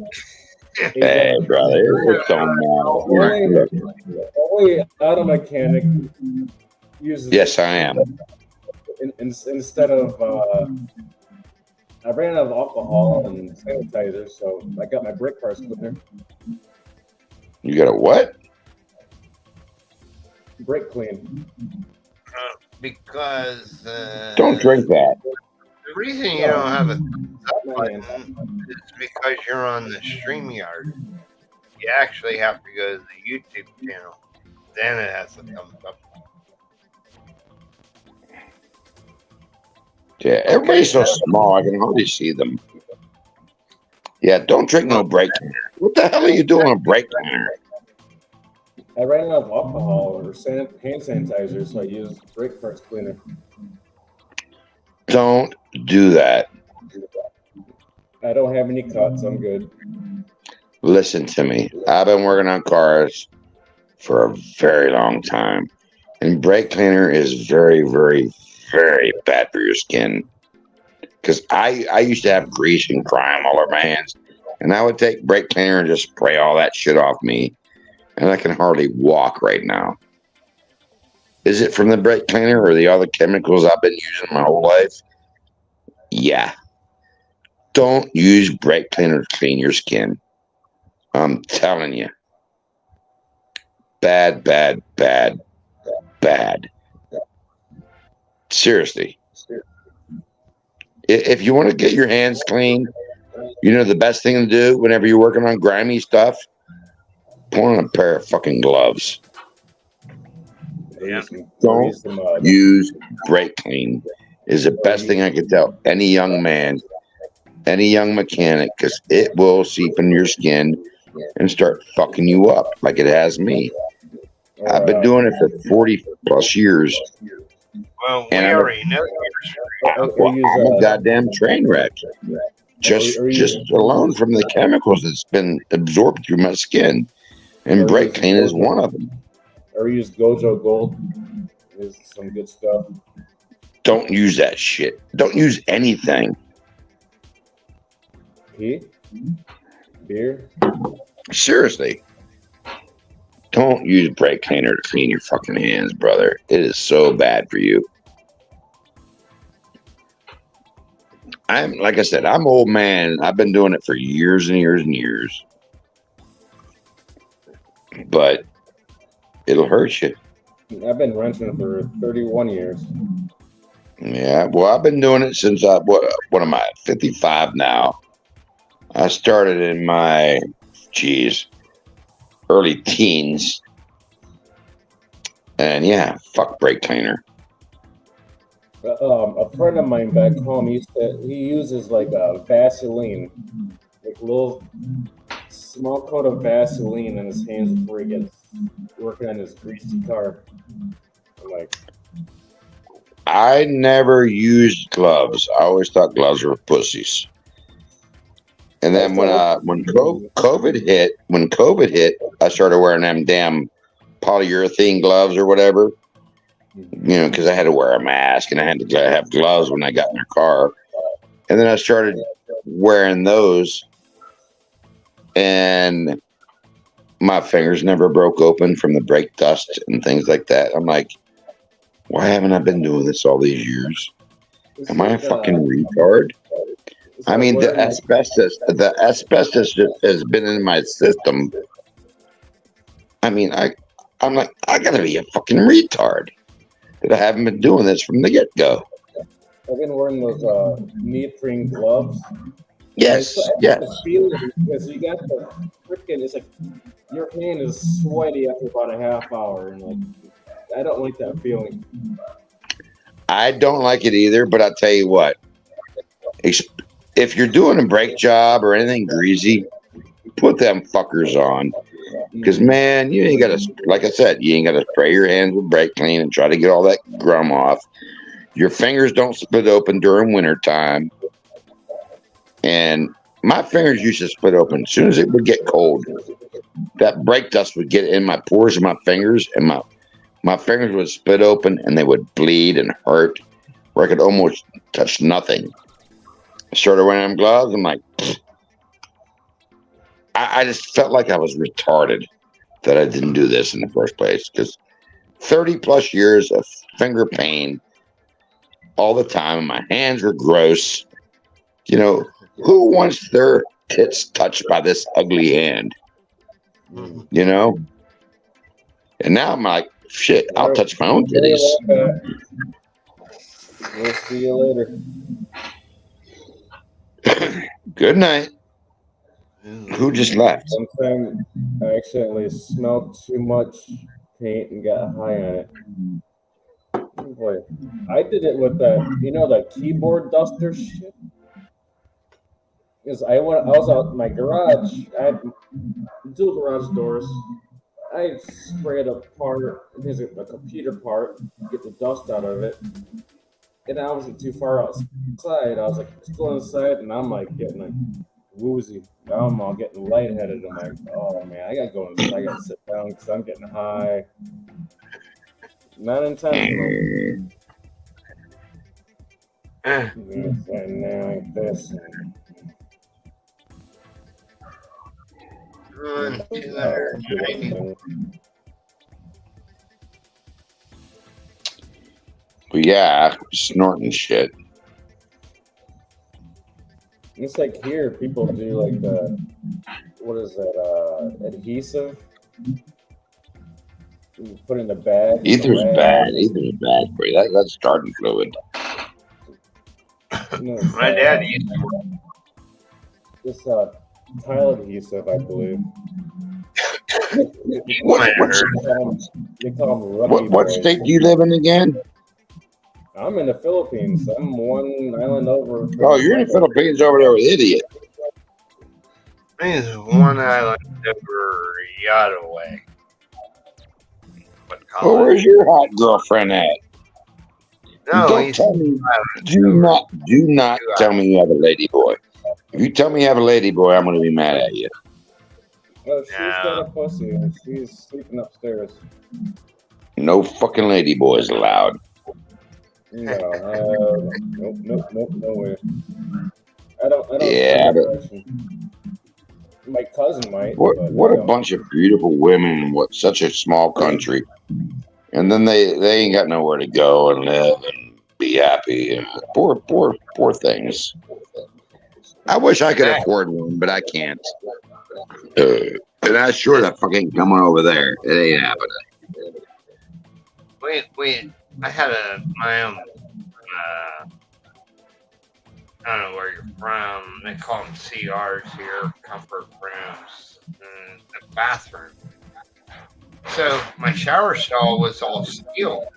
Hey, brother, it's on Only auto mechanic uses. Yes, I am. Instead of, I ran out of alcohol and sanitizer, so I got my brake cars cleaner. You got a what? Brake clean. Because Don't drink that. the reason you don't have a sub button is because you're on the StreamYard. You actually have to go to the YouTube channel. Then it has to come up. Yeah, everybody's so small, I can hardly see them. Yeah, don't drink no brake cleaner. What the hell are you doing on brake cleaner? I ran out of alcohol or hand sanitizer, so I used brake parts cleaner. Don't do that. I don't have any cuts. I'm good. Listen to me. I've been working on cars for a very long time, and brake cleaner is very, very, very bad for your skin. Because I used to have grease and grime all over my hands, and I would take brake cleaner and just spray all that shit off me, and I can hardly walk right now. Is it from the brake cleaner or the other chemicals I've been using my whole life? Yeah. Don't use brake cleaner to clean your skin. I'm telling you. Bad, bad, bad, bad. Seriously. If you want to get your hands clean, you know the best thing to do whenever you're working on grimy stuff? Put on a pair of fucking gloves. Yeah. Don't use brake clean is the best thing I could tell any young man, any young mechanic, because it will seep into your skin and start fucking you up like it has me. I've been doing it for 40 plus years. Well, and we I'm already know. I'm a goddamn train wreck. Just alone from the chemicals that's been absorbed through my skin. And brake clean is one of them. Or use Gojo Gold. There's some good stuff. Don't use that shit. Don't use anything. Pee? Beer? Seriously. Don't use brake cleaner to clean your fucking hands, brother. It is so bad for you. Like I said, I'm old man. I've been doing it for years and years and years. But it'll hurt you. I've been renting for 31 years. Yeah, well, I've been doing it since what am I, 55 now. I started in my, early teens. And yeah, fuck brake cleaner. A friend of mine back home, he uses like a Vaseline, like a little small coat of Vaseline on his hands before he gets working on his greasy car. I'm like, I never used gloves. I always thought gloves were pussies. And then when COVID hit, I started wearing them damn polyurethane gloves or whatever. You know, because I had to wear a mask and I had to have gloves when I got in the car. And then I started wearing those, and my fingers never broke open from the brake dust and things like that. I'm like, why haven't I been doing this all these years? Am I a fucking retard? I mean, the asbestos has been in my system. I mean, I'm like, I gotta be a fucking retard that I haven't been doing this from the get-go. I've been wearing those neoprene gloves. Yes, yes. Because you got the freaking, it's like your hand is sweaty after about a half hour, and like I don't like that feeling. I don't like it either, but I'll tell you what. If you're doing a brake job or anything greasy, put them fuckers on. Because, man, you ain't got to, like I said, you ain't got to spray your hands with brake clean and try to get all that grum off. Your fingers don't split open during wintertime. And my fingers used to split open. As soon as it would get cold, that brake dust would get in my pores of my fingers, and my fingers would split open and they would bleed and hurt, where I could almost touch nothing. I started wearing them gloves. I'm like, I just felt like I was retarded that I didn't do this in the first place, because 30 plus years of finger pain all the time, and my hands were gross. You know, who wants their tits touched by this ugly hand? You know? And now I'm like, shit, I'll touch my own titties. We'll see you later. Good night. Who just left? Sometime I accidentally smelled too much paint and got high on it. Oh boy, I did it with that keyboard duster shit. Because I was out in my garage. I had 2 garage doors. I sprayed a part, there's a computer part, get the dust out of it, and I wasn't too far outside. I was like still inside, and I'm like getting like woozy. Now I'm all getting lightheaded. I'm like, oh man, I gotta go inside. I gotta sit down because I'm getting high. Not intentional. And now like this. But yeah, snorting shit. It's like here, people do like the, what is that, adhesive? You put in the bag. Ether's bad. Ether's bad for you. That's starting fluid. My dad used to work. This tile adhesive, I believe. They call them rugby What boys. state do you live in again? I'm in the Philippines. I'm one island over. Oh, you're in the Philippines over there with idiot. He's one island over yacht away. Well, where's your hot girlfriend at? No, Don't tell me. Do not tell me you have a lady boy. If you tell me you have a lady boy, I'm going to be mad at you. Well, she's got a pussy and she's sleeping upstairs. No fucking lady boys allowed. No, nope, no way. I don't. Yeah, my cousin might. What a bunch of beautiful women in what such a small country, and then they ain't got nowhere to go and live and be happy. And poor things. I wish I could afford one, but I can't. And I sure that fucking coming over there. It ain't happening. Wait. I had my own. I don't know where you're from. They call them CRs here, comfort rooms, and a bathroom. So my shower stall was all steel.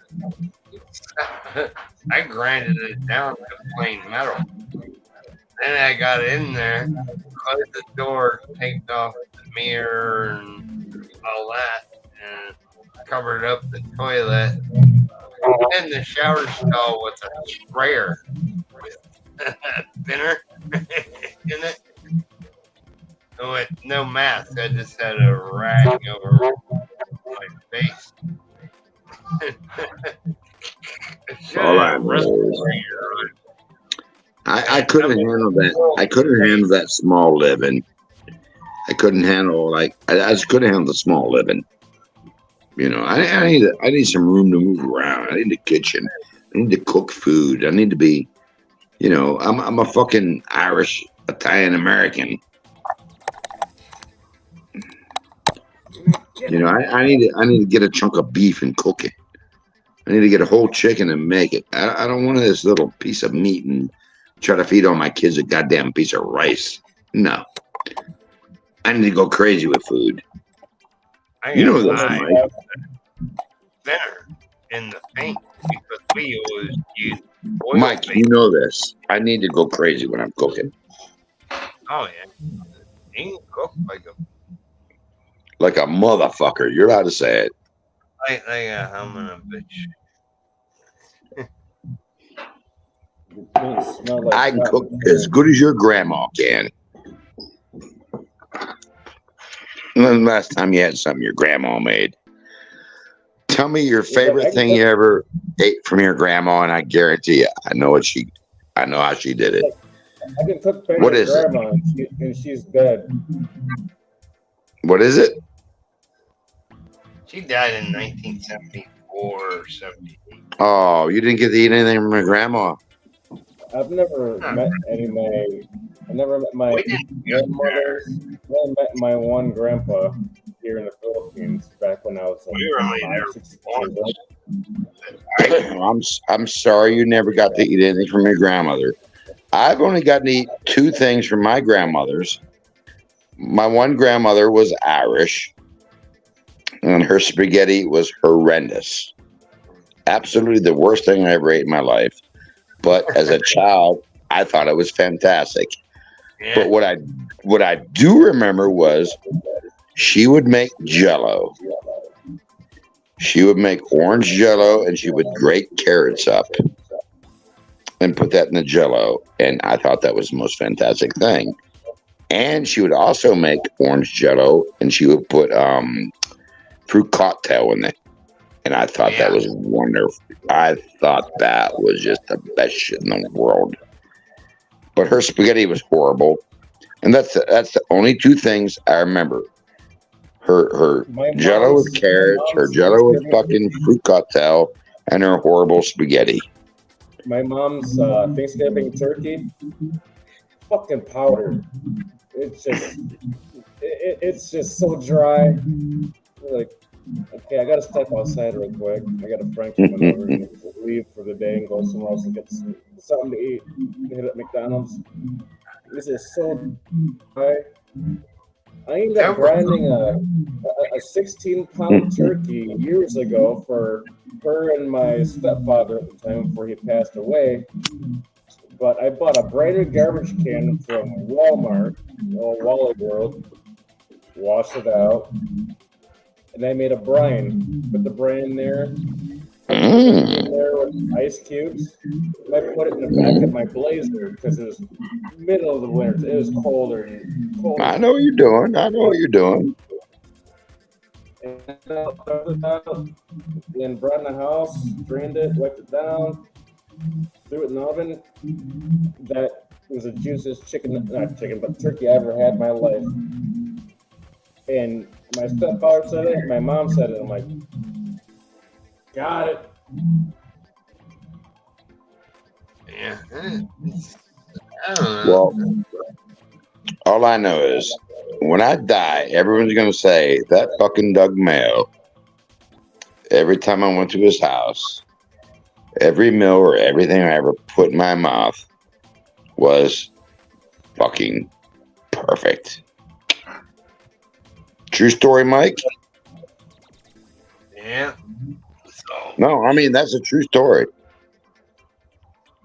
I grinded it down to plain metal. Then I got in there, closed the door, taped off the mirror and all that, and covered up the toilet. And the shower stall with a sprayer with thinner in it. With no mask, I just had a rag over my face. All right, I couldn't handle that. I couldn't handle that small living. I couldn't handle I just couldn't handle the small living. You know, I need some room to move around. I need a kitchen. I need to cook food. I need to be, you know, I'm a fucking Irish Italian American. You know, I need to get a chunk of beef and cook it. I need to get a whole chicken and make it. I don't want this little piece of meat and try to feed all my kids a goddamn piece of rice. No. I need to go crazy with food. You know this, Mike. Thinner in the paint because we always use oil. Mike, you know this. I need to go crazy when I'm cooking. Oh yeah, you can cook like a motherfucker. You're allowed to say it. Like a humming a bitch. I can cook as good as your grandma can. When the last time you had something your grandma made? Tell me your favorite thing you ever ate from your grandma, and I guarantee you, I know how she did it. I can cook better What than is it? grandma, and she's dead. What is it? She died in 1974 or 78. Oh, you didn't get to eat anything from your grandma? I've never met I never met my grandmother. I only met my one grandpa here in the Philippines back when I was like 5, 6 years old. I'm sorry you never got to eat anything from your grandmother. I've only gotten to eat 2 things from my grandmothers. My one grandmother was Irish, and her spaghetti was horrendous. Absolutely the worst thing I ever ate in my life. But as a child, I thought it was fantastic. Yeah. But what I do remember was she would make Jell-O, She would make orange Jello, and she would grate carrots up and put that in the Jello. And I thought that was the most fantastic thing. And she would also make orange Jello, and she would put fruit cocktail in it. And I thought that was wonderful. I thought that was just the best shit in the world. But her spaghetti was horrible. And that's the only two things I remember. Her Jello with carrots, her Jello with fucking fruit cocktail, and her horrible spaghetti. My mom's Thanksgiving turkey, fucking powder. It's just so dry. Like, okay, I gotta step outside real quick. I got a friend coming over and leave for the day and go somewhere else and get something to eat. Hit up McDonald's. This is so dry. I ended up grinding a 16-pound turkey years ago for her and my stepfather at the time before he passed away. But I bought a brand new garbage can from Walmart, Wally World, washed it out, and I made a brine. Put the brine in there, in there with ice cubes. And I put it in the back of my Blazer because it was middle of the winter. It was colder and colder. I know what you're doing. I know what you're doing. And then brought in the house, drained it, wiped it down, threw it in the oven. That was the juiciest turkey I ever had in my life. And my stepfather said it, my mom said it. I'm like, got it. Yeah. I don't know. Well, all I know is when I die, everyone's going to say that fucking Doug Mayo. Every time I went to his house, every meal or everything I ever put in my mouth was fucking perfect. True story, Mike? Yeah. No, I mean, that's a true story.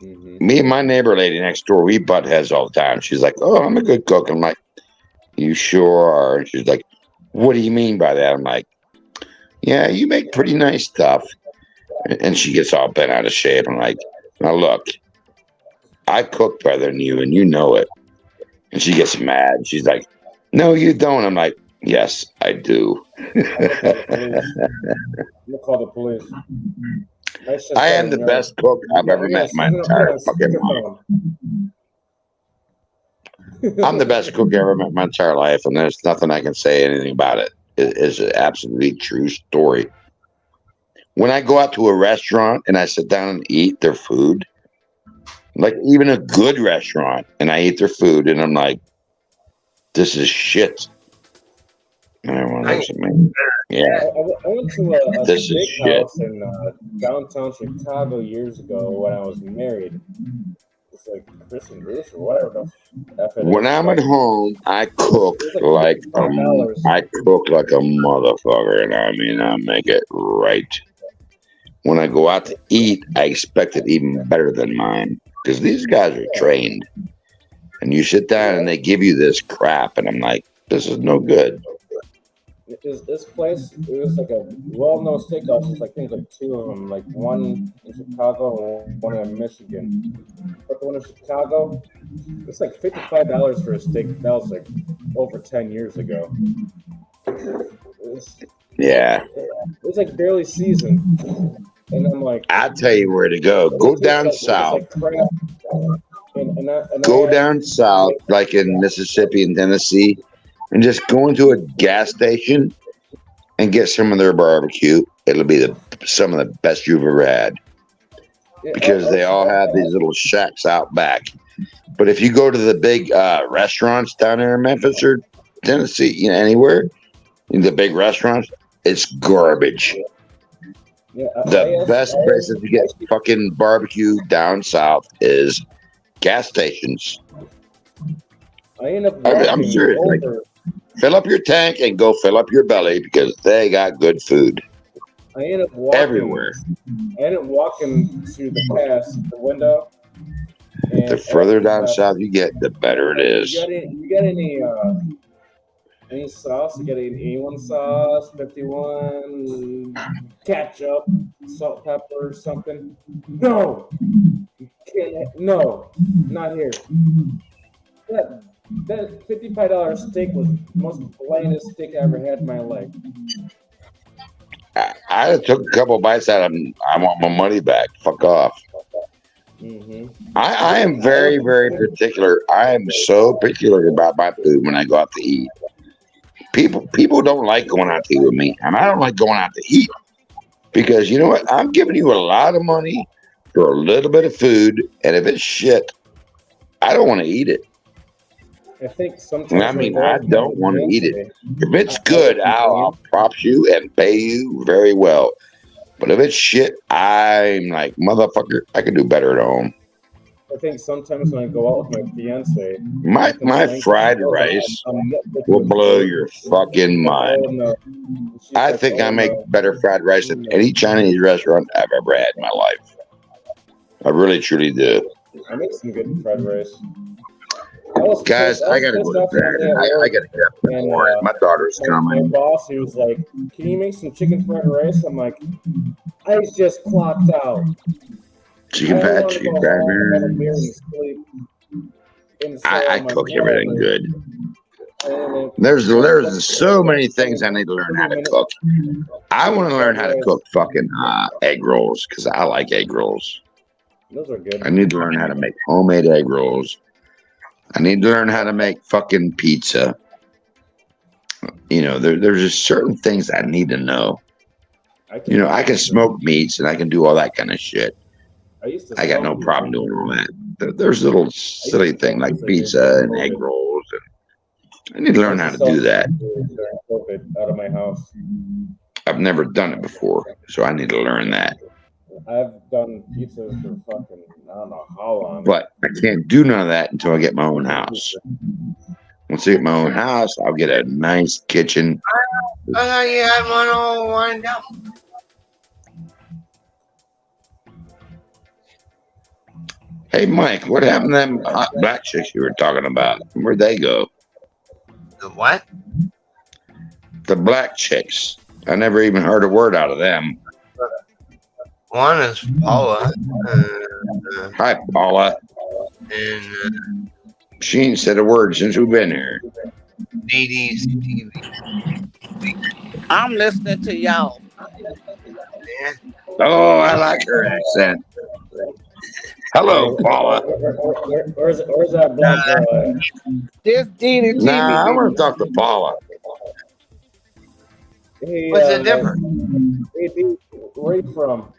Me and my neighbor lady next door, we butt heads all the time. She's like, oh, I'm a good cook. I'm like, you sure are. And she's like, what do you mean by that? I'm like, yeah, you make pretty nice stuff. And she gets all bent out of shape. I'm like, now look, I cook better than you, and you know it. And she gets mad. She's like, no, you don't. I'm like, yes, I do. I'm gonna call the police. I am the best cook I've ever met in my entire fucking life. I'm the best cook I ever met in my entire life, and there's nothing I can say anything about it. It is an absolutely true story. When I go out to a restaurant and I sit down and eat their food, like even a good restaurant, and I eat their food, and I'm like, this is shit. And everyone looks at me. Yeah. I went to a This is shit. steakhouse in downtown Chicago years ago when I was married. It's like Chris and Bruce or whatever. When I'm at home, I cook like a motherfucker, and I mean I make it right. When I go out to eat, I expect it even better than mine because these guys are trained. And you sit down and they give you this crap, and I'm like, this is no good. This place, it was like a well-known steakhouse. There's like two of them, like one in Chicago and one in Michigan. But the one in Chicago, it's like $55 for a steak. That was like over 10 years ago. Yeah. It was like barely seasoned. And I'm like, I'll tell you where to go. Go down south. Go down south, like in Mississippi and Tennessee, and just go into a gas station and get some of their barbecue. It'll be some of the best you've ever had. Because they all have these little shacks out back. But if you go to the big restaurants down there in Memphis or Tennessee, anywhere, in the big restaurants, it's garbage. The best places to get fucking barbecue down south is gas stations. I'm serious. Like, fill up your tank and go fill up your belly because they got good food. I ended up walking everywhere. I ended up walking through the pass, the window. The further down south you get, the better it is. You got any Any sauce? You get an A1 sauce, 51, ketchup, salt, pepper, something. No, you can't. No, not here. That $55 steak was the most blandest steak I ever had in my life. I took a couple bites out of them. I want my money back. Fuck off. I am very, very particular. I am so particular about my food when I go out to eat. People don't like going out to eat with me, and I don't like going out to eat because you know what? I'm giving you a lot of money for a little bit of food, and if it's shit, I don't want to eat it. I think sometimes. I mean, I don't want to eat it. If it's good, I'll props you and pay you very well. But if it's shit, I'm like, motherfucker, I can do better at home. I think sometimes when I go out with my fiance, my fried rice will blow your fucking mind. I think I make better fried rice than any Chinese restaurant I've ever had in my life. I really, truly do. I make some good fried rice. Guys, I gotta go to bed. I gotta get up in the morning. My daughter's coming. My boss, he was like, "Can you make some chicken fried rice?" I'm like, "I just clocked out. Chicken fried I cook everything good. There's so many things I need to learn how to cook. I want to learn how to cook fucking egg rolls because I like egg rolls. Those are good. I need to learn how to make homemade egg rolls. I need to learn how to make fucking pizza. You know, there's just certain things I need to know. You know, I can smoke meats and I can do all that kind of shit. I got no problem doing all that. There's little silly things like pizza and egg rolls. And I need to learn how to do that. Out of my house. I've never done it before, so I need to learn that. I've done pizzas for fucking, I don't know how long. But I can't do none of that until I get my own house. Once I get my own house, I'll get a nice kitchen. I thought you had one all lined up. Hey, Mike, what happened to them hot black chicks you were talking about? Where'd they go? The what? The black chicks. I never even heard a word out of them. One is Paula. Hi, Paula. And she ain't said a word since we've been here. DD's TV. I'm listening to y'all. Yeah. Oh, I like her accent. Hello, Paula. Where's that black girl at? This DD TV. Nah, I want to talk to Paula. Hey, what's the difference? Hey, dude, where you from?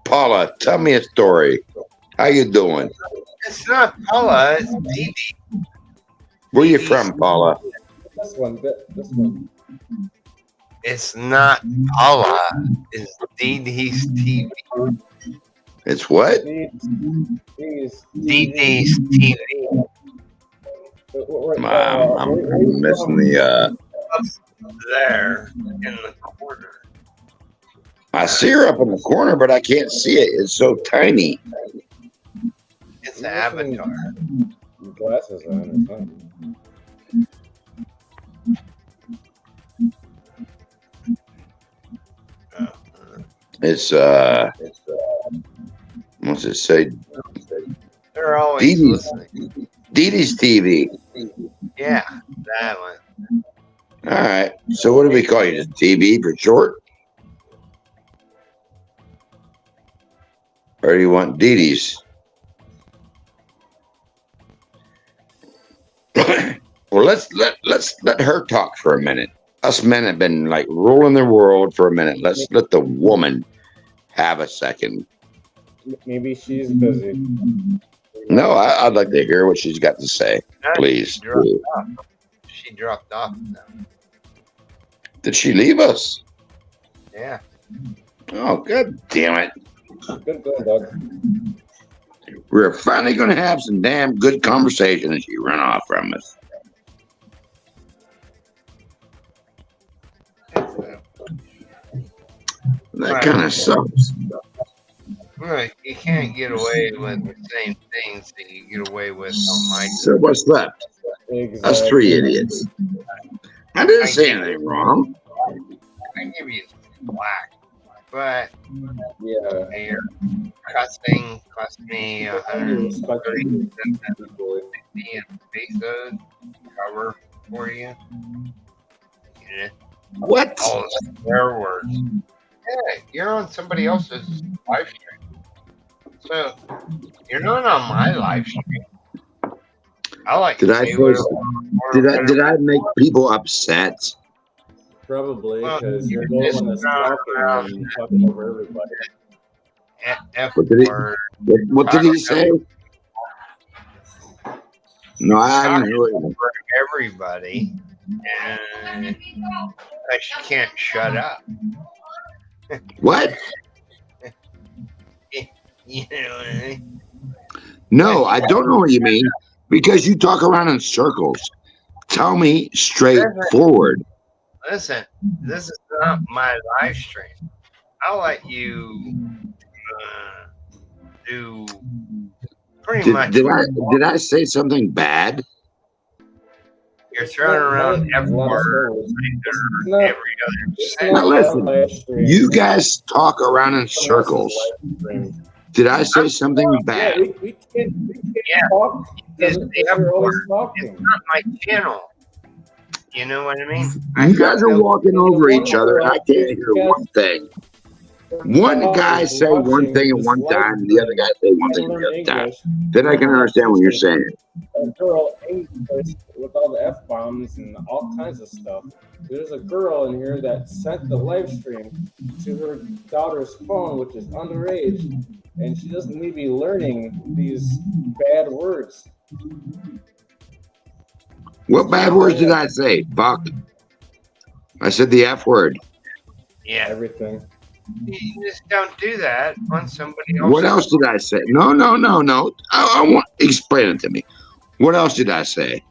Paula, tell me a story. How you doing? It's not Paula, it's DD. Where you from, Paula? This one. It's not Paula, it's DD's TV. It's what? DD's TV. I'm missing the there in the corner. I see her up in the corner, but I can't see it. It's so tiny. It's an avatar. Glasses on or something. It's what's it say? They're always listening. DD's TV. Yeah, that one. All right. So what do we call you? Just TV for short? Or do you want DD's? Well, let's let her talk for a minute. Us men have been like ruling the world for a minute. Let's let the woman have a second. Maybe she's busy. No, I'd like to hear what she's got to say. Please. She dropped off now. Did she leave us? Yeah. Oh, god damn it. Good going, Doug. We're finally going to have some damn good conversation and she ran off from us. That kind of sucks. Right, you can't get away with the same things that you get away with on my. So what's left? Us three Exactly. idiots. I didn't say anything wrong. I give you black, but Yeah. your cussing cost me You respect 130 people. pesos cover for you. Yeah. What? All the swear words. Yeah, you're on somebody else's live stream, so you're not on my live stream. I like Did to I say say? whatever. Did I make people upset? Probably Well, because you're you the just one that's found talking out and talking over everybody. F What did he? word. What did he say? No, I Talking didn't hear it. over everybody, and I can't shut up. What? You know what I mean? No, I don't know what you mean because you talk around in circles. Tell me straightforward. Listen, this is not my live stream. I'll let you do pretty much. Did I say something bad? You're throwing around F words every other Now sentence. listen, you guys talk around in circles. Did I say something bad? Yeah, we can't talk because you're always talking. It's not my channel. You know what I mean? You guys are walking over each other, and I can't hear one thing. One guy say one thing at one time, and the other guy say one thing at the other time. Then I can understand what you're saying. A girl English with all the F-bombs and all kinds of stuff. There's a girl in here that sent the live stream to her daughter's phone, which is underage, and she doesn't need to be learning these bad words. What bad words did I say? Fuck. I said the F word. Yeah. Everything. You just don't do that on somebody else. What else did I say? No. I want explain it to me. What else did I say?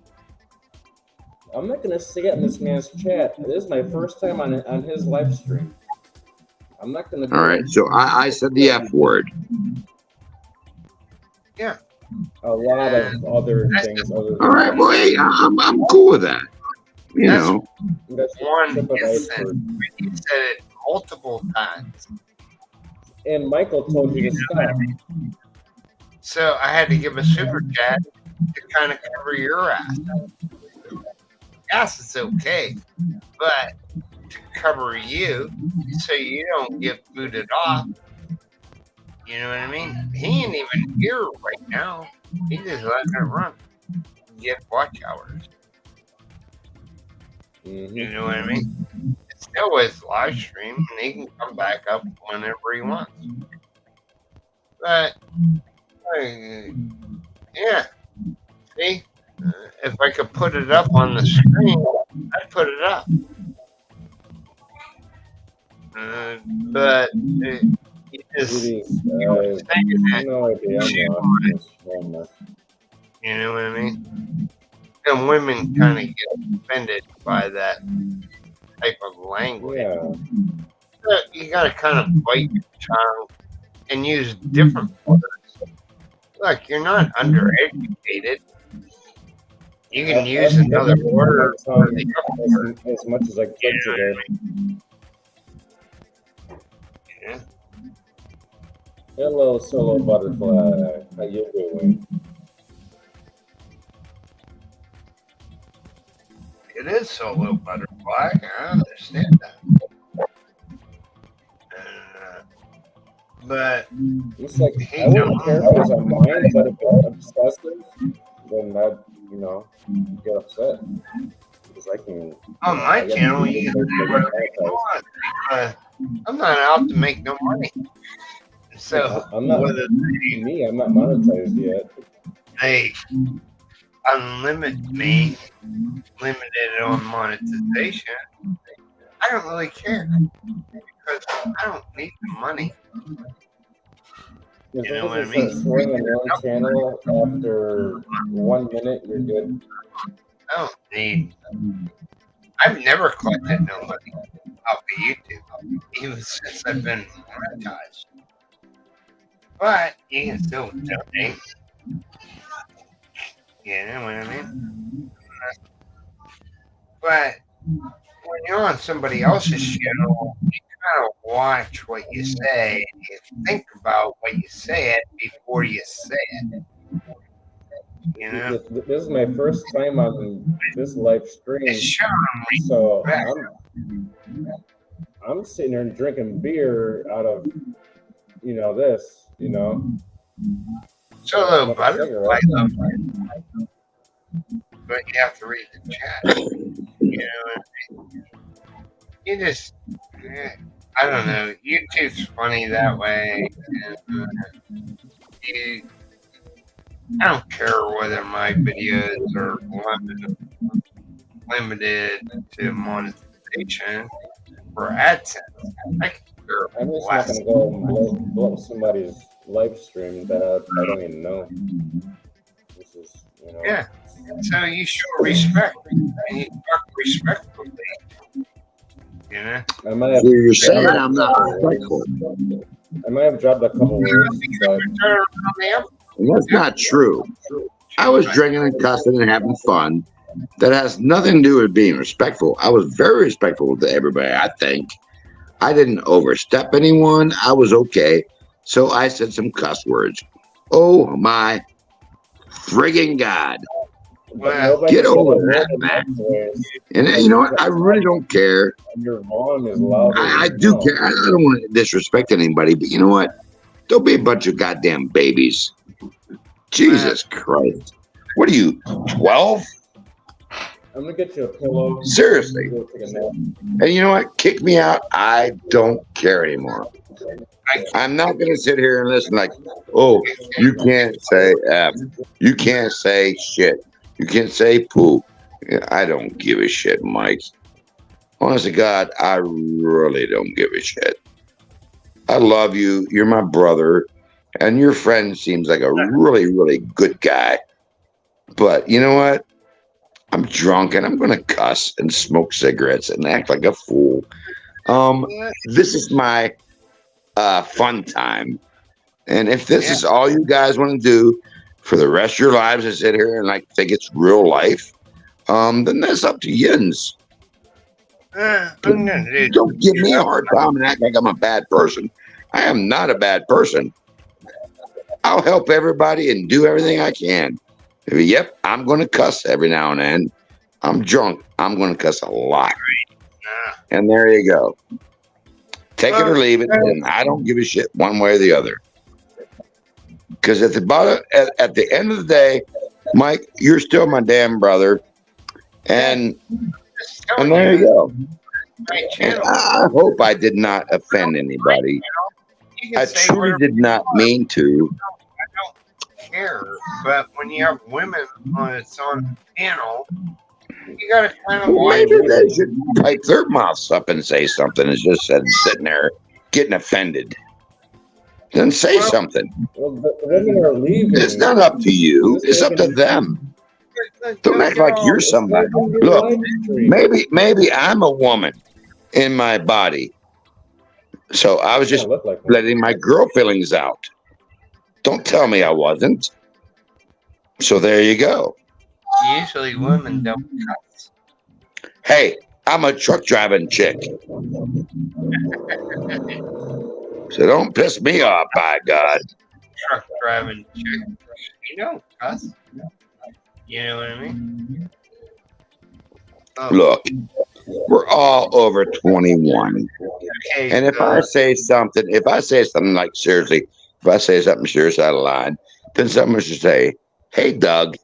I'm not gonna say it in this man's chat. This is my first time on his live stream. I'm not gonna. All right, so I said the F word. Yeah. A lot of other things. All right, well, hey, I'm cool with that. You know. That's one instance. You said it multiple times. And Michael told you to stop. So I had to give a super chat to kind of cover your ass. Yes, it's okay, but to cover you so you don't get booted off. You know what I mean? He ain't even here right now. He just letting it run. Get watch hours. You know what I mean? It's still his live stream, and he can come back up whenever he wants. But, yeah. See? If I could put it up on the screen, I'd put it up. But you just you were saying that no idea. you know what I mean? And women kind of get offended by that type of language. Yeah. But you got to kind of bite your tongue and use different words. Look, you're not undereducated. You can use another word as much as I could today. Yeah. Hello, solo butterfly. How you doing? It is solo butterfly. I understand that. But it's like I wouldn't care if it was on mine, but if it's obsessive, then that get upset because I can. On my channel, you can do whatever you want. I'm not out to make no money. So I'm not. I'm not monetized yet. They unlimit me, limited on monetization. I don't really care because I don't need the money. You know what I mean? Swearing on your own channel after 1 minute, you're good. I don't need. I've never collected no money off of YouTube, even since I've been monetized. But you can still donate. You know what I mean? But when you're on somebody else's show, you kind of watch what you say. You think about what you say it before you say it. You know, This is my first time on this live stream, so I'm sitting here drinking beer out of this, Solo like a butterfly, cigarette. but you have to read the chat. You know, you just, I don't know. YouTube's funny that way. And, I don't care whether my videos are limited to monetization or AdSense. I can care I'm just less. not gonna go and blow up somebody's live stream that I don't even know. This is, Yeah. So you show respect and you talk respectfully. You know? I might have, So you're saying I'm not respectful. I might have dropped a couple words, but And that's not true. I was drinking and cussing and having fun. That has nothing to do with being respectful. I was very respectful to everybody, I think. I didn't overstep anyone. I was okay. So I said some cuss words. Oh my friggin' God. Get over that, man. And you know what? I really don't care. Your volume is loud. I do care. I don't want to disrespect anybody, but you know what? Don't be a bunch of goddamn babies. Jesus Christ. What are you, 12? I'm gonna get you a pillow. Seriously. And you know what? Kick me out. I don't care anymore. I'm not going to sit here and listen like, oh, you can't say F. You can't say shit. You can't say poo. I don't give a shit, Mike. Honest to God, I really don't give a shit. I love you. You're my brother. And your friend seems like a really, really good guy. But you know what? I'm drunk and I'm going to cuss and smoke cigarettes and act like a fool. This is my fun time. And if this is all you guys want to do for the rest of your lives is sit here and like think it's real life, then that's up to yins. Don't give me a hard time and act like I'm a bad person. I am not a bad person. I'll help everybody and do everything I can. Yep, I'm going to cuss every now and then. I'm drunk. I'm going to cuss a lot. And there you go. Take it or leave it. And I don't give a shit one way or the other. Because at the end of the day, Mike, you're still my damn brother. And there you go. And I hope I did not offend anybody. I truly did not mean to. Care, but when you have women on the panel, you gotta kind of maybe they should pipe their mouths up and say something instead of sitting there getting offended. Then say something. Well, the women are leaving. It's not up to you. It's up to them. Don't act like you're somebody. Look, maybe I'm a woman in my body. So I was just letting my girl feelings out. Don't tell me I wasn't. So there you go. Usually women don't cuss. Hey, I'm a truck driving chick. So don't piss me off, by God. Truck driving chick. You don't cuss. You know what I mean? Oh. Look, we're all over 21. Okay, and if I say something like seriously, if I say something serious out of line, then someone should say, hey, Doug,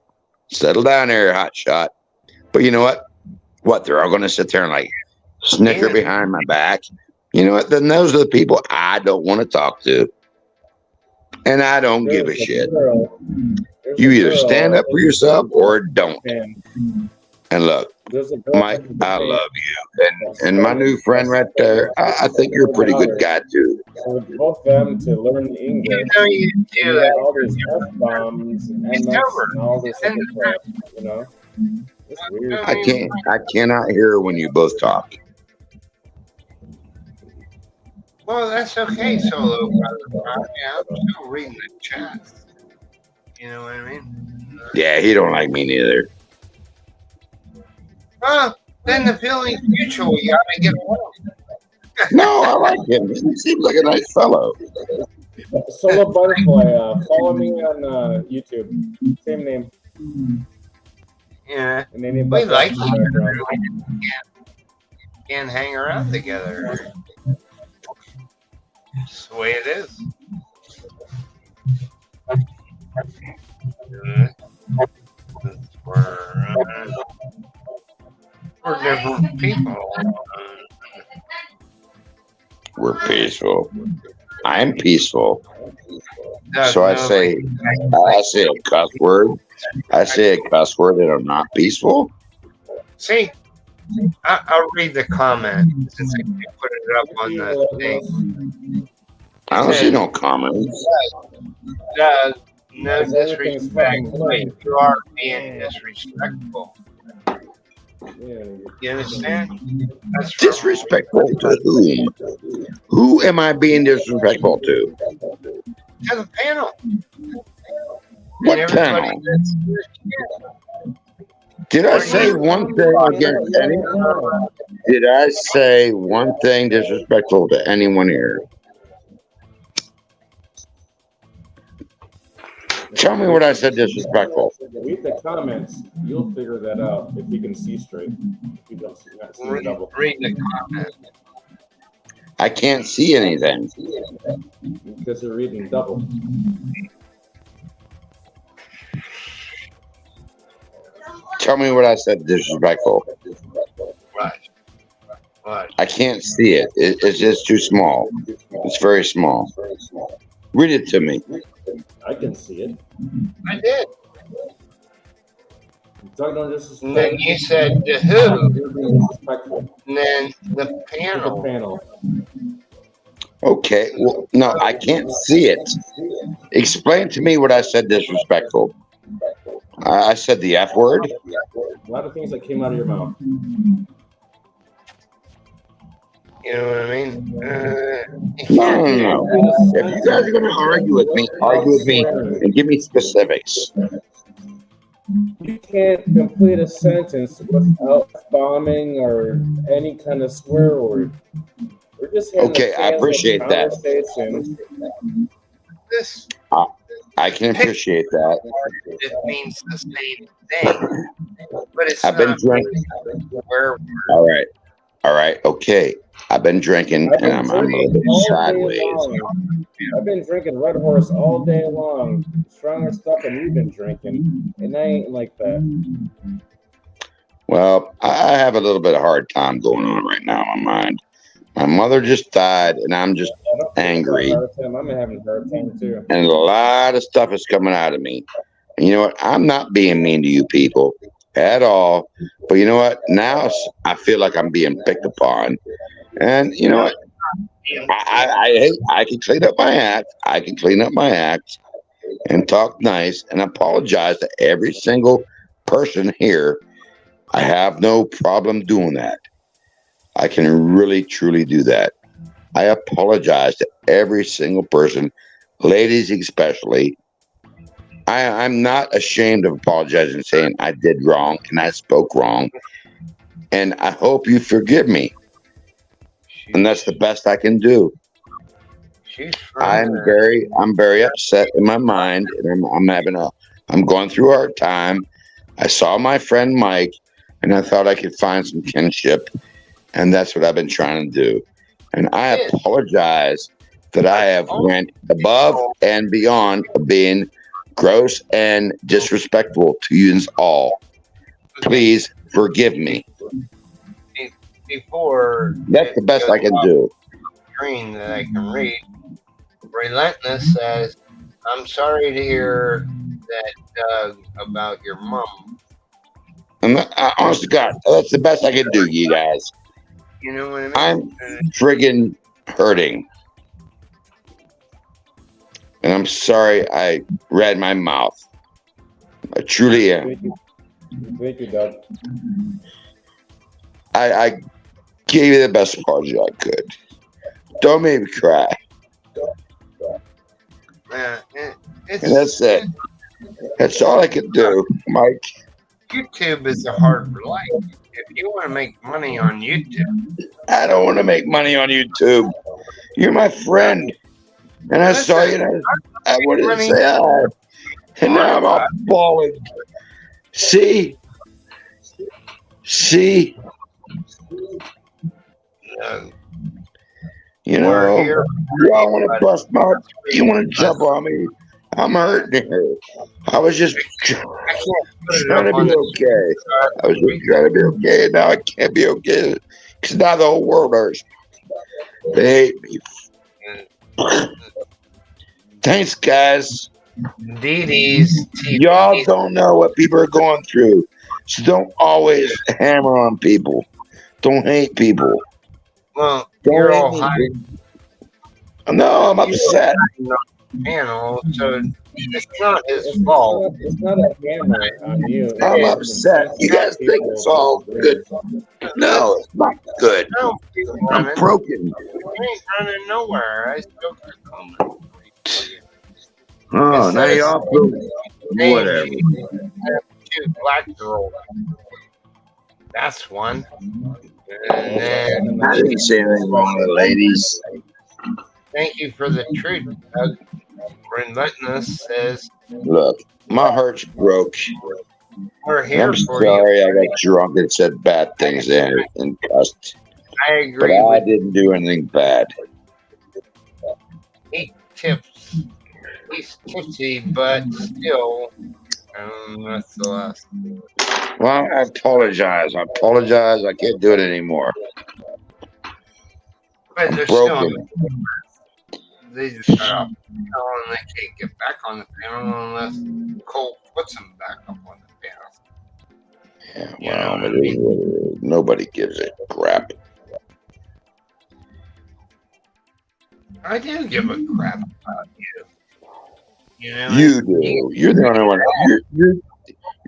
settle down here, hot shot. But you know what? What, they're all going to sit there and like snicker behind my back? You know what? Then those are the people I don't want to talk to. And I don't give a shit. You either stand up for yourself or don't. And look, Mike, I love you. And my new friend right there, I think you're a pretty good guy, too. For both them to learn English, you got all these F-bombs and MS and all this other crap, you know? It's weird. I cannot hear when you both talk. Well, that's okay, Solo. Yeah, I'm still reading the chat. You know what I mean? Yeah, he don't like me neither. Then the feeling's mutual. You gotta get along. No, I like him. He seems like a nice fellow. Solo Butterfly, follow me on YouTube. Same name. Yeah. And they name We like in each the other. background. Can't hang around together. Just the way it is. We're different people. We're peaceful. I'm peaceful. Doug, So I no, say a cuss word. I say a cuss word and I'm not peaceful. See, I'll read the comment since I put it up on the thing. I don't see no comments. Doug, no disrespect, but you are being disrespectful. You understand? That's Disrespectful to whom? Who am I being disrespectful to? to the panel. What And panel? Did I say one thing against anyone? Did I say one thing disrespectful to anyone here? Tell me what I said disrespectful. Read the comments. You'll figure that out if you can see straight. If you don't see, not see double. Read the comments. I can't see anything. Because you're reading double. Tell me what I said disrespectful. Right. I can't see it. It's just too small. It's very small. Read it to me. I can see it. I did. And then you said to who? And then the panel. The panel. Okay. Well, no, I can't see it. Explain to me what I said disrespectful. I said the F word. A lot of things that came out of your mouth. You know what I mean? No. If you guys are going to argue with me and give me specifics. You can't complete a sentence without bombing or any kind of swear word. We're just having Okay, I appreciate that. This I can appreciate that. it means the same thing, but it's I've been not drinking. where All right. Okay. I've been drinking and I'm a little bit sideways. I've been drinking Red Horse all day long. Stronger stuff than you've been drinking. And I ain't like that. Well, I have a little bit of hard time going on right now in my mind. My mother just died and I'm just angry. I'm having a hard time too. And a lot of stuff is coming out of me. And you know what? I'm not being mean to you people at all. But you know what? Now I feel like I'm being picked upon. And you know what? I can clean up my act. I can clean up my act and talk nice and apologize to every single person here. I have no problem doing that. I can really, truly do that. I apologize to every single person, ladies especially. I'm not ashamed of apologizing and saying I did wrong and I spoke wrong. And I hope you forgive me. And that's the best I can do. I'm very upset in my mind, and I'm going through a hard time. I saw my friend Mike, and I thought I could find some kinship, and that's what I've been trying to do. And I apologize that I have went above and beyond being gross and disrespectful to you all. Please forgive me. Before that's the best I can do. Screen that I can read. Relentless says, "I'm sorry to hear that, Doug, about your mom." And honest to God, that's the best I can do, you guys. You know what I mean? I'm friggin' hurting, and I'm sorry I read my mouth. I truly am. Thank you, Doug. I gave you the best apology I could. Don't make me cry. And that's it. That's all I can do, Mike. YouTube is a hard life. if you want to make money on YouTube, I don't want to make money on YouTube. You're my friend. And I saw you and I wanted to say hi. And now I'm all bawling. See? See? You know, you all want to bust my, you want to jump on me. I'm hurting here. I was just trying to be okay. I was just trying to be okay, and now I can't be okay because now the whole world hurts. They hate me. Thanks, guys. Y'all don't know what people are going through, so don't always hammer on people. Don't hate people. Well, Don't you're hate all me. high. No, I'm upset. Panel, so it's not his fault. It's not a hammer on you. I'm upset. You guys think it's all good. No, it's not good. No, I'm broken. You ain't running nowhere. I still got coming. Oh, now y'all feel whatever. Two black girls. That's one. And then I didn't say anything wrong with the ladies. thank you for the truth, Doug. Relentless says Look, my heart's broke. we're here I'm for sorry you. I got drunk and said bad things there and cussed. I agree But I with didn't do anything bad. he tips. He's tipsy, but still, that's the last. Well, I apologize. I apologize. I can't do it anymore. But I'm they're still on broken. they just shut off the panel and they can't get back on the panel unless Cole puts them back up on the panel. Yeah, well, it is what it is. Nobody gives a crap. I do give a crap about you. You know, You do. You're the only one.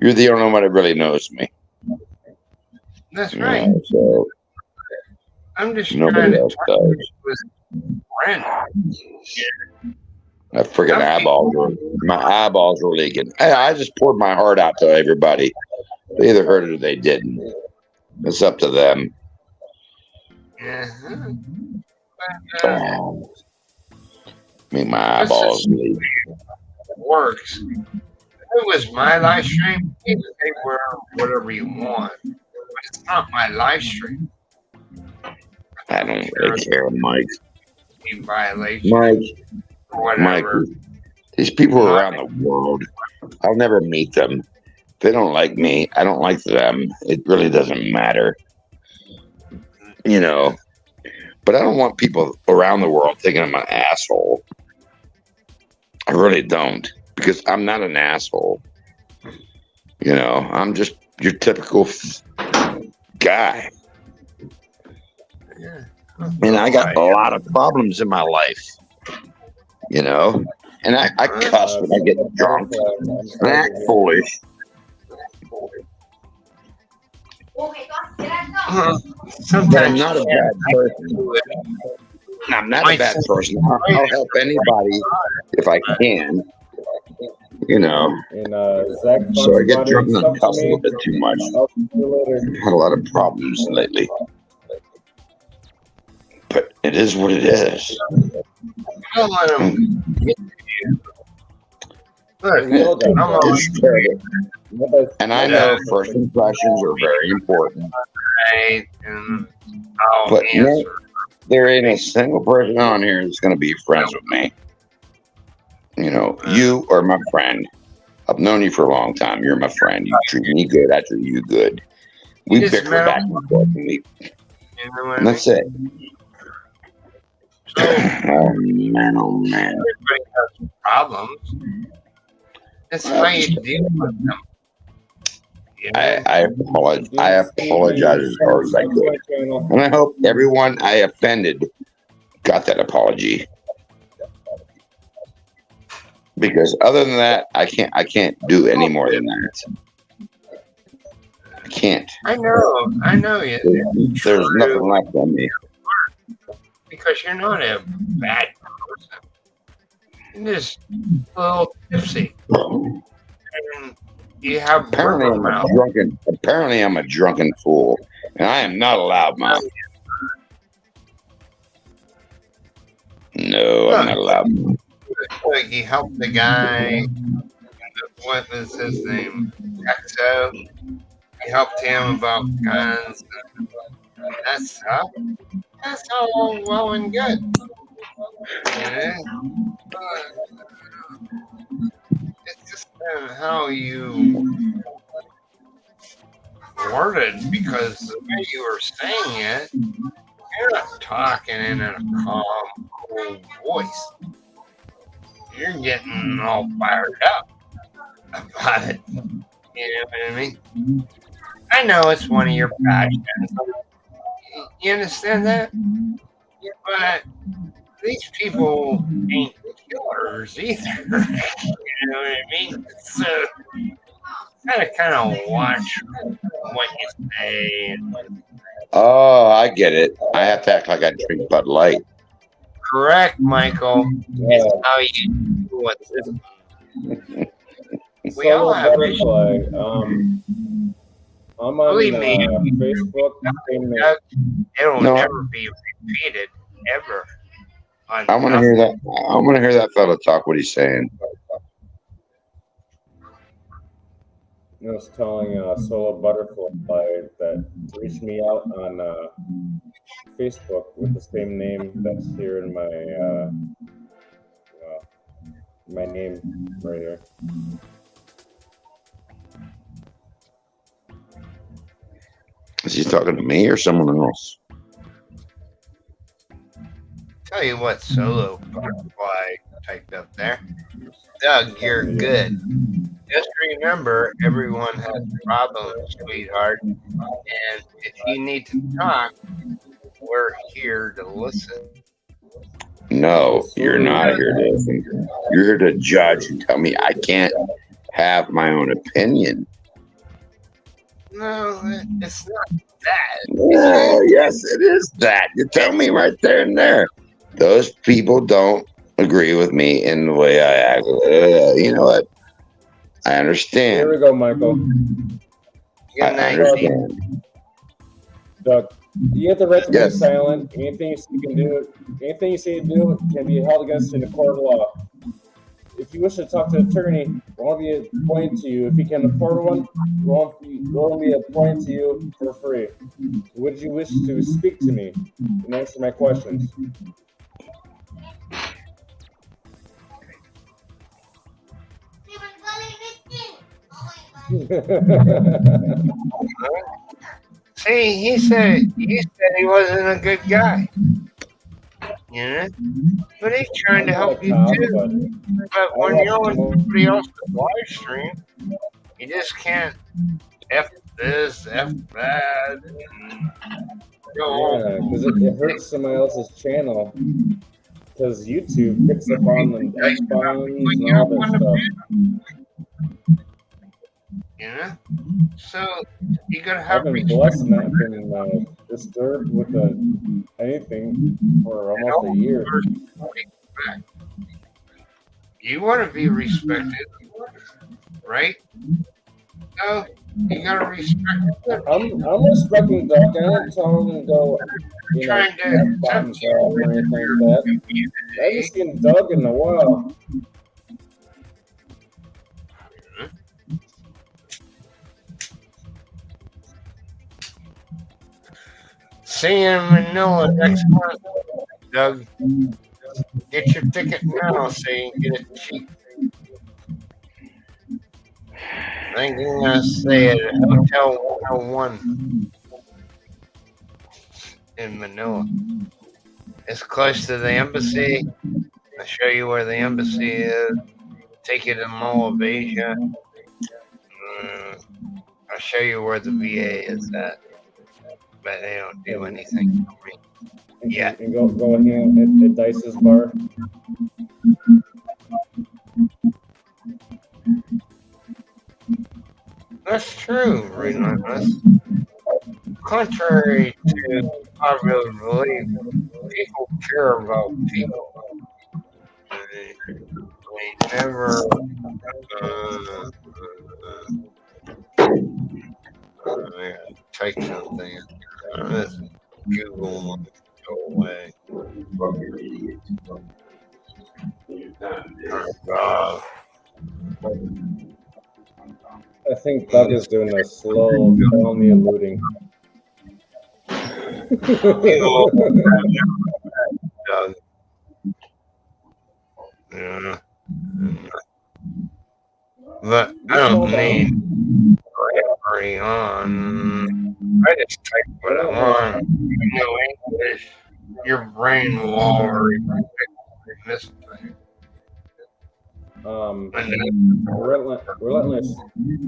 You're the only one that really knows me. that's You right. know, so I'm just trying nobody to else talk does. with Brent. My freaking eyeballs were leaking. I just poured my heart out to everybody. They either heard it or they didn't. It's up to them. Yeah. Make my eyeballs leak. Works. If it was my live stream, you can say whatever you want. But it's not my live stream. I don't really care, Mike. You violation. Mike, Whatever. these people are around the world. I'll never meet them. If they don't like me, I don't like them. It really doesn't matter. You know. But I don't want people around the world thinking I'm an asshole. I really don't. Because I'm not an asshole. You know, I'm just your typical guy. Yeah. And I got a lot of problems in my life. You know? And I cuss when I get drunk. I act foolish. But I'm not a bad person. I'm not a bad person. I'll help anybody if I can. You know. And Zach, So I get drunk and cuss a little bit too much. I've had a lot of problems lately. But it is what it is. Don't let him get to you. Look, It's terrible. And I know first impressions are very important. Right, and I'll But answer. there ain't a single person on here that's going to be friends with me. You know, you are my friend. I've known you for a long time. You're my friend. You treat me good. I treat you good. We Just bicker back and forth. And that's it. Oh, man, oh, man. Everybody has problems. That's how you deal with them. I apologize as hard as I could. And I hope everyone I offended got that apology. Because other than that, I can't do any more than that. I can't. I know you. There's nothing left on me. Because you're not a bad person. You're just a little tipsy. And you have Apparently I'm a drunken fool. And I am not a loudmouth. No, I'm not a loudmouth. Like he helped the guy. What was his name? Exo. He helped him about guns. That's all well and good. Yeah. It's just how you worded, because the way you were saying it, you're not talking in a calm, cool voice. You're getting all fired up about it. You know what I mean? I know it's one of your passions. You understand that? But these people ain't killers either. You know what I mean? So kind of watch what you say. Oh, I get it. I have to act like I drink Bud Light. Correct, Michael. It's how you do it. We all have Butterfly. I'm on Believe me, Facebook. It'll No. never be repeated ever. I want to hear that. I want to hear that fella talk what he's saying. I was telling Solo Butterfly that to reach me out on Facebook with the same name that's here in my name right here. Is he talking to me or someone else? Tell you what, Solo Butterfly typed up there. Doug, you're good. Just remember, everyone has problems, sweetheart. And if you need to talk, we're here to listen. No, you're not here to listen. You're here to judge and tell me I can't have my own opinion. No, it's not that. Oh, yes, it is that. You tell me right there and there. Those people don't agree with me in the way I act. You know what? I understand. Here we go, Michael. I understand. Doug, you have the right to be silent. Anything you say to do can be held against you in a court of law. If you wish to talk to an attorney, won't be appointed to you. If you can afford one, won't be appointed to you for free. Would you wish to speak to me and answer my questions? See, he said he wasn't a good guy. You know? But he's trying to help you too. But when you're on somebody else's live stream, you just can't F this, F that. Yeah, because it hurts somebody else's channel. Because YouTube picks up on the F-bombs and all that stuff. You know? So you gotta have I've been blessed not been disturbed with anything for almost a year. You want to be respected, right? So you gotta respect it. I'm respecting Doc. I don't tell him to go, F-bombs or anything like that. I haven't seen Doug in a while. See you in Manila next month, Doug. Get your ticket now so you can get it cheap. I think you're going to stay at Hotel 101 in Manila. It's close to the embassy. I'll show you where the embassy is. Take you to Mall of Asia. I'll show you where the VA is at. But they don't do anything for me. Yeah. And go ahead at Dice's bar. That's true, Relentless. Contrary to popular belief, people care about people. They never I gotta type something. This Google wants to go away. Oh, God. I think Doug is doing a slow felony looting. Doug. Yeah. But I don't need memory on. I just type what I want. You know English. Your brain will already miss things. Relentless.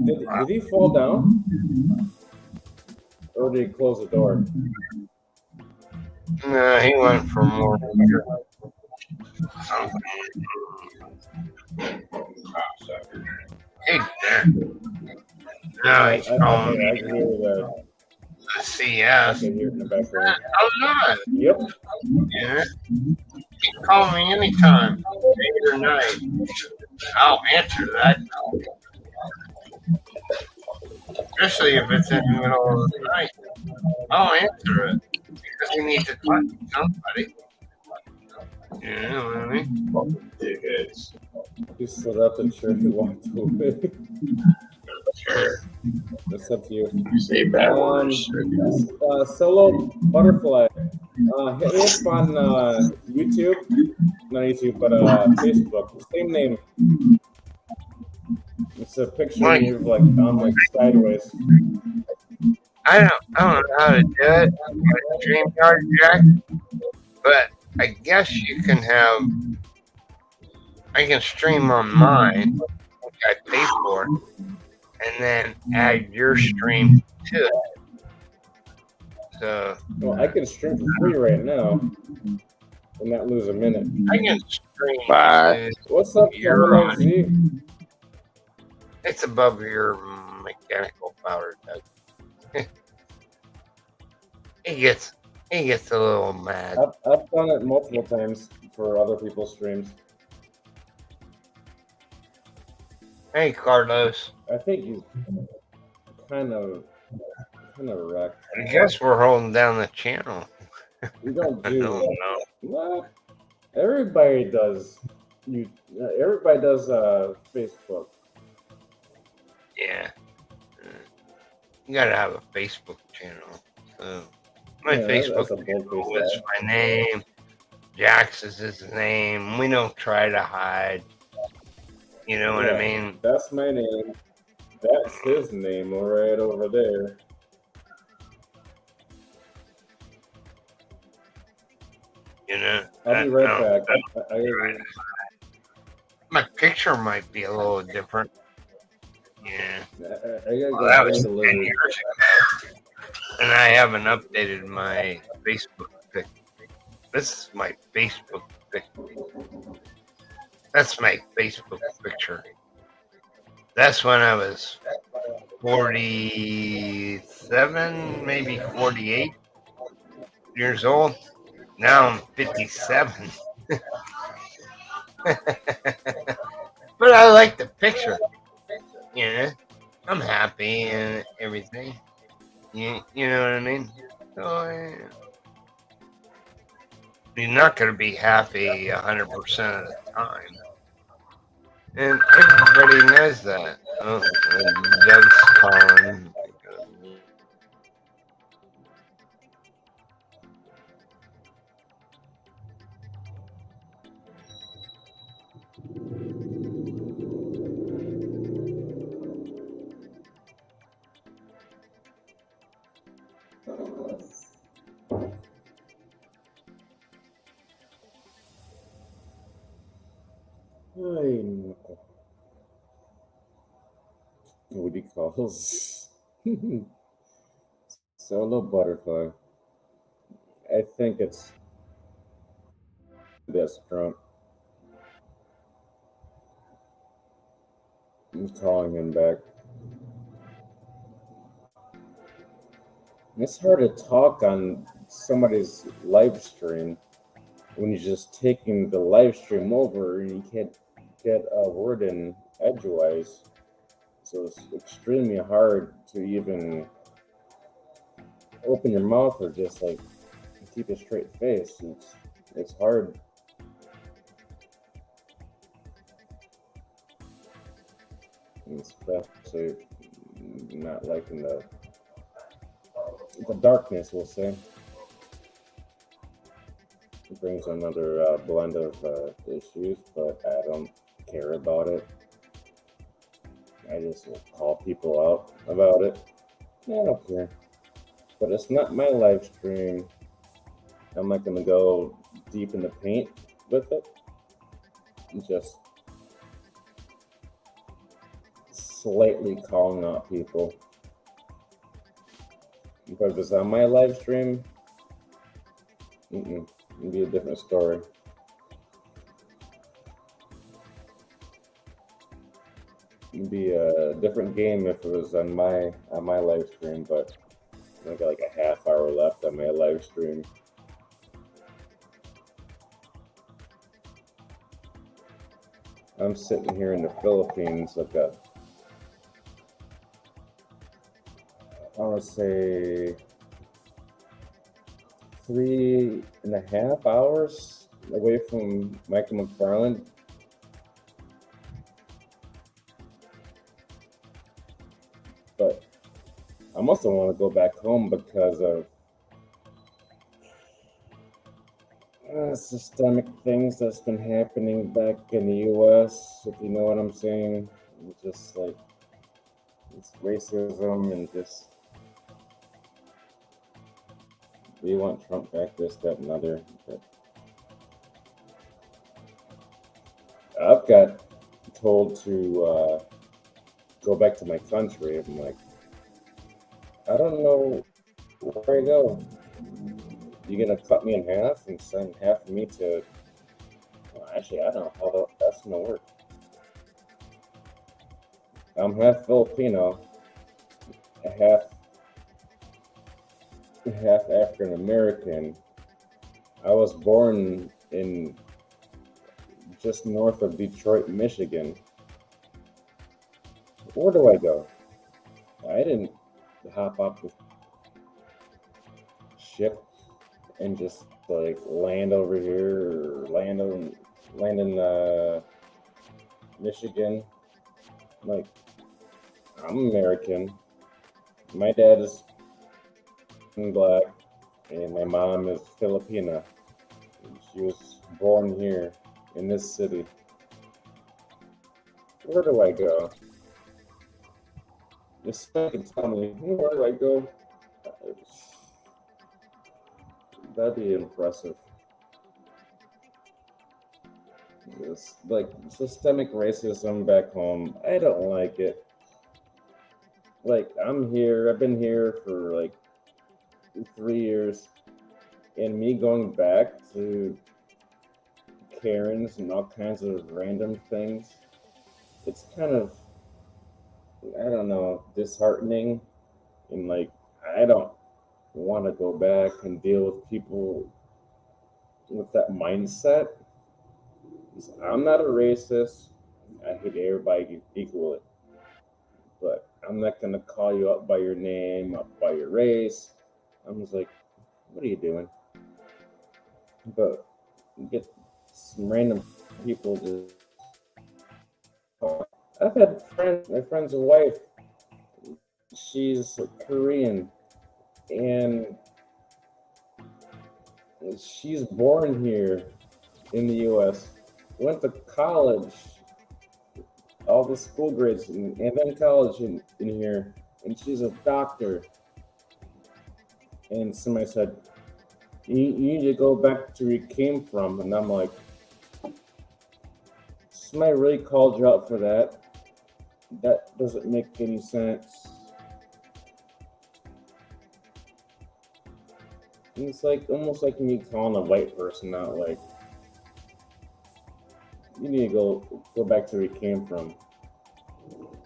Did he fall down? Or did he close the door? No, he went for more. Hey, no, he's calling me. I can hear the CS. I can hear it in the background. Oh, no. Yep. Yeah. You can call me anytime, day or night. I'll answer that. Especially if it's in the middle of the night. I'll answer it. Because you need to talk to somebody. You know what I mean? He stood up and sure he walked away. That's up to you. Solo Butterfly. Hit me up on YouTube. Not YouTube, but Facebook. Same name. It's a picture of you like sideways. I don't know how to do it with StreamYard Jack, but I guess you can have. I can stream on mine, which I pay for, and then add your stream to it. So. Well, I can stream for free right now and not lose a minute. I can stream. What's up, your Z? It's above your mechanical power, Doug. He gets a little mad. I've done it multiple times for other people's streams. Hey, Carlos. I think you kind of wrecked. I guess we're holding down the channel. We don't I do don't that. know. What? Everybody does. Everybody does Facebook. Yeah. You gotta have a Facebook channel. So my Facebook that's a bold channel face, is my name. Jax is his name. We don't try to hide. You know what I mean? That's my name. That's his name right over there. You know? I'll be right back. I my picture might be a little different. Yeah. gotta go Well, that was find 10 the lizard. years ago. And I haven't updated my Facebook pic. This is my Facebook pic. That's my Facebook picture. That's when I was 47, maybe 48 years old. Now I'm 57. But I like the picture. You know, I'm happy and everything. You know what I mean? So, you're not going to be happy 100% of the time. And everybody knows that. Oh, Doug's calling. What he calls Solo Butterfly. I think it's this drunk. I'm calling him back. It's hard to talk on somebody's live stream when you're just taking the live stream over and you can't get a word in edgewise. So it's extremely hard to even open your mouth or just like keep a straight face. It's hard. And especially not liking the darkness, we'll say. It brings another blend of issues, but I don't care about it. I just will call people out about it. I don't care. But it's not my live stream. I'm not gonna go deep in the paint with it. Just slightly calling out people. If it was on my live stream, it'd be a different story. It'd be a different game if it was on my live stream, but I got like a half hour left on my live stream. I'm sitting here in the Philippines, like I want to say 3.5 hours away from Michael McFarland. But I also want to go back home because of systemic things that's been happening back in the U.S., if you know what I'm saying. Just like it's racism and just we want Trump back, this, that, and other. But I've got told to go back to my country. I'm like, I don't know where I go. You gonna cut me in half and send half of me to? Well, actually, I don't know how that's gonna work. I'm half Filipino, half African American. I was born in just north of Detroit, Michigan. Where do I go? I didn't hop off the ship and just like land over here or land in Michigan. Like, I'm American. My dad is black and my mom is Filipina. She was born here in this city. Where do I go? Just can tell me, where do I go? That'd be impressive. It's like systemic racism back home. I don't like it. Like, I'm here, I've been here for like 3 years, and me going back to Karens and all kinds of random things, it's kind of, I don't know, disheartening. And like, I don't want to go back and deal with people with that mindset. I'm not a racist. I hate everybody equally. But I'm not going to call you up by your name, up by your race. I'm just like, what are you doing? But you get some random people just. I've had my friend's wife, she's Korean, and she's born here in the U.S., went to college, all the school grades, and then college in here, and she's a doctor. And somebody said, you need to go back to where you came from. And I'm like, somebody really called you out for that? That doesn't make any sense. And it's like almost like me calling a white person out, like, you need to go back to where you came from.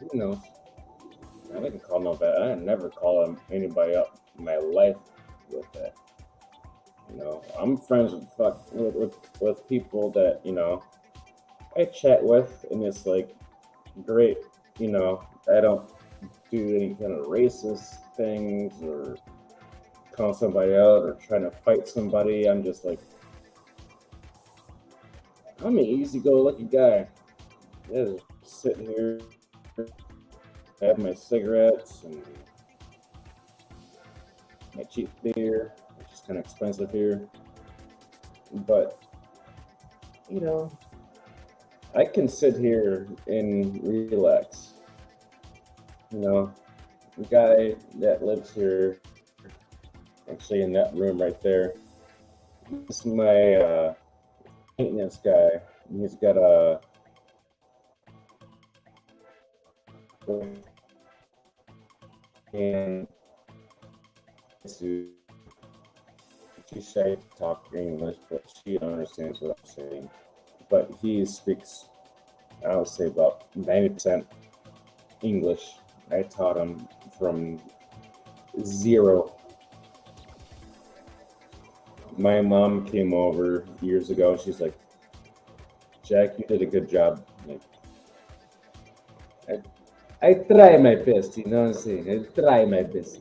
Who knows? I didn't call nobody. I never call anybody up in my life with that. You know, I'm friends with people that, you know, I chat with, and it's like great. You know, I don't do any kind of racist things or call somebody out or trying to fight somebody. I'm just like, I'm an easy-go-lucky guy. Yeah, just sitting here, have my cigarettes and my cheap beer, which is kind of expensive here. But, you know, I can sit here and relax. You know, the guy that lives here, actually in that room right there, this is my maintenance guy. He's got a and she said talk English, but she understands what I'm saying. But he speaks, I would say, about 90% English. I taught him from zero. My mom came over years ago. She's like, Jack, you did a good job. Like, I try my best, you know what I'm saying? I try my best.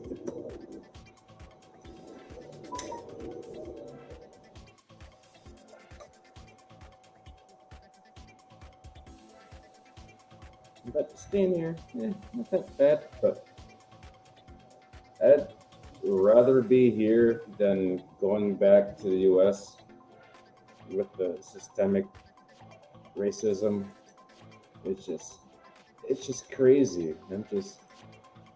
But staying here, not that bad. But I'd rather be here than going back to the U.S. with the systemic racism. It's just crazy. I'm just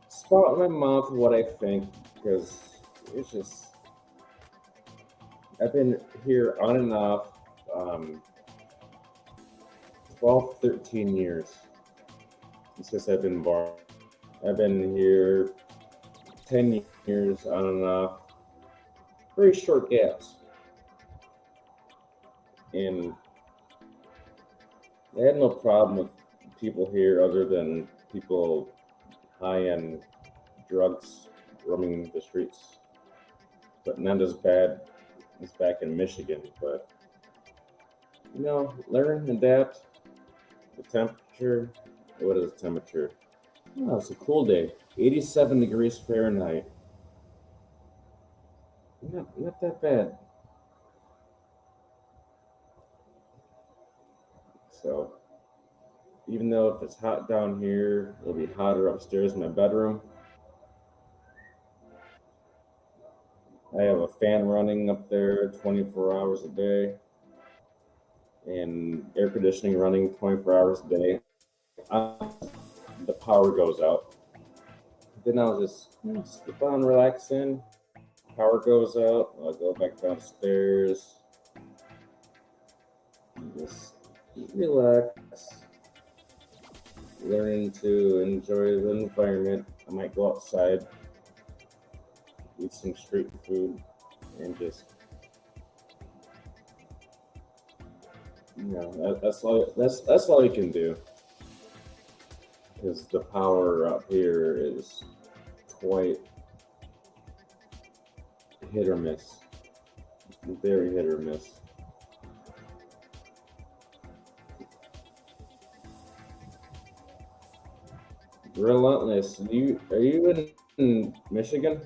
spouting my mouth what I think because it's just. I've been here on and off 12, 13 years since I've been born. I've been here 10 years on and off, very short gaps. And I had no problem with people here other than people high on drugs roaming the streets, but not as bad as back in Michigan. But, you know, learn, adapt. The temperature, what is the temperature? Oh, it's a cool day, 87 degrees Fahrenheit. Not that bad. So, even though if it's hot down here, it'll be hotter upstairs in my bedroom. I have a fan running up there 24 hours a day and air conditioning running 24 hours a day. The power goes out. Then I'll just sleep on, relax in. Power goes out. I'll go back downstairs. Just relax. Learning to enjoy the environment. I might go outside, eat some street food, and just, you know, that's all you can do. Because the power up here is quite hit or miss, very hit or miss. Relentless. Are you in Michigan?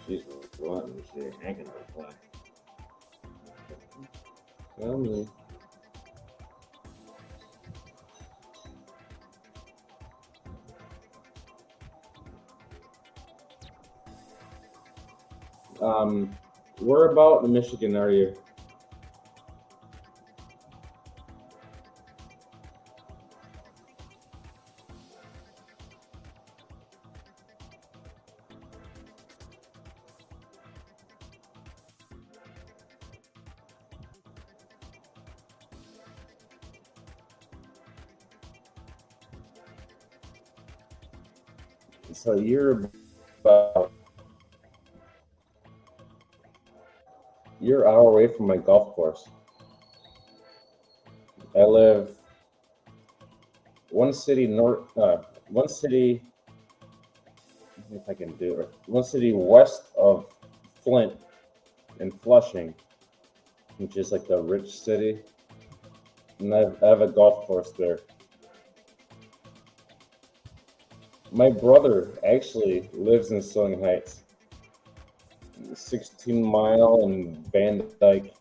She's relentless. She ain't gonna reply. Tell me. Where about in Michigan are you? So you're an hour away from my golf course. I live one city if I can do it, one city west of Flint and Flushing, which is like the rich city. and I have a golf course there. My brother actually lives in Sterling Heights, 16 Mile and Van Dyke.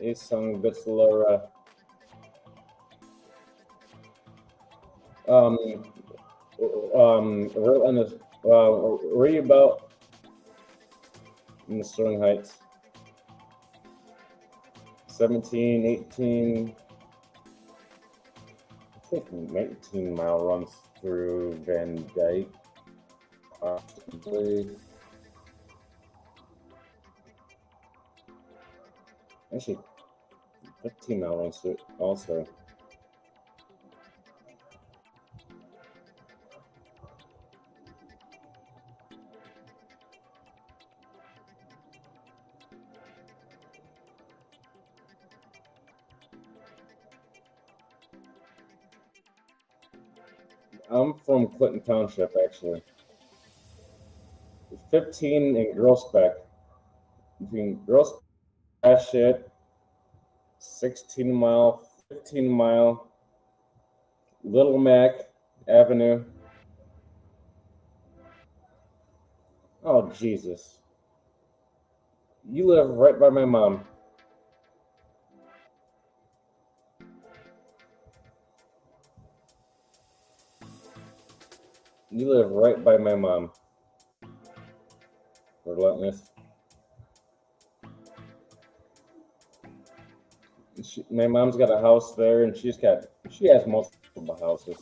Isang Bitsalura. Um, where are you about in the Sterling Heights? 17, 18, I think 19 Mile runs through Van Dyke, possibly. Actually, 15 Mile runs through it also. I'm from Clinton Township, actually. 15 in Groesbeck. Between Groesbeck, shit, 16 Mile, 15 Mile, Little Mac Avenue. Oh, Jesus. You live right by my mom. You live right by my mom. Relentless. My mom's got a house there, and she has multiple houses.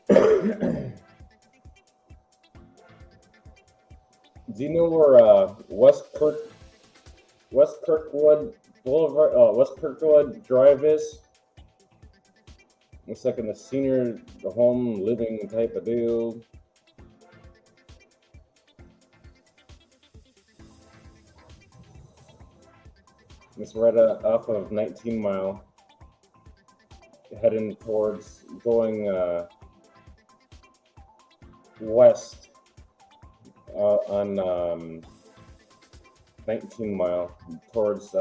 Do you know where West Kirkwood Boulevard, West Kirkwood Drive is? It's like in the home living type of deal. It's right off of 19 Mile, heading towards going west on 19 Mile towards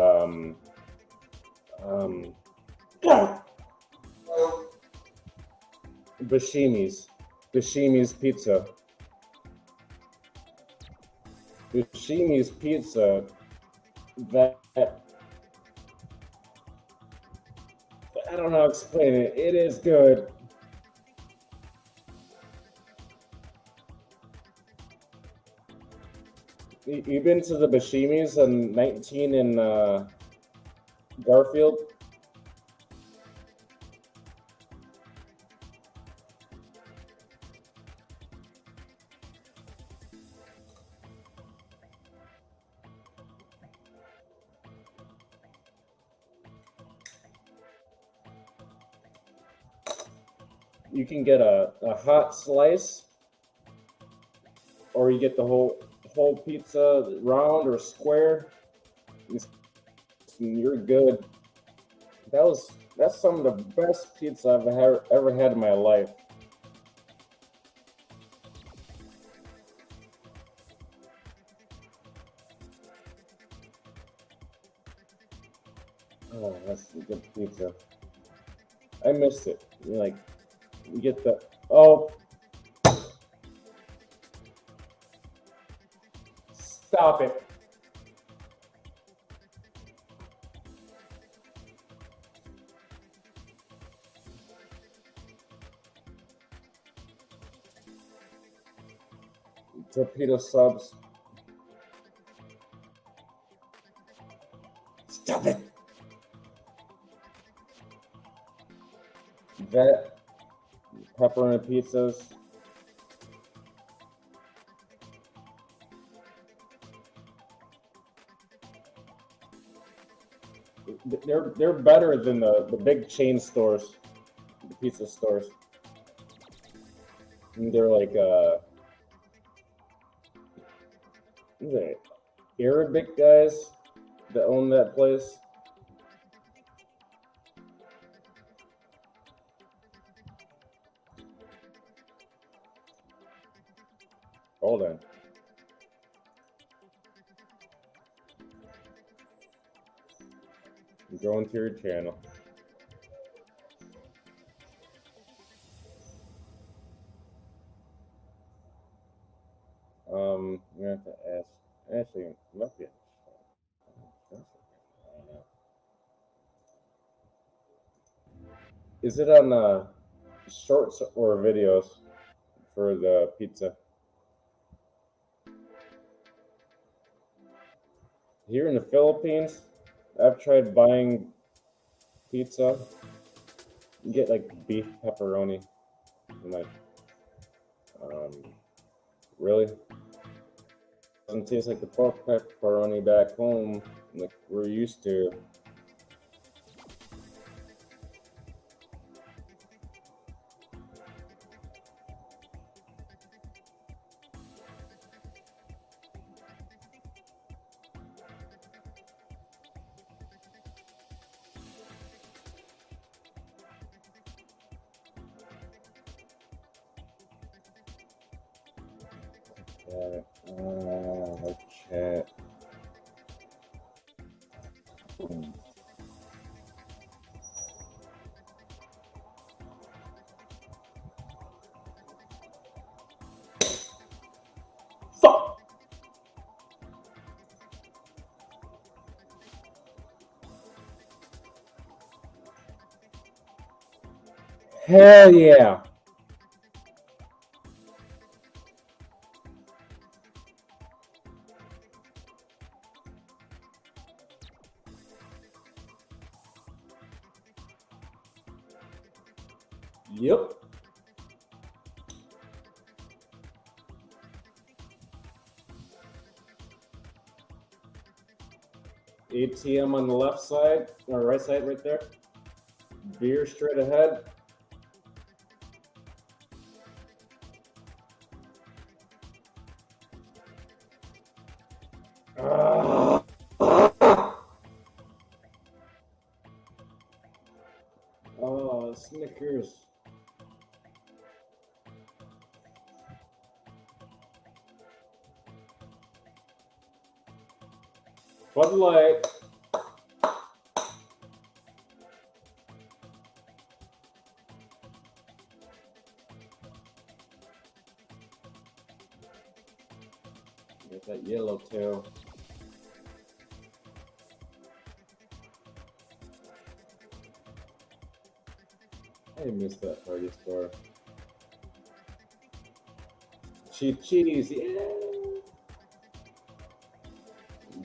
Bashimi's Pizza. Bashimi's Pizza. That I don't know how to explain it. It is good. You've been to the Bashimi's on 19 in Garfield? You can get a hot slice, or you get the whole pizza, round or square. You're good. That's some of the best pizza I've ever had in my life. Oh, that's a good pizza. I missed it. You get the stop it. Torpedo subs. Stop it. That pepperoni pizzas. they're better than the big chain stores, the pizza stores. And they're like what is it, Arabic guys that own that place. Hold on. I'm going to your channel. I'm gonna have to ask. Actually, it might be. Is it on shorts or videos for the pizza? Here in the Philippines, I've tried buying pizza. You get like beef pepperoni. I'm like, really? Doesn't taste like the pork pepperoni back home, like we're used to. Chat. Fuck! Hell yeah! Yep. ATM on the left side, or right side right there. Beer straight ahead. Oh, Snickers. Bud Light. Get that yellow tail. I missed that party store. Cheap cheese, yeah.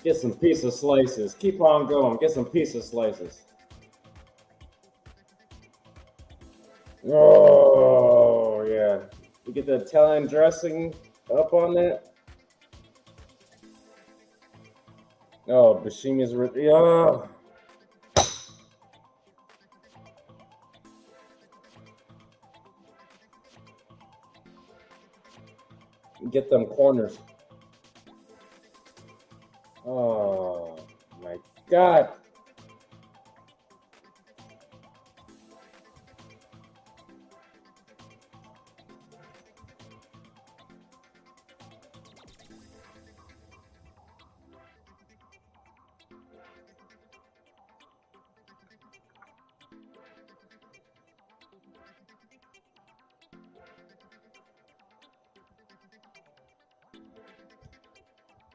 Get some pizza slices. Keep on going. Get some pizza slices. Oh yeah. You get the Italian dressing up on that. Oh, Bashimi's oh. Get them corners. Oh my God.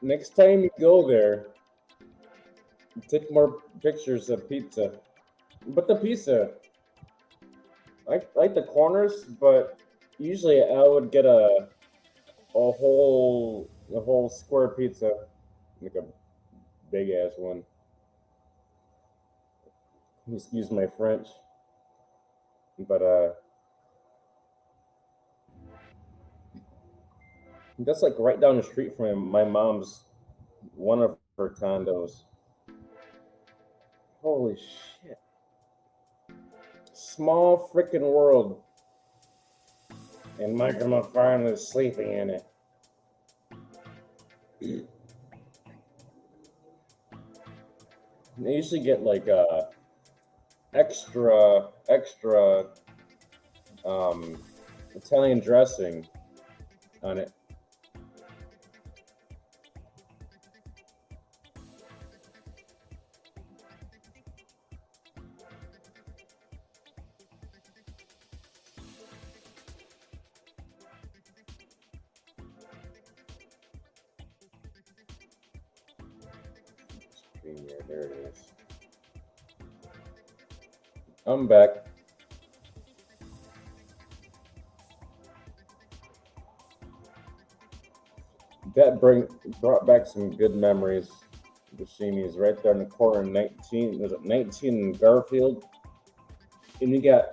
Next time you go there, take more pictures of pizza. But the pizza, I like the corners, but usually I would get a whole square pizza, like a big ass one. Excuse my French, but that's like right down the street from my mom's one of her condos. Holy shit. Small freaking world. And Michael McFarlane is sleeping in it. They usually get like extra Italian dressing on it. There it is. I'm back. That brought back some good memories. Buscemi's right there in the corner. 19, was it 19 in Garfield? And you got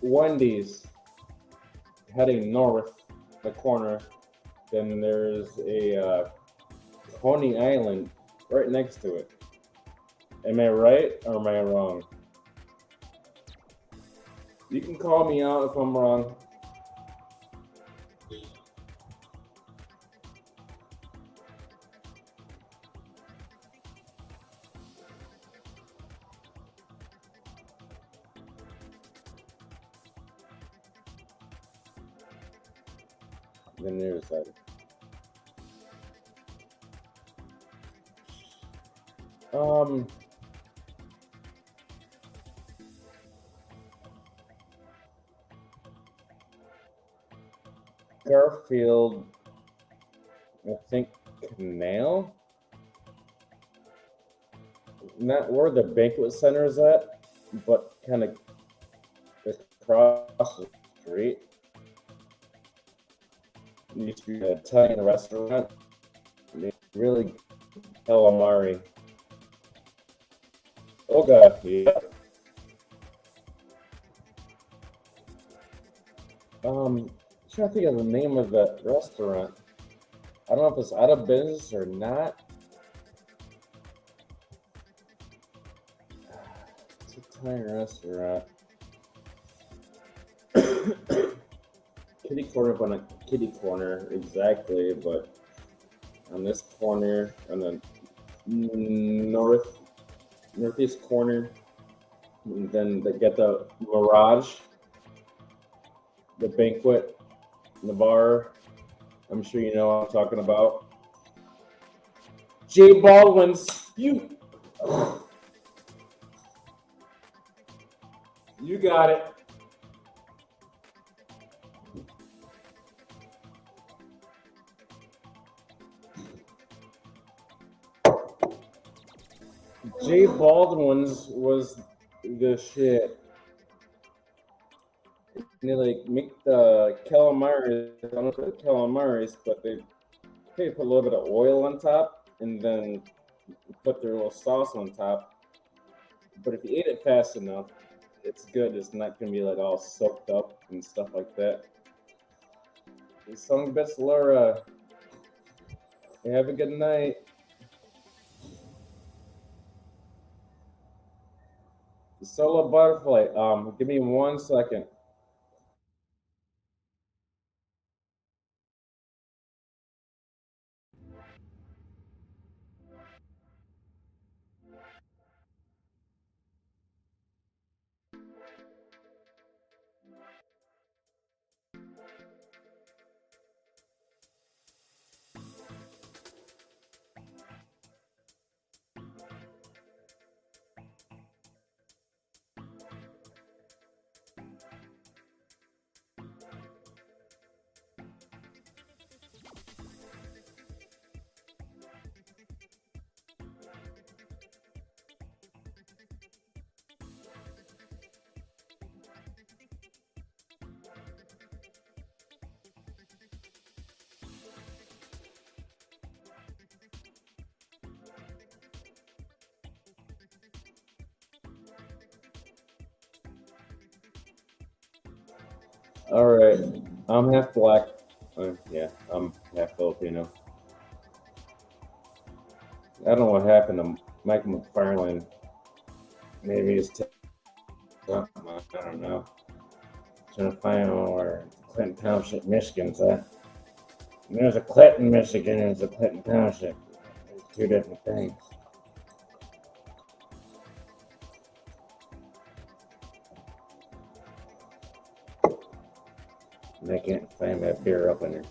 Wendy's heading north, the corner. Then there's a Coney Island right next to it. Am I right or am I wrong? You can call me out if I'm wrong. Then there's that. Garfield, I think Canal? Not where the banquet center is at, but kind of across the street. It used to be an Italian restaurant. Really calamari. Oh god, yeah. I'm trying to think of the name of that restaurant. I don't know if it's out of business or not. It's an Italian restaurant. Kitty corner, on a kitty corner exactly, but on this corner, on the northeast corner, and then they get the Mirage, the banquet, the bar. I'm sure you know what I'm talking about. J Baldwin's, you got it. J Baldwin's was the shit. And they like make the calamari. I don't know if it's calamaris, but they put a little bit of oil on top and then put their little sauce on top. But if you eat it fast enough, it's good. It's not gonna be like all soaked up and stuff like that. Song best, Laura. Have a good night. Solo butterfly. Give me 1 second. All right, I'm half black. Yeah, I'm half Filipino. I don't know what happened to Mike McFarlane. Maybe it's something. I don't know. Trying to find out where Clinton Township, Michigan's at. And there's a Clinton, Michigan, and there's a Clinton Township. There's two different things. And I can't find my beer opener.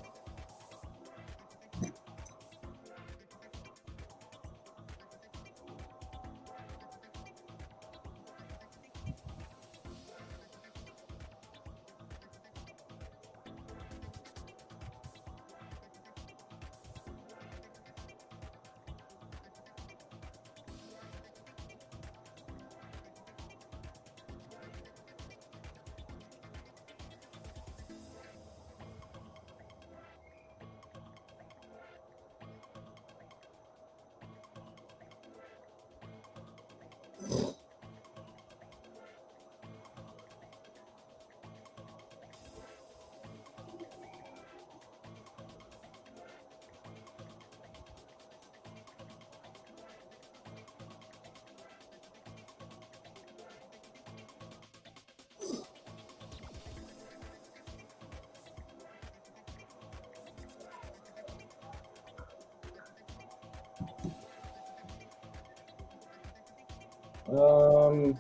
Um,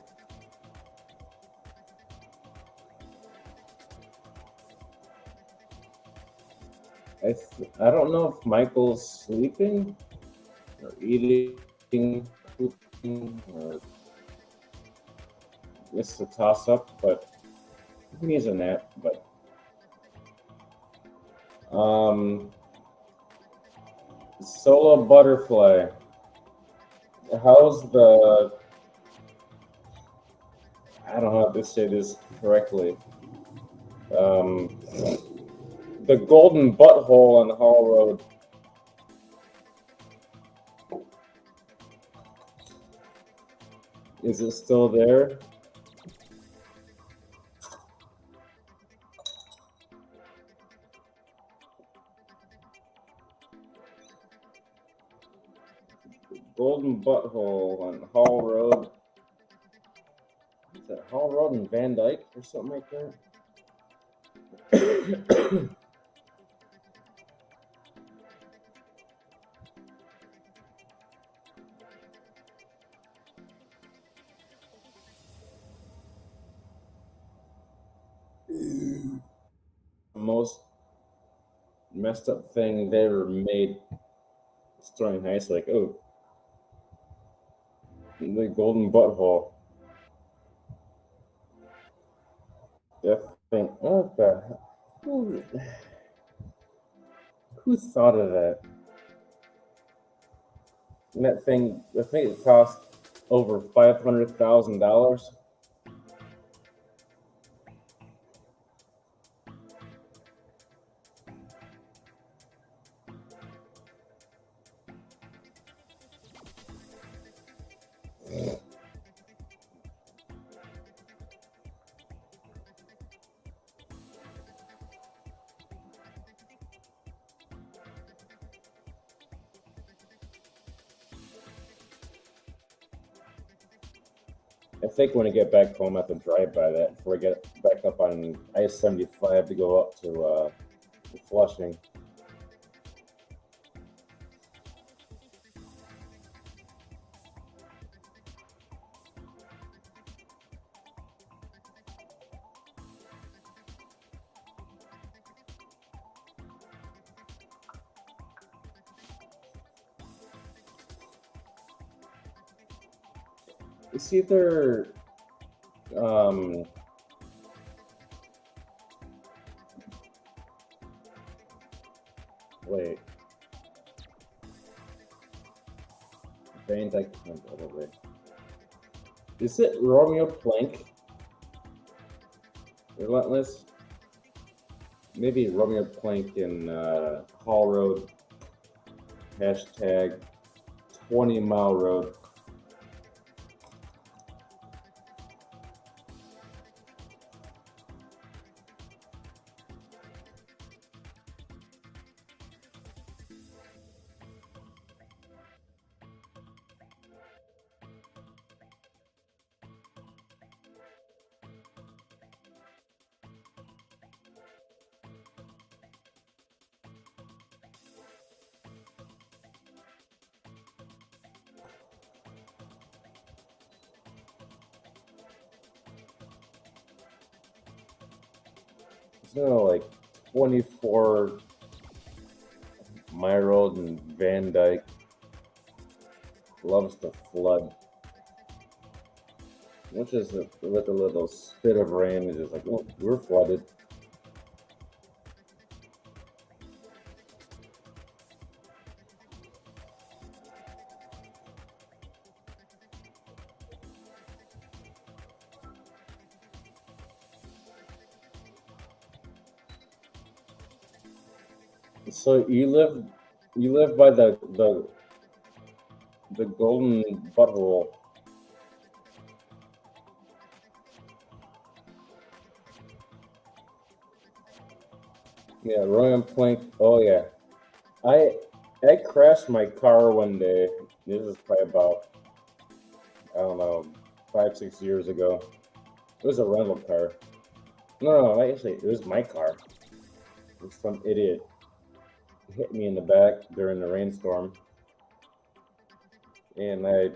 I don't know if Michael's sleeping or eating, pooping, or it's a toss up, but he needs a nap. But Solo Butterfly, how's the? I don't know how to say this correctly. The golden butthole on the Hall Road. Is it still there? Golden butthole on Hall Road. Is that Hall Road in Van Dyke or something like that? Most messed up thing they ever made. Throwing ice like, oh, the golden butthole. That thing. What the hell? Who thought of that? And that thing, I think it cost over $500,000. I think when I get back home, I have to drive by that before I get back up on I-75 to go up to Flushing. It's either wait. Van Dyke, wait. Is it Romeo Plank? Relentless? Maybe Romeo Plank in Hall Road. Hashtag 20 Mile Road. like 24 My Road and Van Dyke loves to flood. Which is with a little spit of rain, it's just like, oh, we're flooded. So you live by the golden butthole. Yeah, Royan Plank. Oh yeah, I I crashed my car one day. This is probably about, I don't know, 5 6 years ago. It was a rental car. No, actually, it was my car. Some idiot hit me in the back during the rainstorm, and I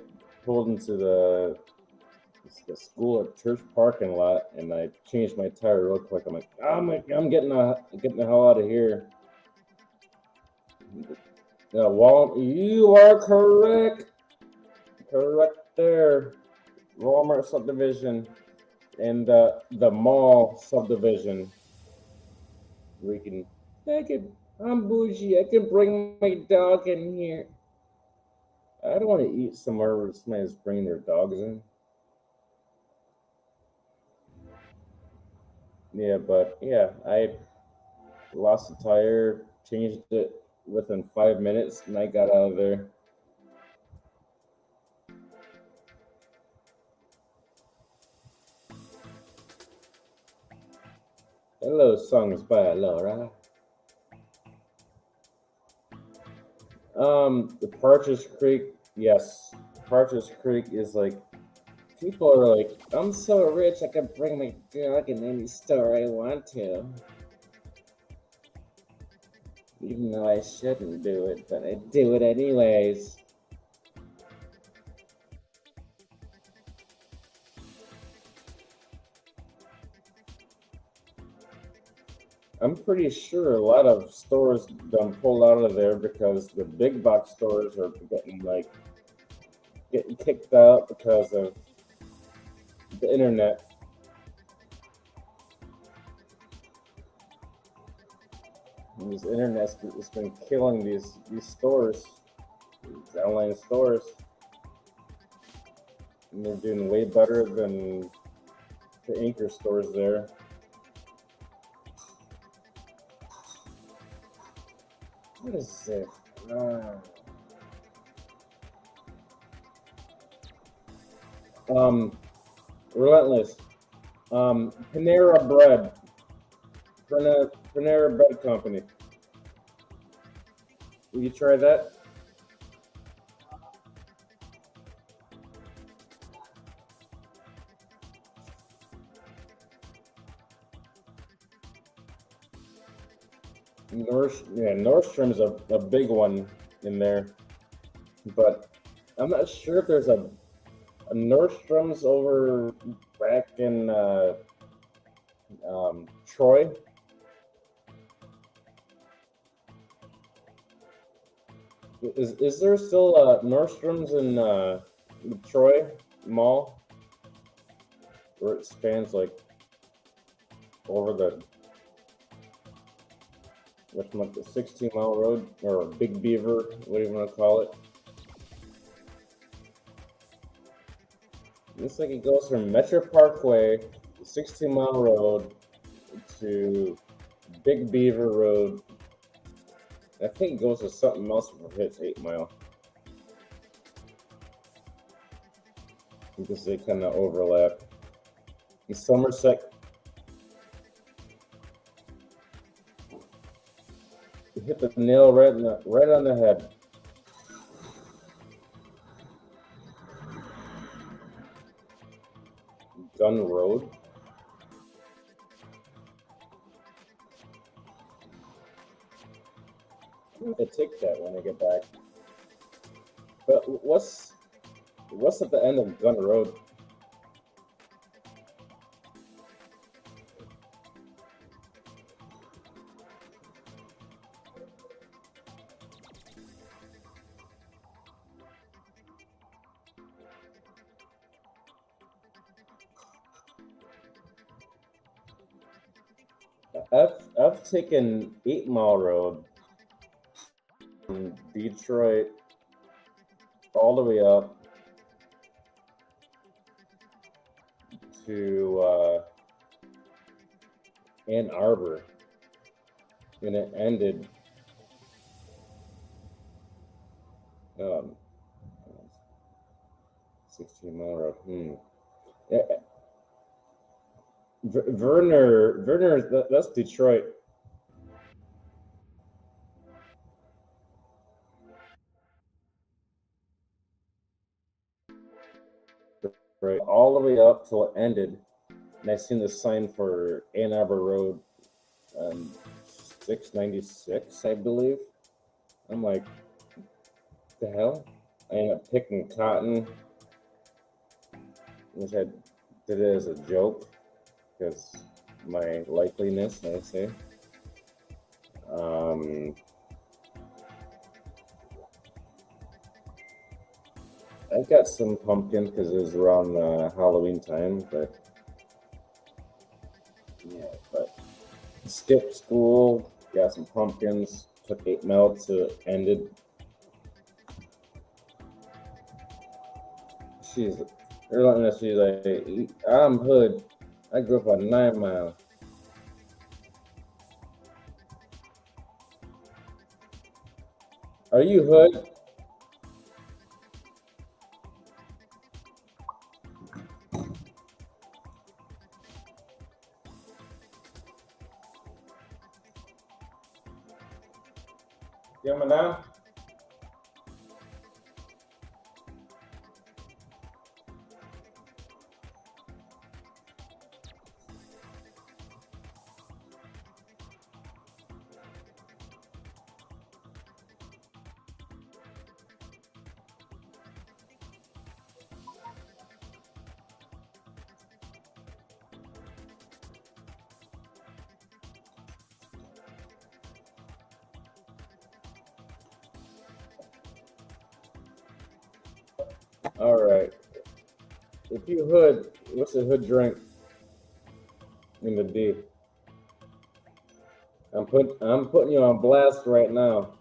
pulled into the school at church parking lot, and I changed my tire real quick. I'm getting the hell out of here. You are correct there. Walmart subdivision and the mall subdivision. I'm bougie. I can bring my dog in here. I don't want to eat somewhere where somebody's bringing their dogs in. Yeah, but yeah, I lost the tire, changed it within 5 minutes, and I got out of there. Hello, songs by Laura. The Partridge Creek, yes. Partridge Creek is like, people are like, I'm so rich, I can bring my dog in any store I want to. Even though I shouldn't do it, but I do it anyways. I'm pretty sure a lot of stores done pulled out of there because the big box stores are getting kicked out because of the internet. And this internet's it's been killing these stores, these online stores. And they're doing way better than the anchor stores there. What is it? Relentless. Panera Bread. Panera Bread Company. Will you try that? Nordstrom's a big one in there, but I'm not sure if there's a Nordstrom's over back in Troy. Is there still Nordstrom's in the Troy Mall, where it spans like over the 16-mile road, or Big Beaver, what do you want to call it? Looks like it goes from Metro Parkway, 16-mile road, to Big Beaver Road. I think it goes to something else before it hits 8 Mile. Because they kind of overlap. In Somerset, you hit the nail right on the head. Gun Road. I'm gonna take that when I get back. But what's at the end of Gun Road? I've taken 8 Mile Road from Detroit all the way up to Ann Arbor, and it ended 16 Mile Road. Yeah, Werner, that's Detroit. Right, all the way up till it ended, and I seen the sign for Ann Arbor Road, 696, I believe. I'm like, the hell? I ended up picking cotton, which I did it as a joke because my likeliness, I say. I got some pumpkin because it was around Halloween time, but skipped school, got some pumpkins, took 8 Mile till it ended. She's like, I'm hood. I grew up on 9 Mile. Are you hood? Yeah, madam. All right. If you hood, what's a hood drink in the D? I'm putting you on blast right now.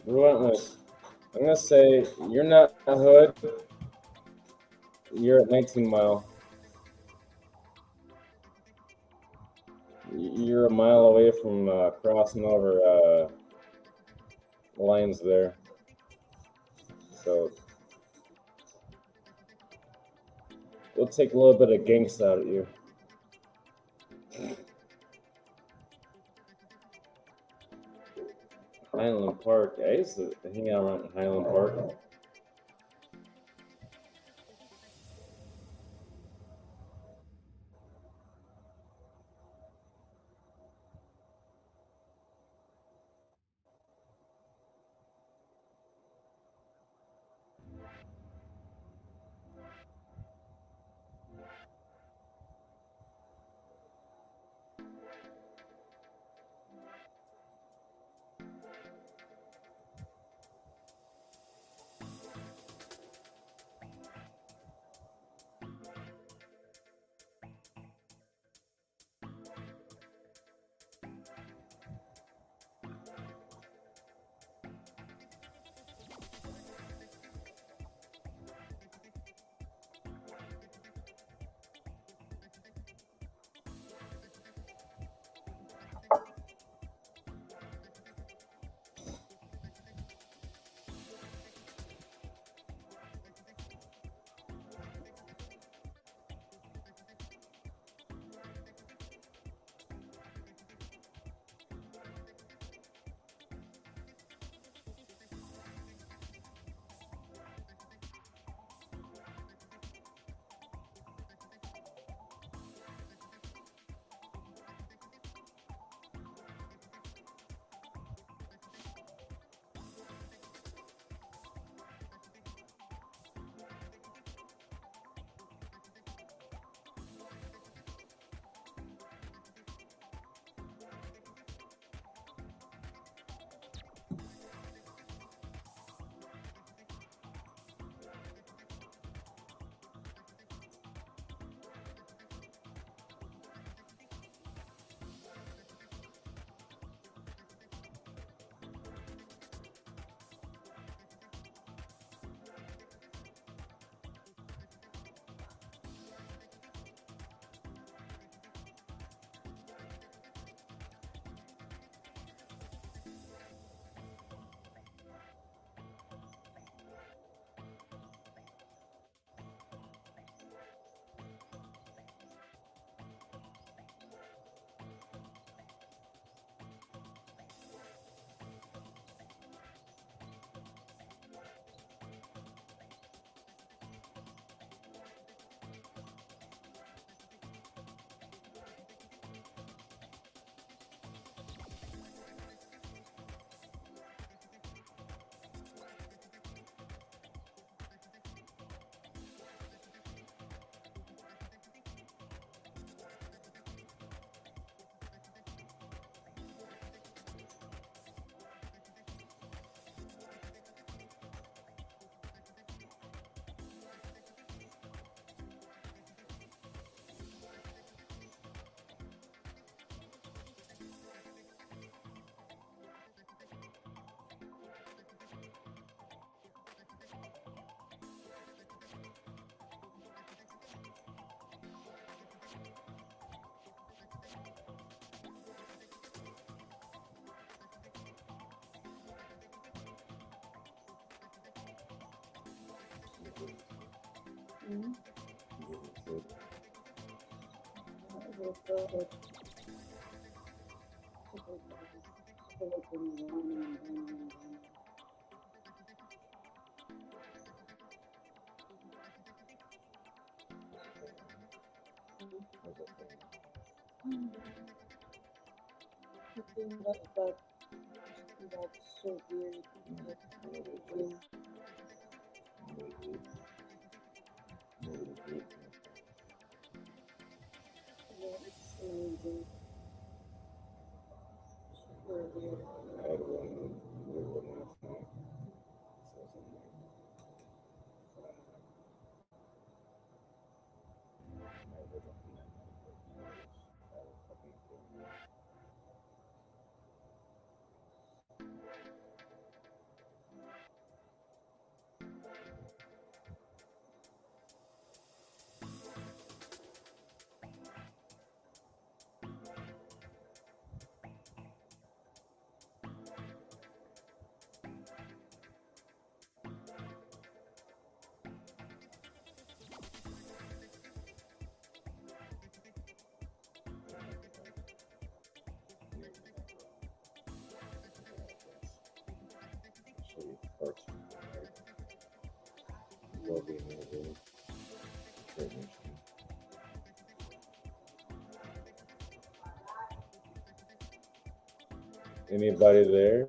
Relentless. I'm gonna say you're not a hood. You're at 19 Mile. You're a mile away from crossing over lines there. So we'll take a little bit of gangsta out of you. Highland Park. I used to hang out around Highland Park. Anybody there?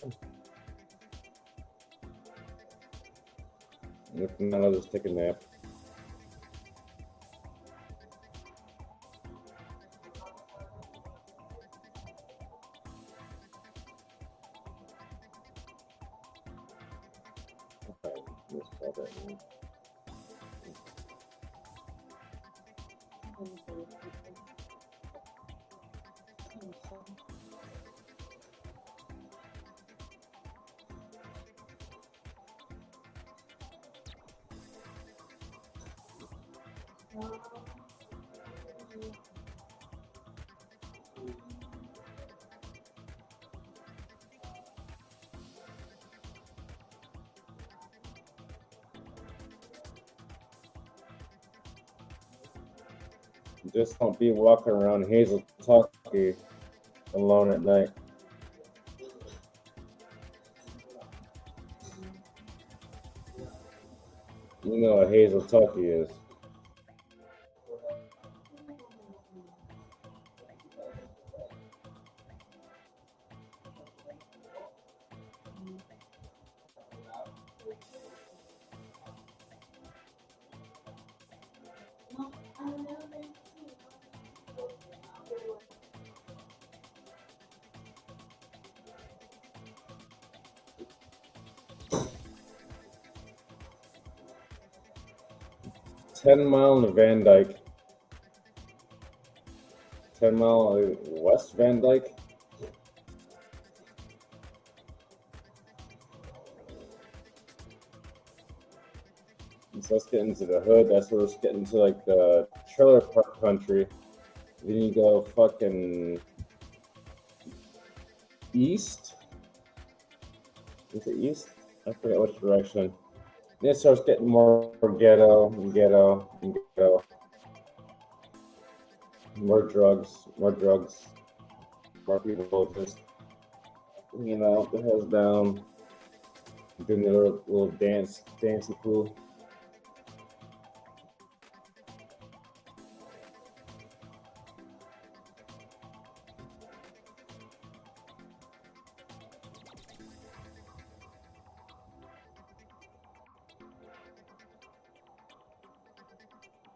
If not, I'll just take a nap. Just don't be walking around Hazel Talkie alone at night. You know what Hazel Talkie is. $10 to Van Dyke. 10 Mile West Van Dyke. So let's get into the hood. That's where let's get into like the trailer park country. Then you go fucking east. Is it east? I forget which direction. Then it starts getting more ghetto and ghetto and ghetto. More drugs, more drugs. More people just, you know, the hell's down, doing their little dancey pool.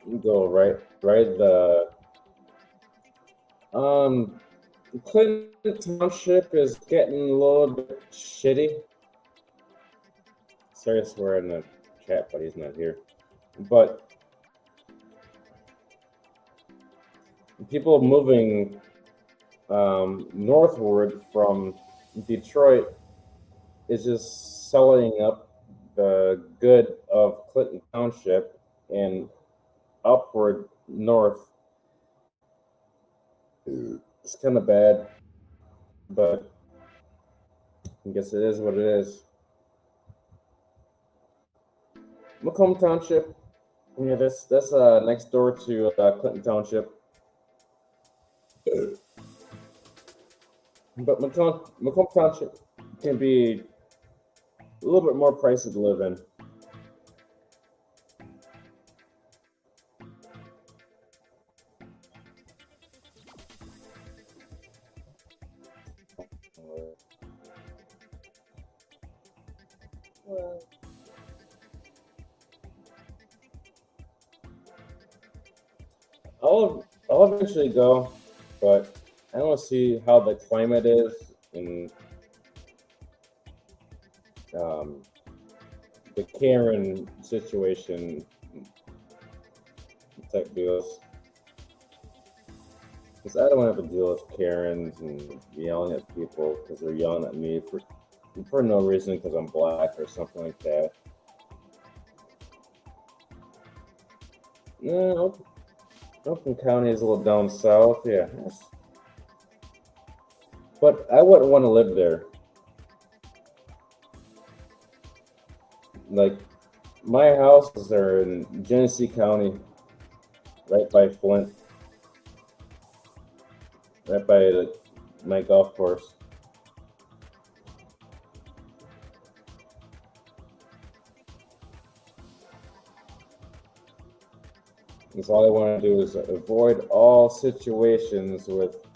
You go right Clinton Township is getting a little bit shitty. Sorry to swear in the chat, but he's not here. But people moving northward from Detroit is just selling up the good of Clinton Township and upward north. It's kind of bad, but I guess it is what it is. Macomb Township, Yeah, that's next door to Clinton Township. But Macomb Township can be a little bit more pricey to live in. I'll eventually go, but I want to see how the climate is and the Karen situation type deals. Because I don't want to have to deal with Karens and yelling at people because they're yelling at me for no reason because I'm black or something like that. No, Oakland County is a little down south, yeah. But I wouldn't want to live there. Like, my houses are in Genesee County, right by Flint, right by my golf course. Because all I want to do is avoid all situations with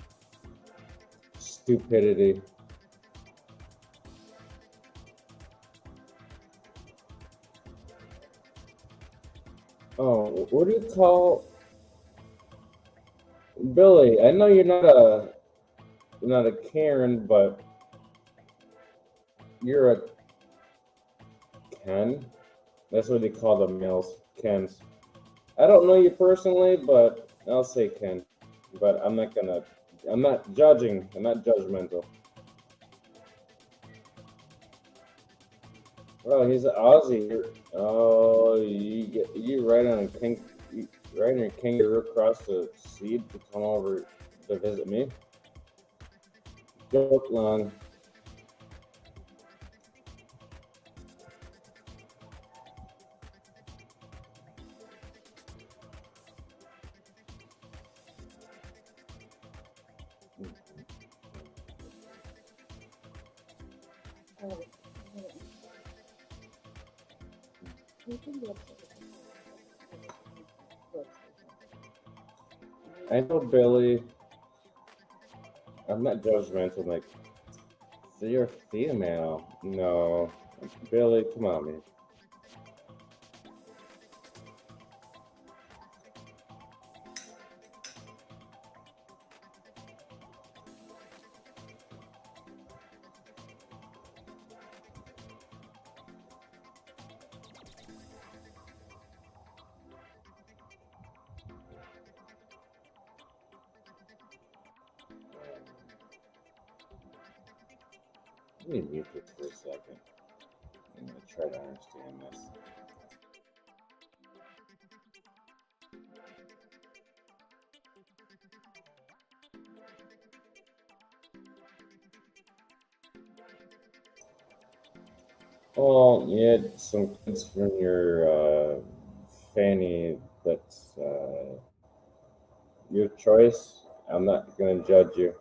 stupidity. Oh, what do you call Billy? I know you're not a Karen, but you're a Ken. That's what they call the males, Kens. I don't know you personally, but I'll say Ken. But I'm not judging. I'm not judgmental. Oh, he's an Aussie. Oh, you riding a kangaroo across the sea to come over to visit me? Joke long. I know Billy. I'm not judgmental. Like, so you're a female? No, Billy, come on, man. Let me mute this for a second. I'm gonna try to understand this. Oh, you had some kids from your fanny. That's your choice. I'm not gonna judge you.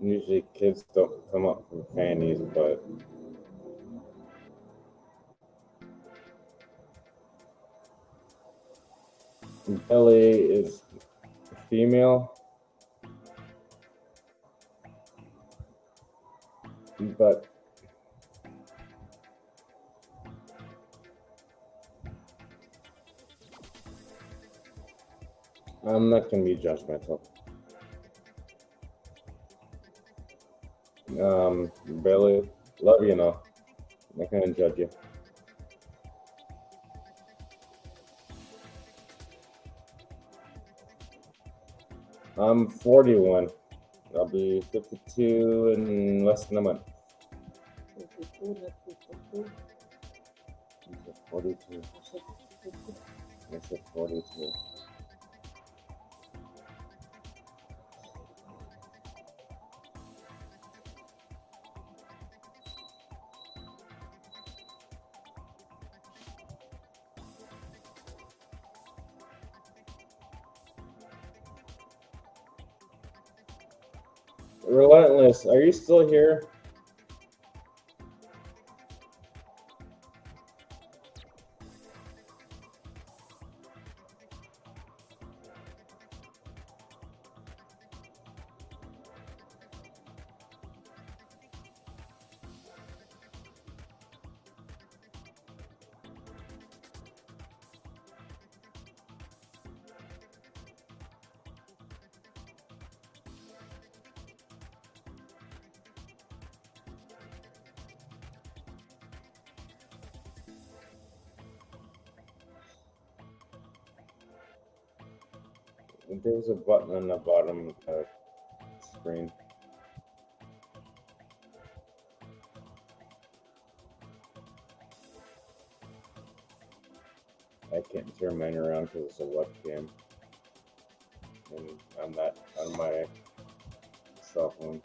Usually kids don't come up from fannies, but Billy is female, but I'm not gonna be judgmental. Billy, love you, know. I'm not gonna judge you. I'm 41. I'll be 52 in less than a month. 42. I said 42. Relentless, are you still here? There's a button on the bottom of the screen. I can't turn mine around because it's a webcam. And I'm not on my cell phone.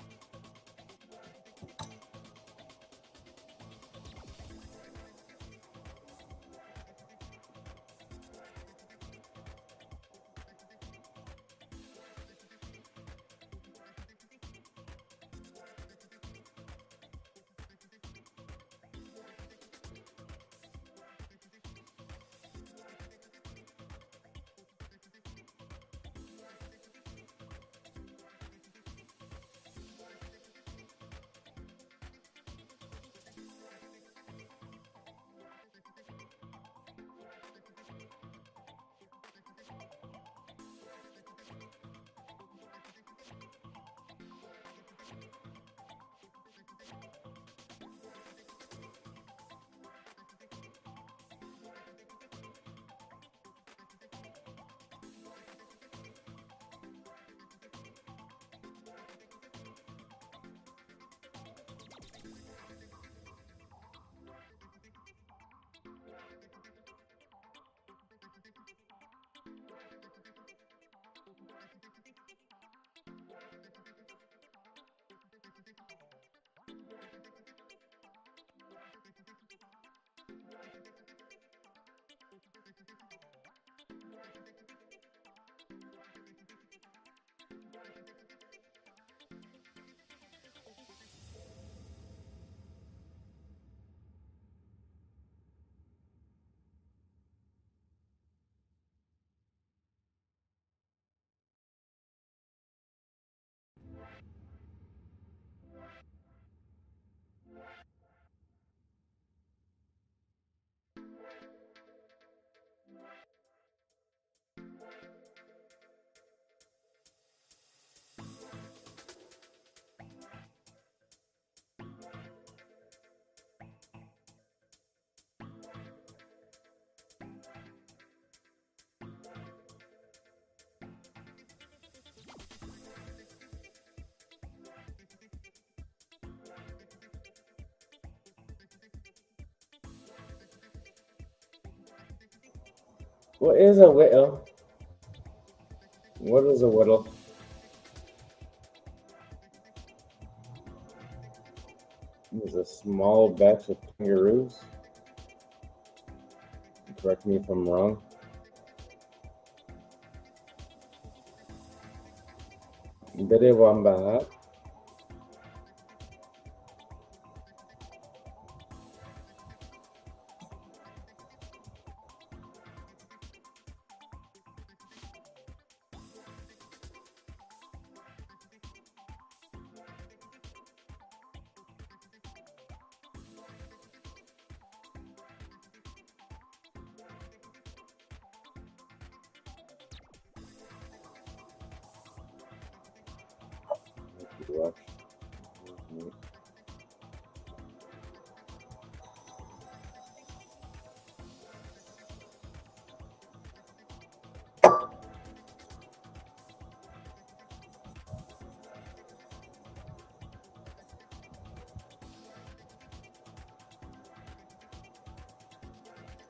What is a whittle? What is a whittle? It's a small batch of kangaroos. Correct me if I'm wrong. Bere wamba.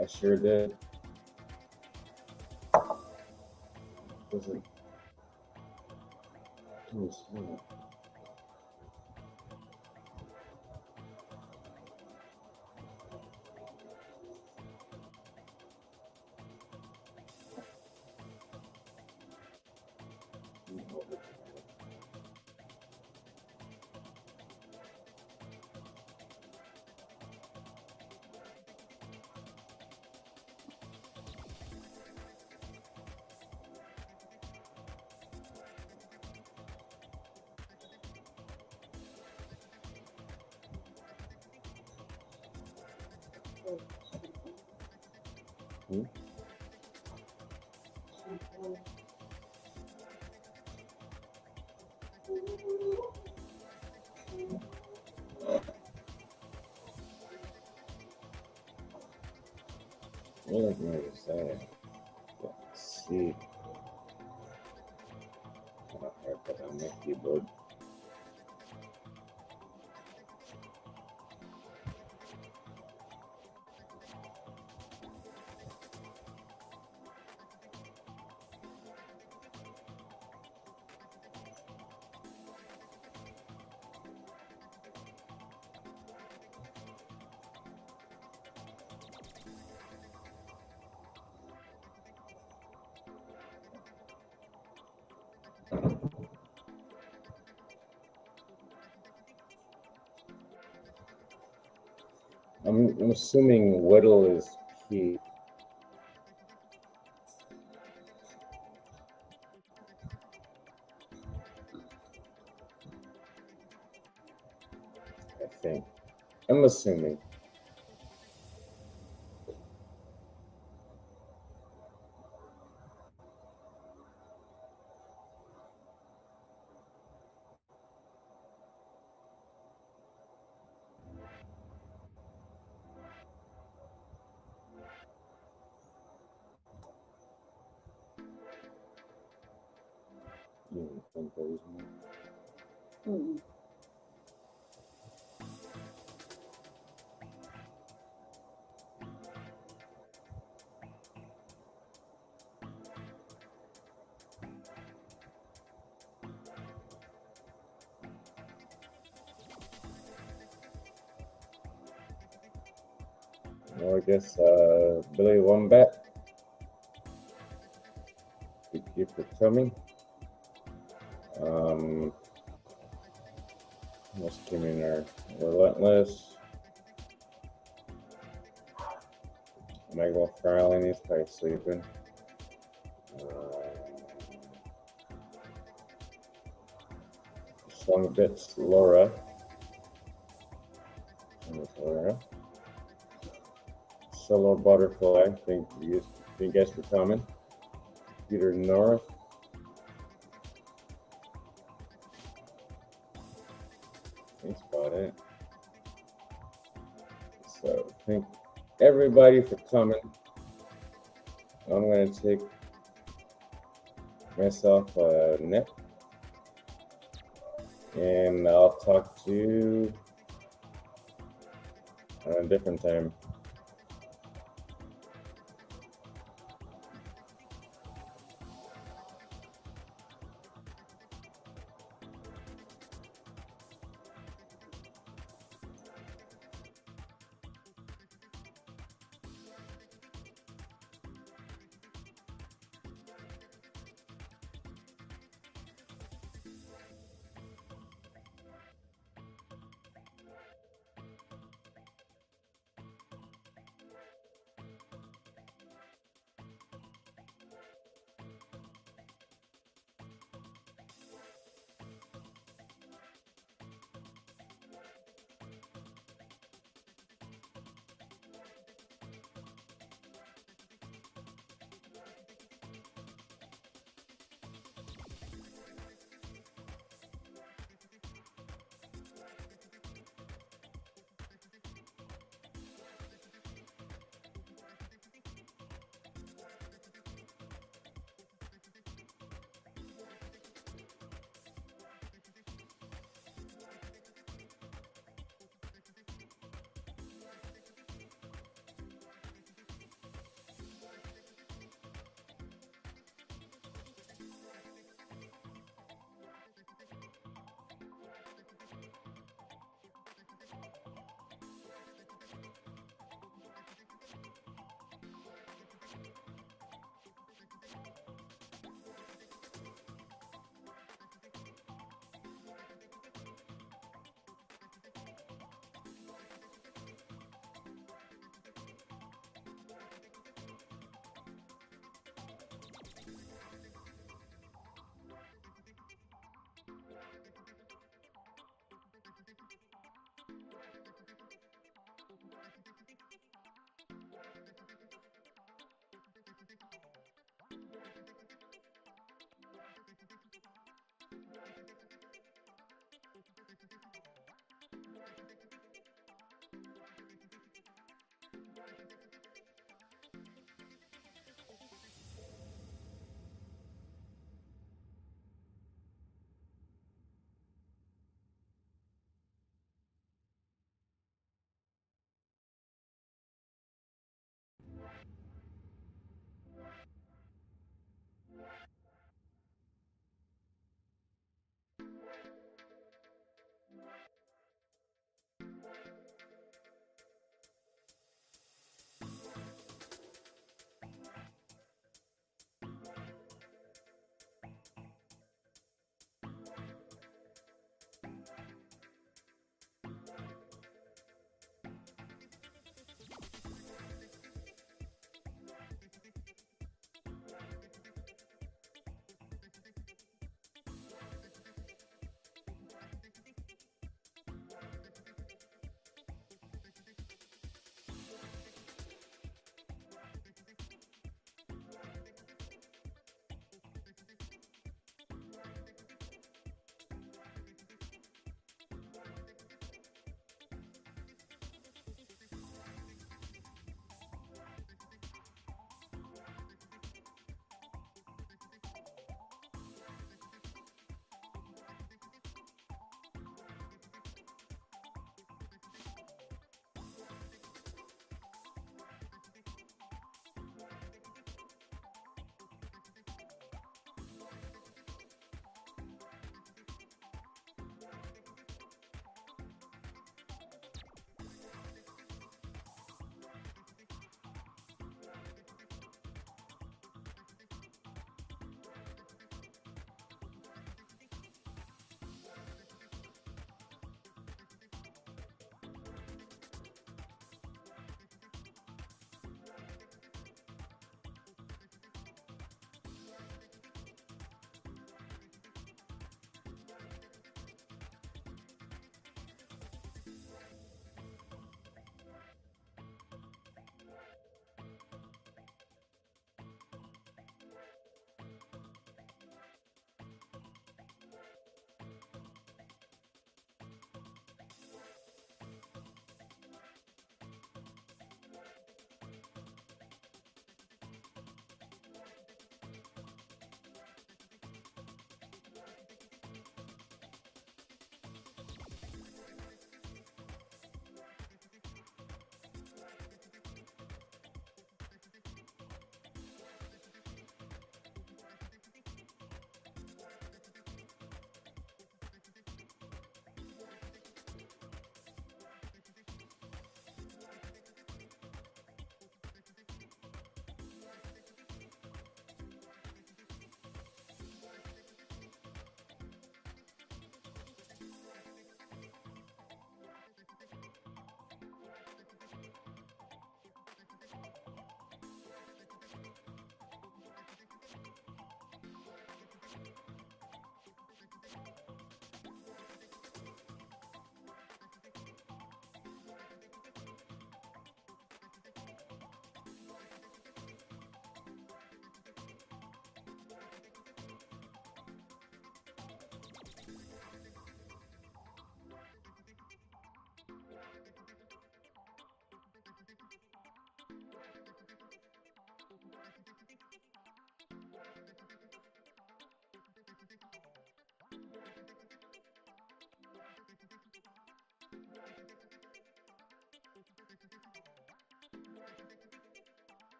I sure did. Was it? Hmm? What was I going to say? Let's see. I put on my keyboard. I'm assuming whittle is key. I think. I'm assuming. Well, I guess Billy Wombat. Thank you for coming. Let's give me our Relentless. Michael Farley, he's probably sleeping. Song Bits Laura. Laura. Solo Butterfly, thank you guys for coming. Peter North. That's about it. So thank everybody for coming. I'm going to take myself a nap, and I'll talk to you on a different time.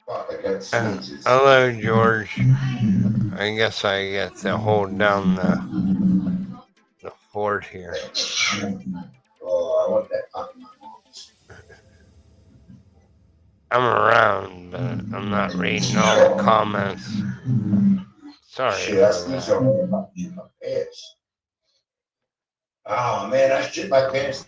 Hello, George. I guess I get to hold down the fort here. Oh, I want that. I'm around, but I'm not reading all the comments. Sorry Shit, for I sneezed that. over my pants. Oh man, I shit my pants.